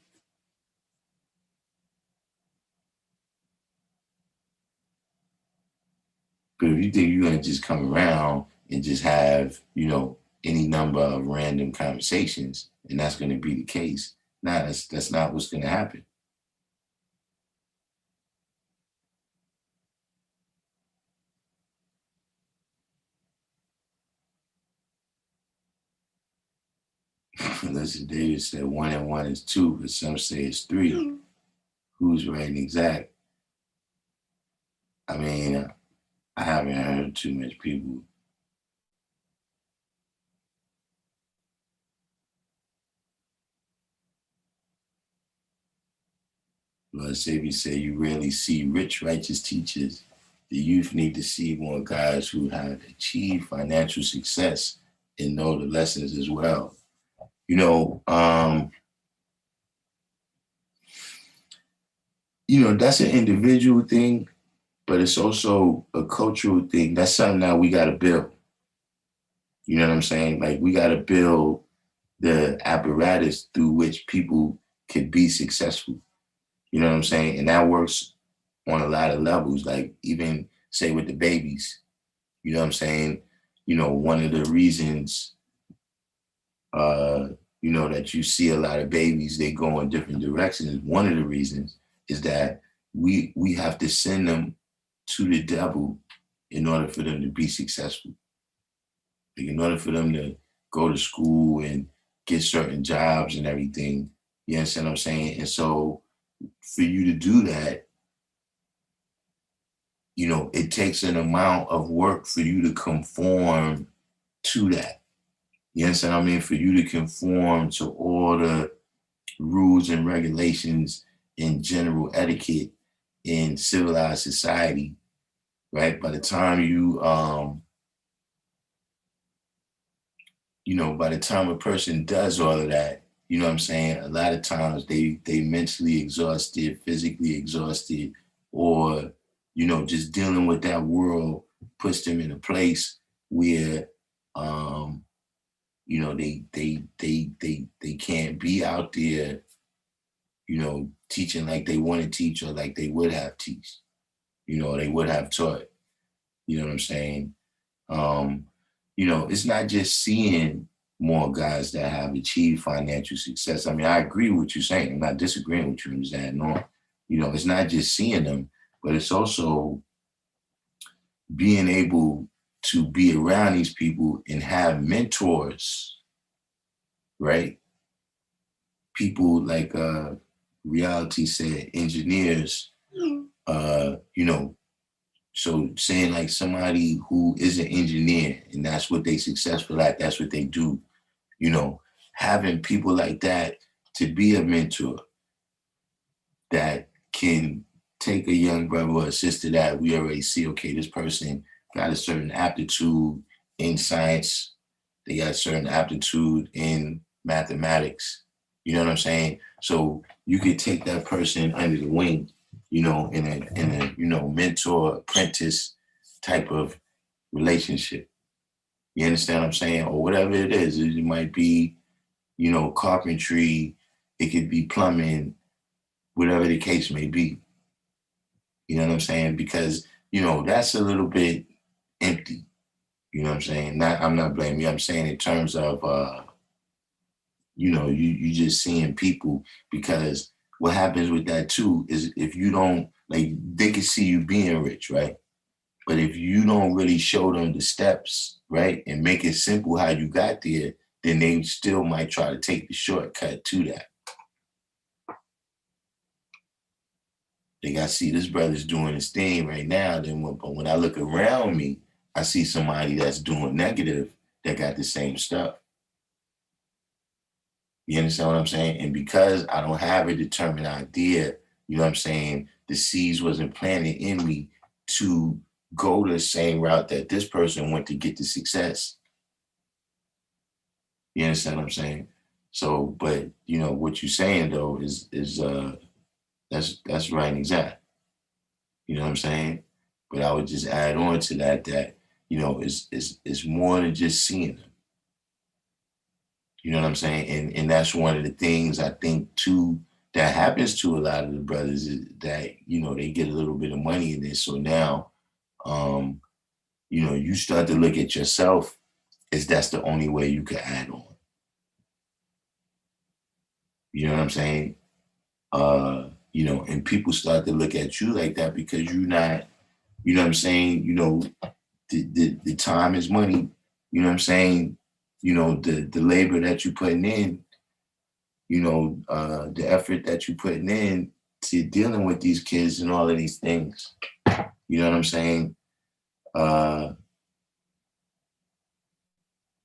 But if you think you're gonna just come around and just have, any number of random conversations, and that's gonna be the case, nah, that's not what's gonna happen. Listen, David said 1 and 1 is 2, but some say it's 3. Who's right and exact? I mean, I haven't heard too much people. Lord Savior say you rarely see rich, righteous teachers. The youth need to see more guys who have achieved financial success and know the lessons as well. That's an individual thing, but it's also a cultural thing. That's something that we got to build. You know what I'm saying? Like we got to build the apparatus through which people could be successful. You know what I'm saying? And that works on a lot of levels. Like even say with the babies, you know what I'm saying? One of the reasons, uh, that you see a lot of babies, they go in different directions. One of the reasons is that we have to send them to the devil in order for them to be successful. Like in order for them to go to school and get certain jobs and everything. You understand what I'm saying? And so for you to do that, it takes an amount of work for you to conform to that. You understand what I mean? For you to conform to all the rules and regulations and general etiquette in civilized society, right? By the time by the time a person does all of that, you know what I'm saying? A lot of times they mentally exhausted, physically exhausted, or, just dealing with that world puts them in a place where they can't be out there, teaching like they want to teach or like they would have teach, they would have taught. You know what I'm saying? Um, it's not just seeing more guys that have achieved financial success. I mean, I agree with what you're saying. I'm not disagreeing with you. I'm just adding on. It's not just seeing them, but it's also being able to be around these people and have mentors, right? People like reality said, engineers, so saying like somebody who is an engineer and that's what they successful at, that's what they do, you know, having people like that to be a mentor that can take a young brother or a sister that we already see, okay, this person got a certain aptitude in science, they got a certain aptitude in mathematics. You know what I'm saying? So you could take that person under the wing, in a mentor apprentice type of relationship. You understand what I'm saying? Or whatever it is. It might be, carpentry, it could be plumbing, whatever the case may be. You know what I'm saying? Because, that's a little bit empty. You know what I'm saying? I'm not blaming you. I'm saying in terms of you just seeing people, because what happens with that too is if you don't, like, they can see you being rich, right? But if you don't really show them the steps, right, and make it simple how you got there, then they still might try to take the shortcut to that. They got to see this brother's doing his thing right now. But when I look around me, I see somebody that's doing negative that got the same stuff. You understand what I'm saying? And because I don't have a determined idea, you know what I'm saying, the seeds wasn't planted in me to go the same route that this person went to get the success. You understand what I'm saying? So, but what you're saying though is that's right and exact. You know what I'm saying? But I would just add on to that it's more than just seeing them. You know what I'm saying? And that's one of the things I think too that happens to a lot of the brothers is that, they get a little bit of money in this. So now um, you start to look at yourself as that's the only way you can add on. You know what I'm saying? And people start to look at you like that because you're not, you know what I'm saying? The time is money. You know what I'm saying? The labor that you're putting in, the effort that you're putting in to dealing with these kids and all of these things. You know what I'm saying? Uh,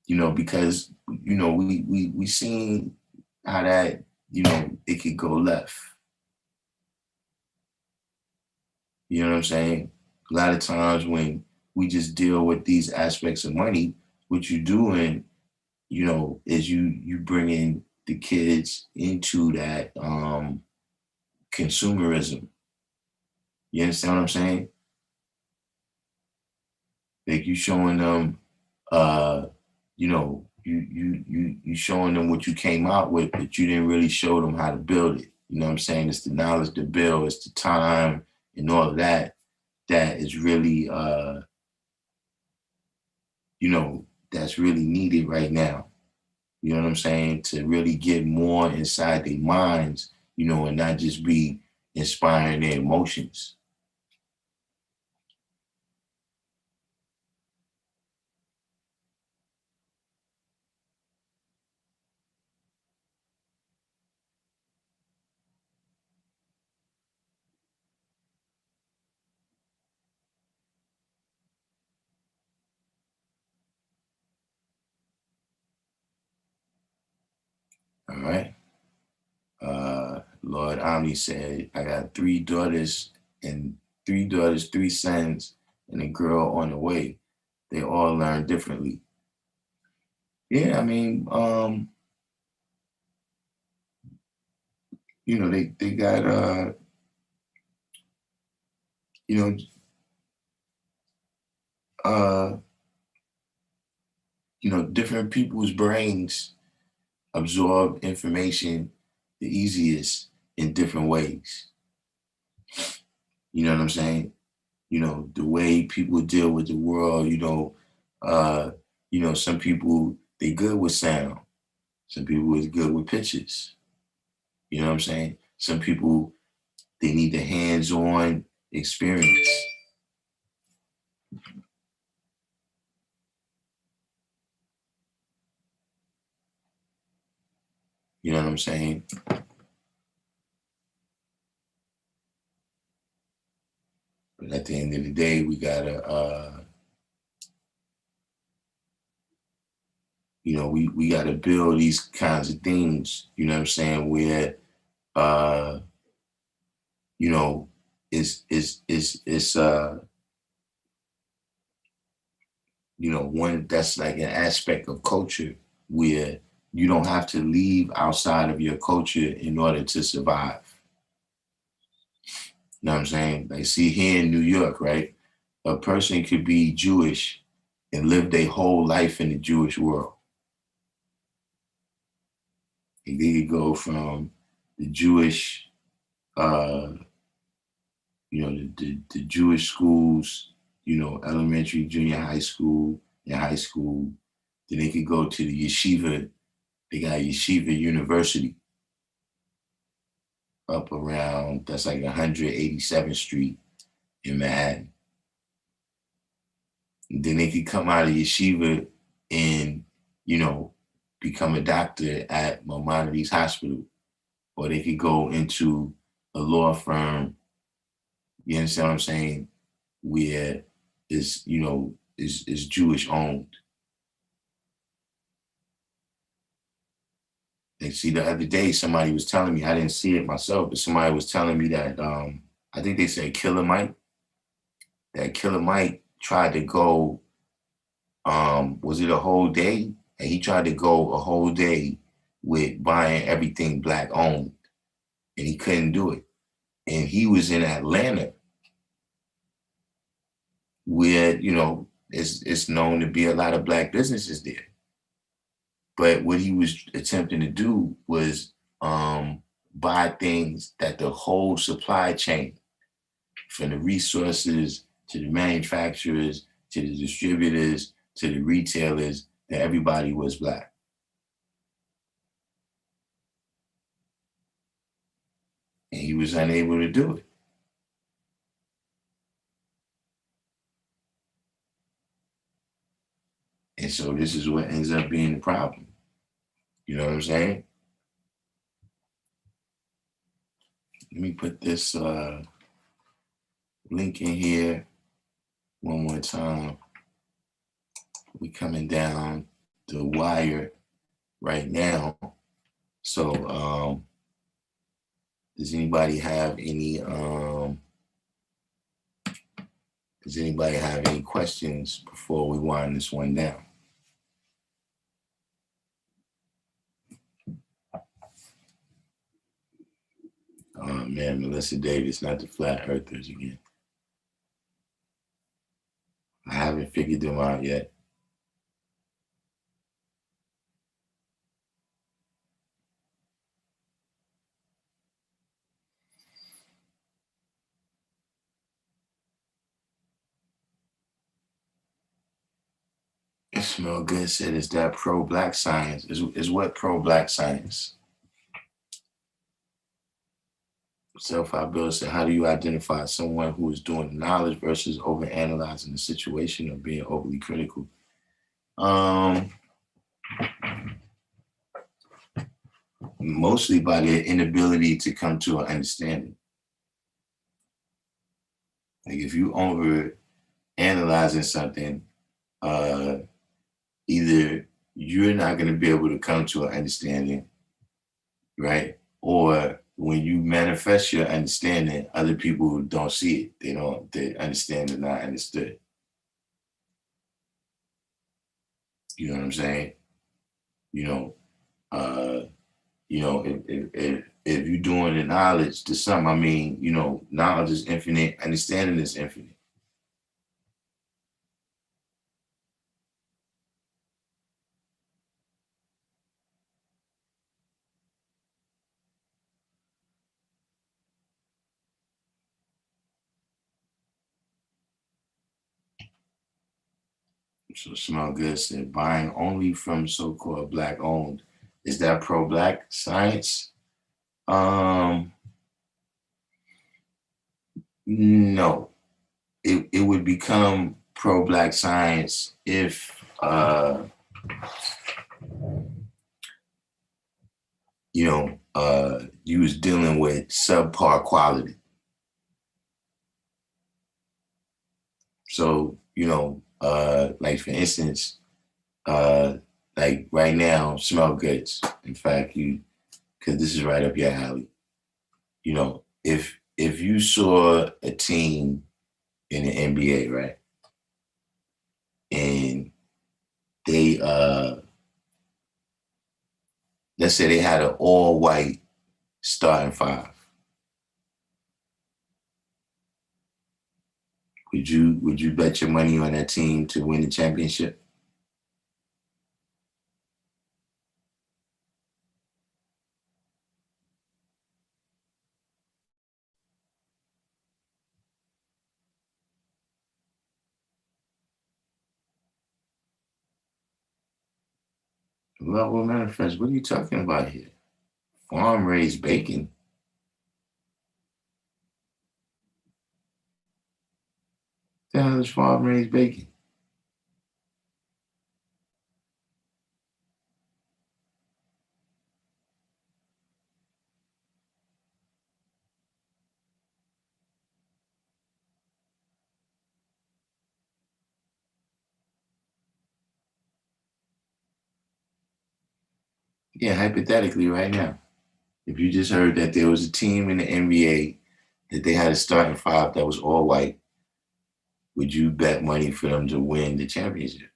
because, we seen how that, it could go left. You know what I'm saying? A lot of times when we just deal with these aspects of money, what you're doing, is you bringing the kids into that consumerism. You understand what I'm saying? Like you showing them, uh, you showing them what you came out with, but you didn't really show them how to build it. You know what I'm saying? It's the knowledge to build, it's the time and all of that that is really that's really needed right now. You know what I'm saying? To really get more inside their minds, and not just be inspiring their emotions. All right. Lord Omni said, I got three daughters, three sons, and a girl on the way. They all learn differently. Yeah, I mean, they got you know, uh, different people's brains absorb information the easiest in different ways. You know what I'm saying? The way people deal with the world, some people they good with sound. Some people is good with pictures. You know what I'm saying? Some people they need the hands-on experience. You know what I'm saying? But at the end of the day, we gotta we gotta build these kinds of things, you know what I'm saying, where uh, you know, it's one that's like an aspect of culture where you don't have to leave outside of your culture in order to survive. You know what I'm saying? Like, see, here in New York, right? A person could be Jewish and live their whole life in the Jewish world. And they could go from the Jewish, uh, the Jewish schools, elementary, junior high school, and high school. Then they could go to the yeshiva. They got Yeshiva University up around, that's like 187th Street in Manhattan. And then they could come out of yeshiva and, you know, become a doctor at Maimonides Hospital, or they could go into a law firm, you understand what I'm saying, where is Jewish owned. And see, the other day, somebody was telling me, I didn't see it myself, but somebody was telling me that I think they said Killer Mike tried to go, was it a whole day? And he tried to go a whole day with buying everything black owned, and he couldn't do it. And he was in Atlanta, where, it's known to be a lot of black businesses there. But what he was attempting to do was buy things that the whole supply chain, from the resources to the manufacturers to the distributors to the retailers, that everybody was black. And he was unable to do it. And so this is what ends up being the problem. You know what I'm saying? Let me put this link in here one more time. We coming down the wire right now. So does anybody have any questions before we wind this one down? Oh man, Melissa Davis, not the flat earthers again. I haven't figured them out yet. Smell Good said, is that pro-black science? Is what pro-black science? Self-I said, how do you identify someone who is doing knowledge versus over-analyzing the situation or being overly critical? Mostly by their inability to come to an understanding. Like if you over analyzing something, either you're not going to be able to come to an understanding, right? Or when you manifest your understanding, other people don't see it. They understand it not understood. You know what I'm saying? You know, uh, if you're doing the knowledge to some, I mean, knowledge is infinite, understanding is infinite. So Smell Good said, buying only from so-called black owned. Is that pro-black science? No. It would become pro-black science if you was dealing with subpar quality. So, like for instance, like right now, Smell Goods. In fact, because this is right up your alley. If you saw a team in the NBA, right, and they let's say they had an all white starting five, would you bet your money on that team to win the championship? Well, manifest. What are you talking about here? Farm raised bacon. The hell is farm raised bacon? Yeah, hypothetically, right now, if you just heard that there was a team in the NBA that they had a starting five that was all white, would you bet money for them to win the championship?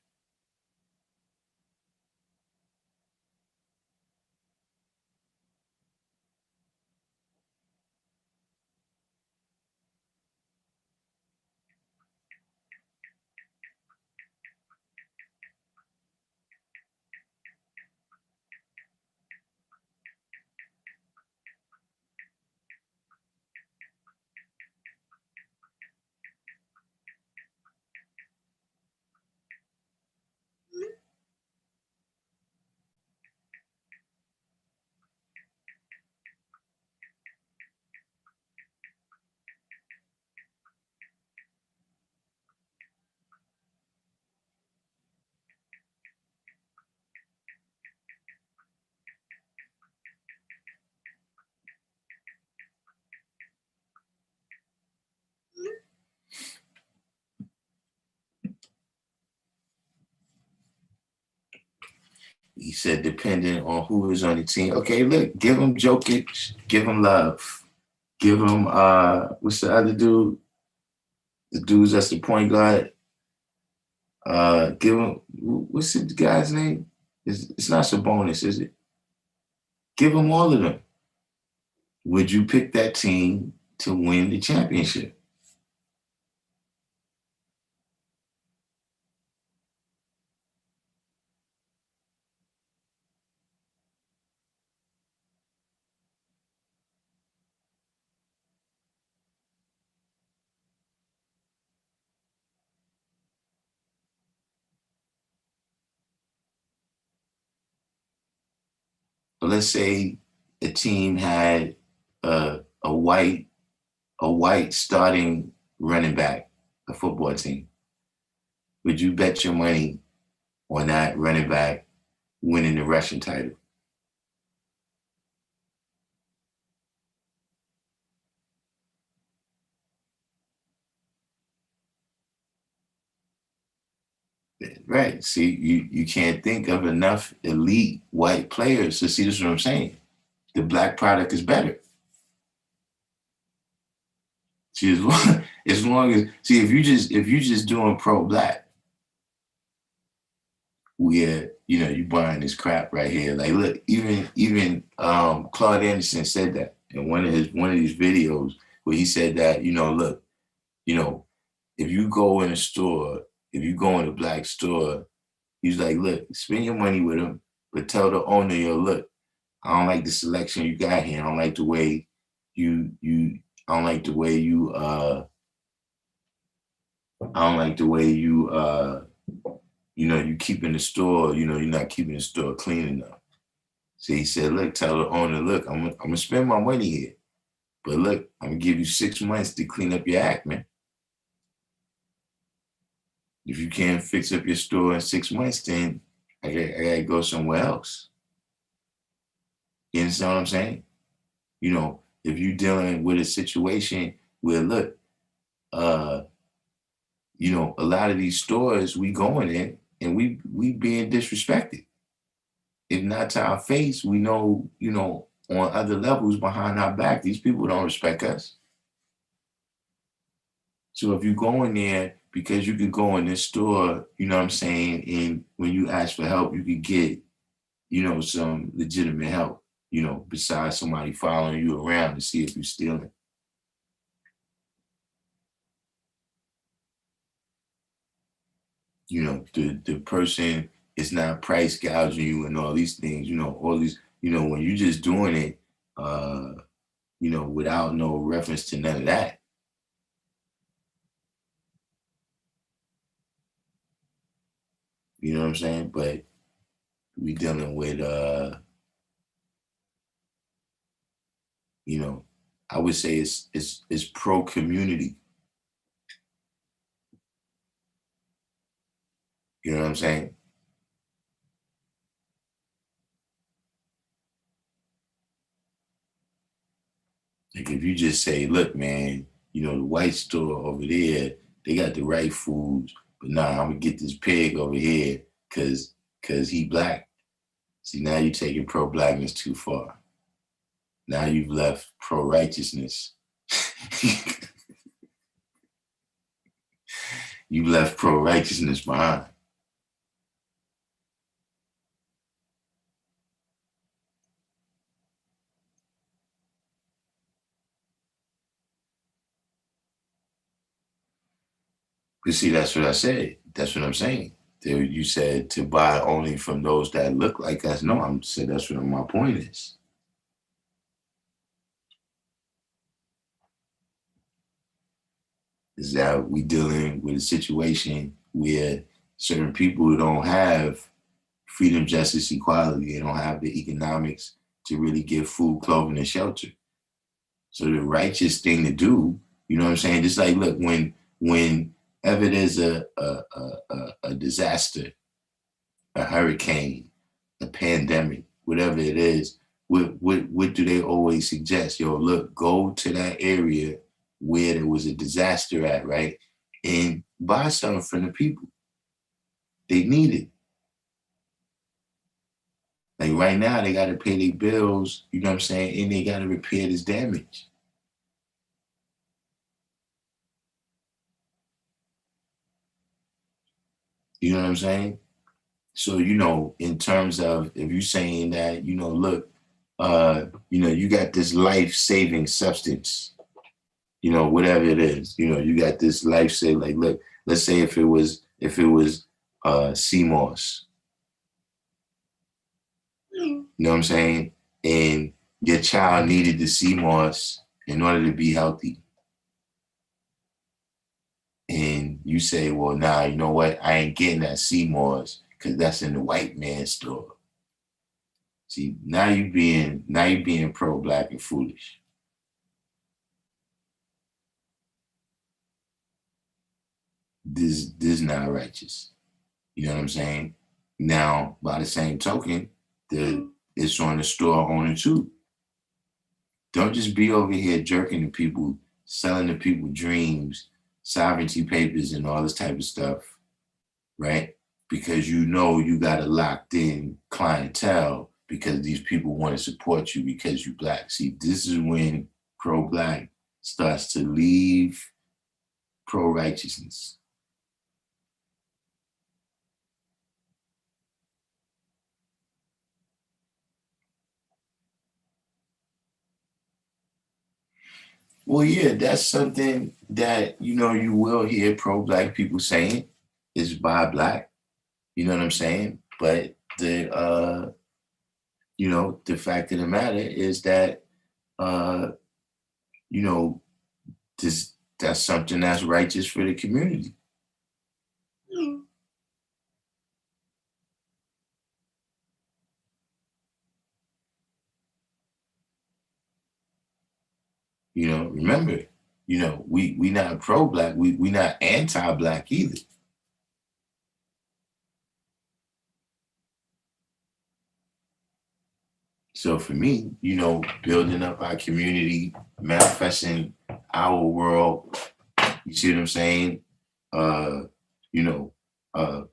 He said, depending on who is on the team. Okay, look, give him Jokic, give him Love, give him what's the other dude? The dudes that's the point guard. Give him what's the guy's name? It's not Sabonis, is it? Give him all of them. Would you pick that team to win the championship? But let's say a team had a white starting running back, a football team. Would you bet your money on that running back winning the rushing title? Right. See, you can't think of enough elite white players to see this is what I'm saying. The black product is better. See, as long as see if you just doing pro black, where you buying this crap right here. Like look, even Claude Anderson said that in one of these videos where he said that, look, you know, if you go in a store, if you go in a black store, he's like, look, spend your money with them, but tell the owner, look, I don't like the selection you got here. I don't like the way you I don't like the way you keeping the store, you're not keeping the store clean enough. So he said, look, tell the owner, look, I'm gonna spend my money here. But look, I'm gonna give you 6 months to clean up your act, man. If you can't fix up your store in 6 months, then I gotta go somewhere else. You understand what I'm saying? If you're dealing with a situation where, look, uh, a lot of these stores we going in and we being disrespected. If not to our face, we know, on other levels behind our back, these people don't respect us. So if you go in there because you could go in this store, you know what I'm saying, and when you ask for help, you could get, some legitimate help, besides somebody following you around to see if you're stealing. The person is not price gouging you and all these things, all these, when you're just doing it, without no reference to none of that. You know what I'm saying? But we dealing with you know, I would say it's pro community. You know what I'm saying? Like if you just say, look, man, the white store over there, they got the right foods, but nah, I'm gonna get this pig over here because he black. See, now you're taking pro blackness too far. Now you've left pro righteousness. You left pro righteousness behind. But see, that's what I said. That's what I'm saying. You said to buy only from those that look like us. No, I'm saying that's what my point is that we dealing with a situation where certain people don't have freedom, justice, equality. They don't have the economics to really give food, clothing, and shelter. So the righteous thing to do, you know what I'm saying? Just like, look, whenever there's a disaster, a hurricane, a pandemic, whatever it is, what do they always suggest? Yo, look, go to that area where there was a disaster at, right? And buy something from the people. They need it. Like right now, they got to pay their bills, you know what I'm saying? And they got to repair this damage. You know what I'm saying? So, in terms of if you're saying that, look, you got this life-saving substance, whatever it is, you got this life-saving, like, look, let's say if it was CMOS, you know what I'm saying? And your child needed the CMOS in order to be healthy. And you say, well, nah, you know what? I ain't getting that CMOS because that's in the white man's store. See, now you being pro-black and foolish. This not righteous. You know what I'm saying? Now, by the same token, it's on the store owner too. Don't just be over here jerking to people, selling to people dreams, sovereignty papers, and all this type of stuff, right? Because you know you got a locked in clientele because these people want to support you because you black. See, this is when pro-black starts to leave pro-righteousness. Well, yeah, that's something that you will hear pro-black people saying is buy black. You know what I'm saying? But the fact of the matter is that uh, you know, that's something that's righteous for the community. Remember, we not pro-black, we not anti-black either. So for me, building up our community, manifesting our world, you see what I'm saying? Uh,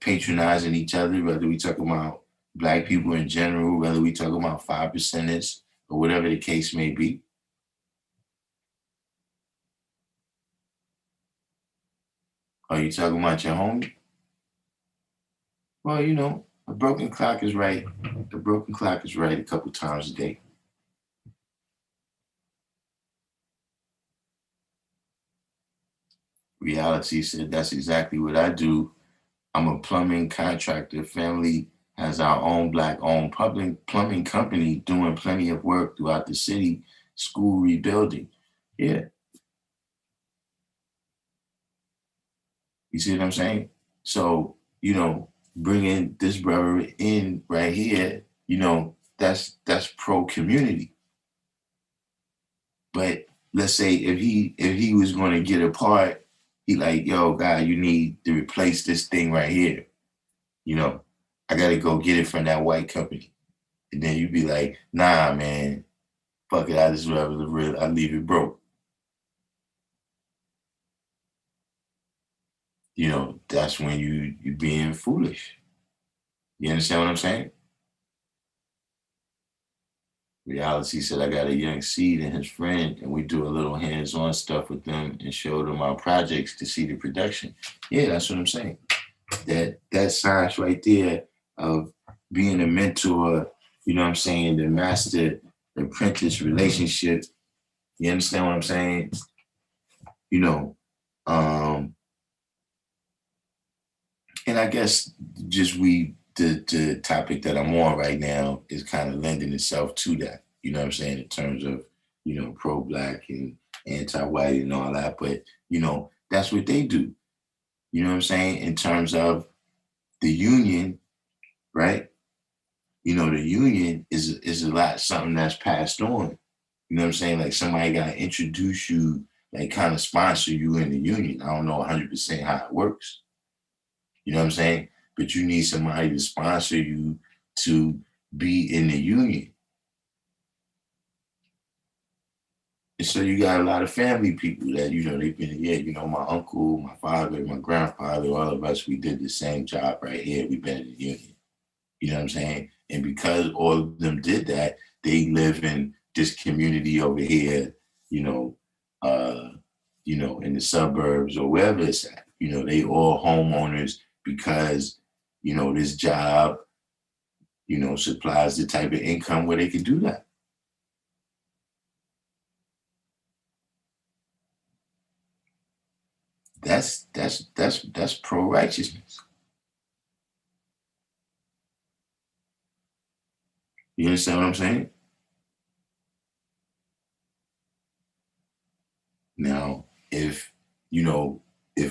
patronizing each other, whether we talk about black people in general, whether we talk about 5%ers or whatever the case may be. Are you talking about your homie? Well, a broken clock is right. A broken clock is right a couple times a day. Reality said that's exactly what I do. I'm a plumbing contractor. Family has our own black owned public plumbing company doing plenty of work throughout the city, school rebuilding. Yeah, you see what I'm saying? So, bringing this brother in right here, that's pro community. But let's say if he was going to get a part, he like, yo, God, you need to replace this thing right here. You know, I got to go get it from that white company. And then you'd be like, nah, man, fuck it. I just rather I leave it broke. That's when you being foolish. You understand what I'm saying? Reality said I got a young seed and his friend, and we do a little hands-on stuff with them and show them our projects to see the production. Yeah, that's what I'm saying. That science right there of being a mentor, you know what I'm saying, the master apprentice relationship. You understand what I'm saying? You know, um, and I guess just the topic that I'm on right now is kind of lending itself to that. You know what I'm saying, in terms of pro-black and anti-white and all that. But that's what they do. You know what I'm saying, in terms of the union, right? The union is a lot something that's passed on. You know what I'm saying? Like somebody got to introduce you, like kind of sponsor you in the union. I don't know 100% how it works. You know what I'm saying? But you need somebody to sponsor you to be in the union. And so you got a lot of family people that, they've been, yeah, my uncle, my father, my grandfather, all of us, we did the same job right here. We've been in the union. You know what I'm saying? And because all of them did that, they live in this community over here, you know, uh, in the suburbs or wherever it's at. They all homeowners because, this job, supplies the type of income where they can do that. That's pro righteousness. You understand what I'm saying? Now, if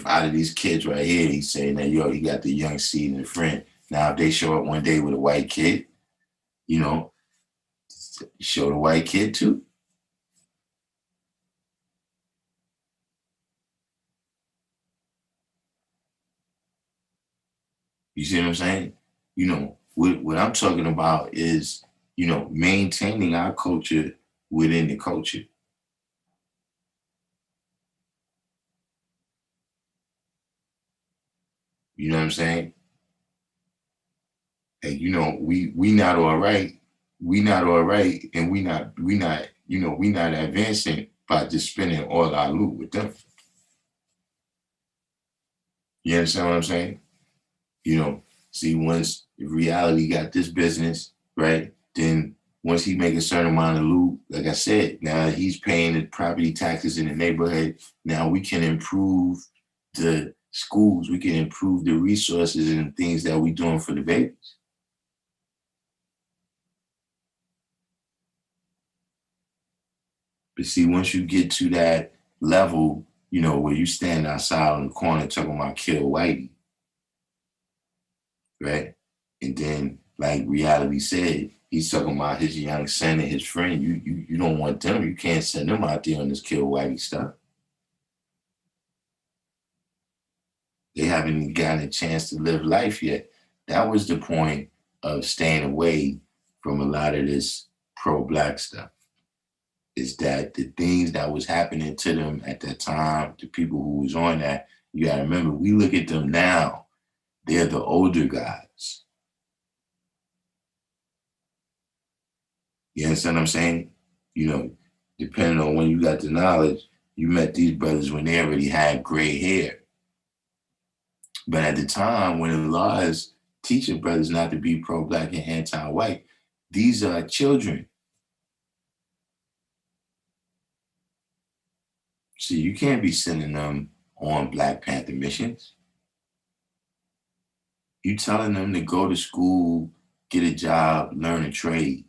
out of these kids right here, he's saying that yo, he got the young seed and the friend. Now, if they show up one day with a white kid, you know, Show the white kid too. You see what I'm saying? What I'm talking about is, maintaining our culture within the culture. You know what I'm saying? And we not all right. We not all right, and we not advancing by just spending all our loot with them. You understand what I'm saying? You know, see, once reality got this business, right? Then once he make a certain amount of loot, like I said, now he's paying the property taxes in the neighborhood. Now we can improve the schools, we can improve the resources and things that we doing for the babies. But see, once you get to that level, where you stand outside on the corner talking about kill Whitey, right? And then, like reality said, he's talking about his young son and his friend. You don't want them. You can't send them out there on this kill Whitey stuff. They haven't even gotten a chance to live life yet. That was the point of staying away from a lot of this pro-black stuff. Is that the things that was happening to them at that time, the people who was on that, you gotta remember, we look at them now, they're the older guys. You understand what I'm saying? Depending on when you got the knowledge, you met these brothers when they already had gray hair. But at the time when the law is teaching brothers not to be pro-black and anti-white, these are children. See, you can't be sending them on Black Panther missions. You telling them to go to school, get a job, learn a trade,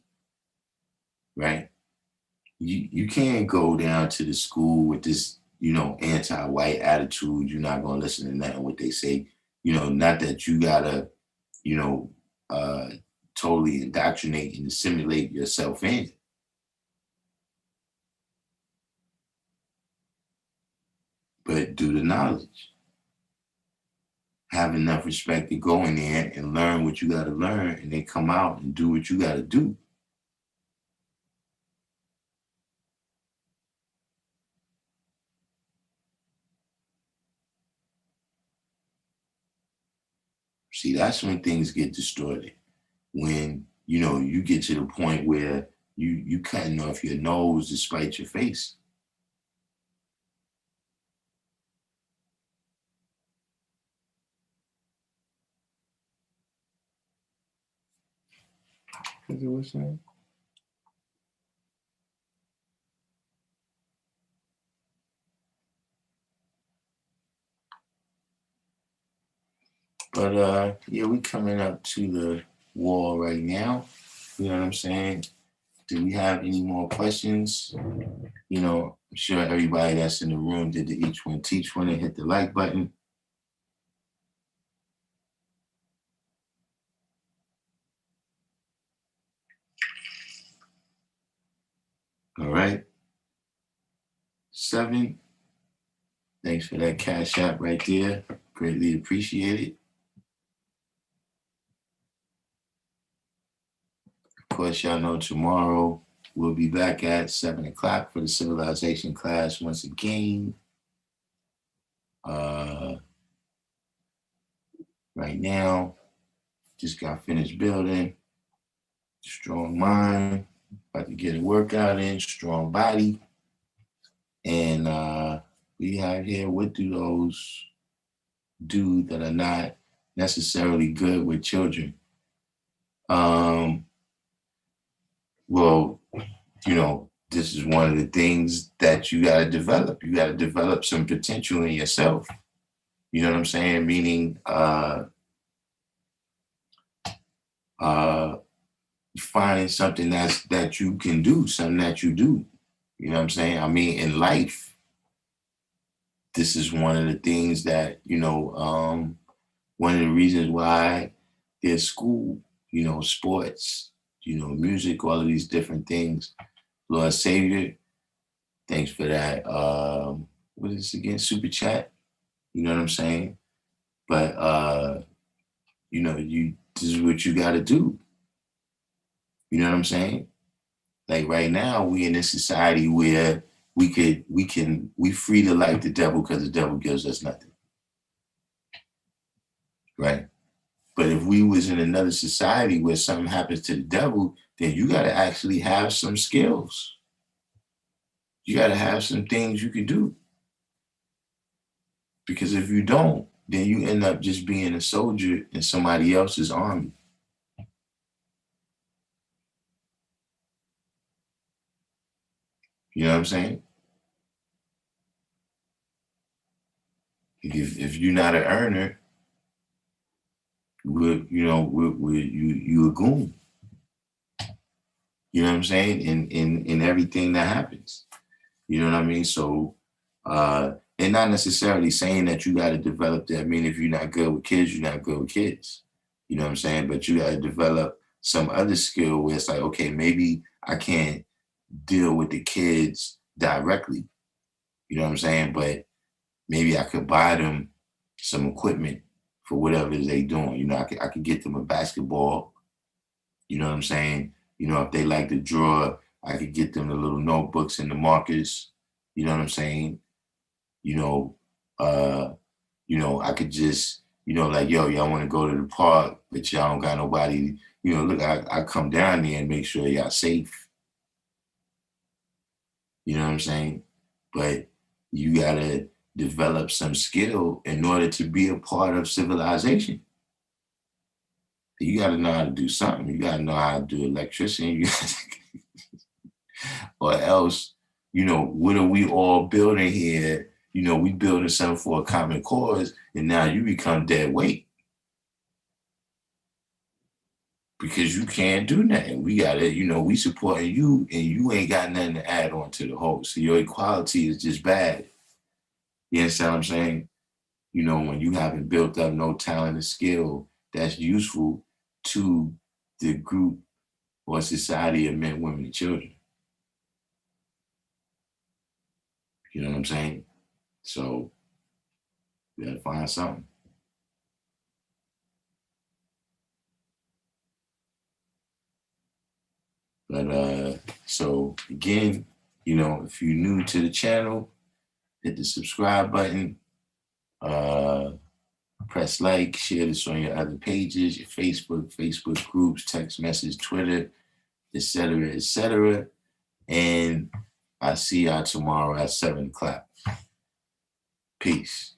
right? You can't go down to the school with this, anti-white attitude. You're not gonna listen to nothing what they say. Not that you gotta, you know, uh, totally indoctrinate and assimilate yourself in, but do the knowledge. Have enough respect to go in there and learn what you gotta learn, and then come out and do what you gotta do. See, that's when things get distorted. When you get to the point where you cutting off your nose to spite your face. Is it what's that? But yeah, we coming up to the wall right now. You know what I'm saying? Do we have any more questions? I'm sure everybody that's in the room did the each one teach one and hit the like button. All right. 7. Thanks for that cash app right there. Greatly appreciated. Of course, y'all know tomorrow we'll be back at 7 o'clock for the civilization class once again. Right now, just got finished building. Strong mind, about to get a workout in, strong body. And we have here, what do those do that are not necessarily good with children? Well, this is one of the things that you got to develop. You got to develop some potential in yourself. You know what I'm saying? Meaning, finding something that you can do, something that you do. You know what I'm saying? I mean, in life, this is one of the things that, one of the reasons why there's school, sports, music, all of these different things. Lord Savior, thanks for that. What is this again? Super chat. You know what I'm saying? But this is what you gotta do. You know what I'm saying? Like right now, we in a society where we free to like the devil because the devil gives us nothing. Right? But if we was in another society where something happens to the devil, then you gotta actually have some skills. You gotta have some things you can do. Because if you don't, then you end up just being a soldier in somebody else's army. You know what I'm saying? If you're not an earner, you a goon. You know what I'm saying? In everything that happens. You know what I mean? So and not necessarily saying that you got to develop that. I mean, if you're not good with kids, you're not good with kids. You know what I'm saying? But you got to develop some other skill where it's like, okay, maybe I can't deal with the kids directly. You know what I'm saying? But maybe I could buy them some equipment for whatever it is they doing. I could get them a basketball. You know what I'm saying? If they like to draw, I could get them the little notebooks and the markers. You know what I'm saying? You know, I could just, like, yo, y'all want to go to the park, but y'all don't got nobody. Look, I come down there and make sure y'all safe. You know what I'm saying? But you gotta develop some skill in order to be a part of civilization. You gotta know how to do something. You gotta know how to do electricity. Or else, what are we all building here? We building something for a common cause, and now you become dead weight. Because you can't do nothing. We gotta, we supporting you, and you ain't got nothing to add on to the whole. So your equality is just bad. You understand what I'm saying? When you haven't built up no talent or skill that's useful to the group or society of men, women, and children. You know what I'm saying? So you gotta find something. But so again, if you're new to the channel, hit the subscribe button. Press like, share this on your other pages, your Facebook groups, text message, Twitter, etc., etc. And I'll see y'all tomorrow at 7 o'clock. Peace.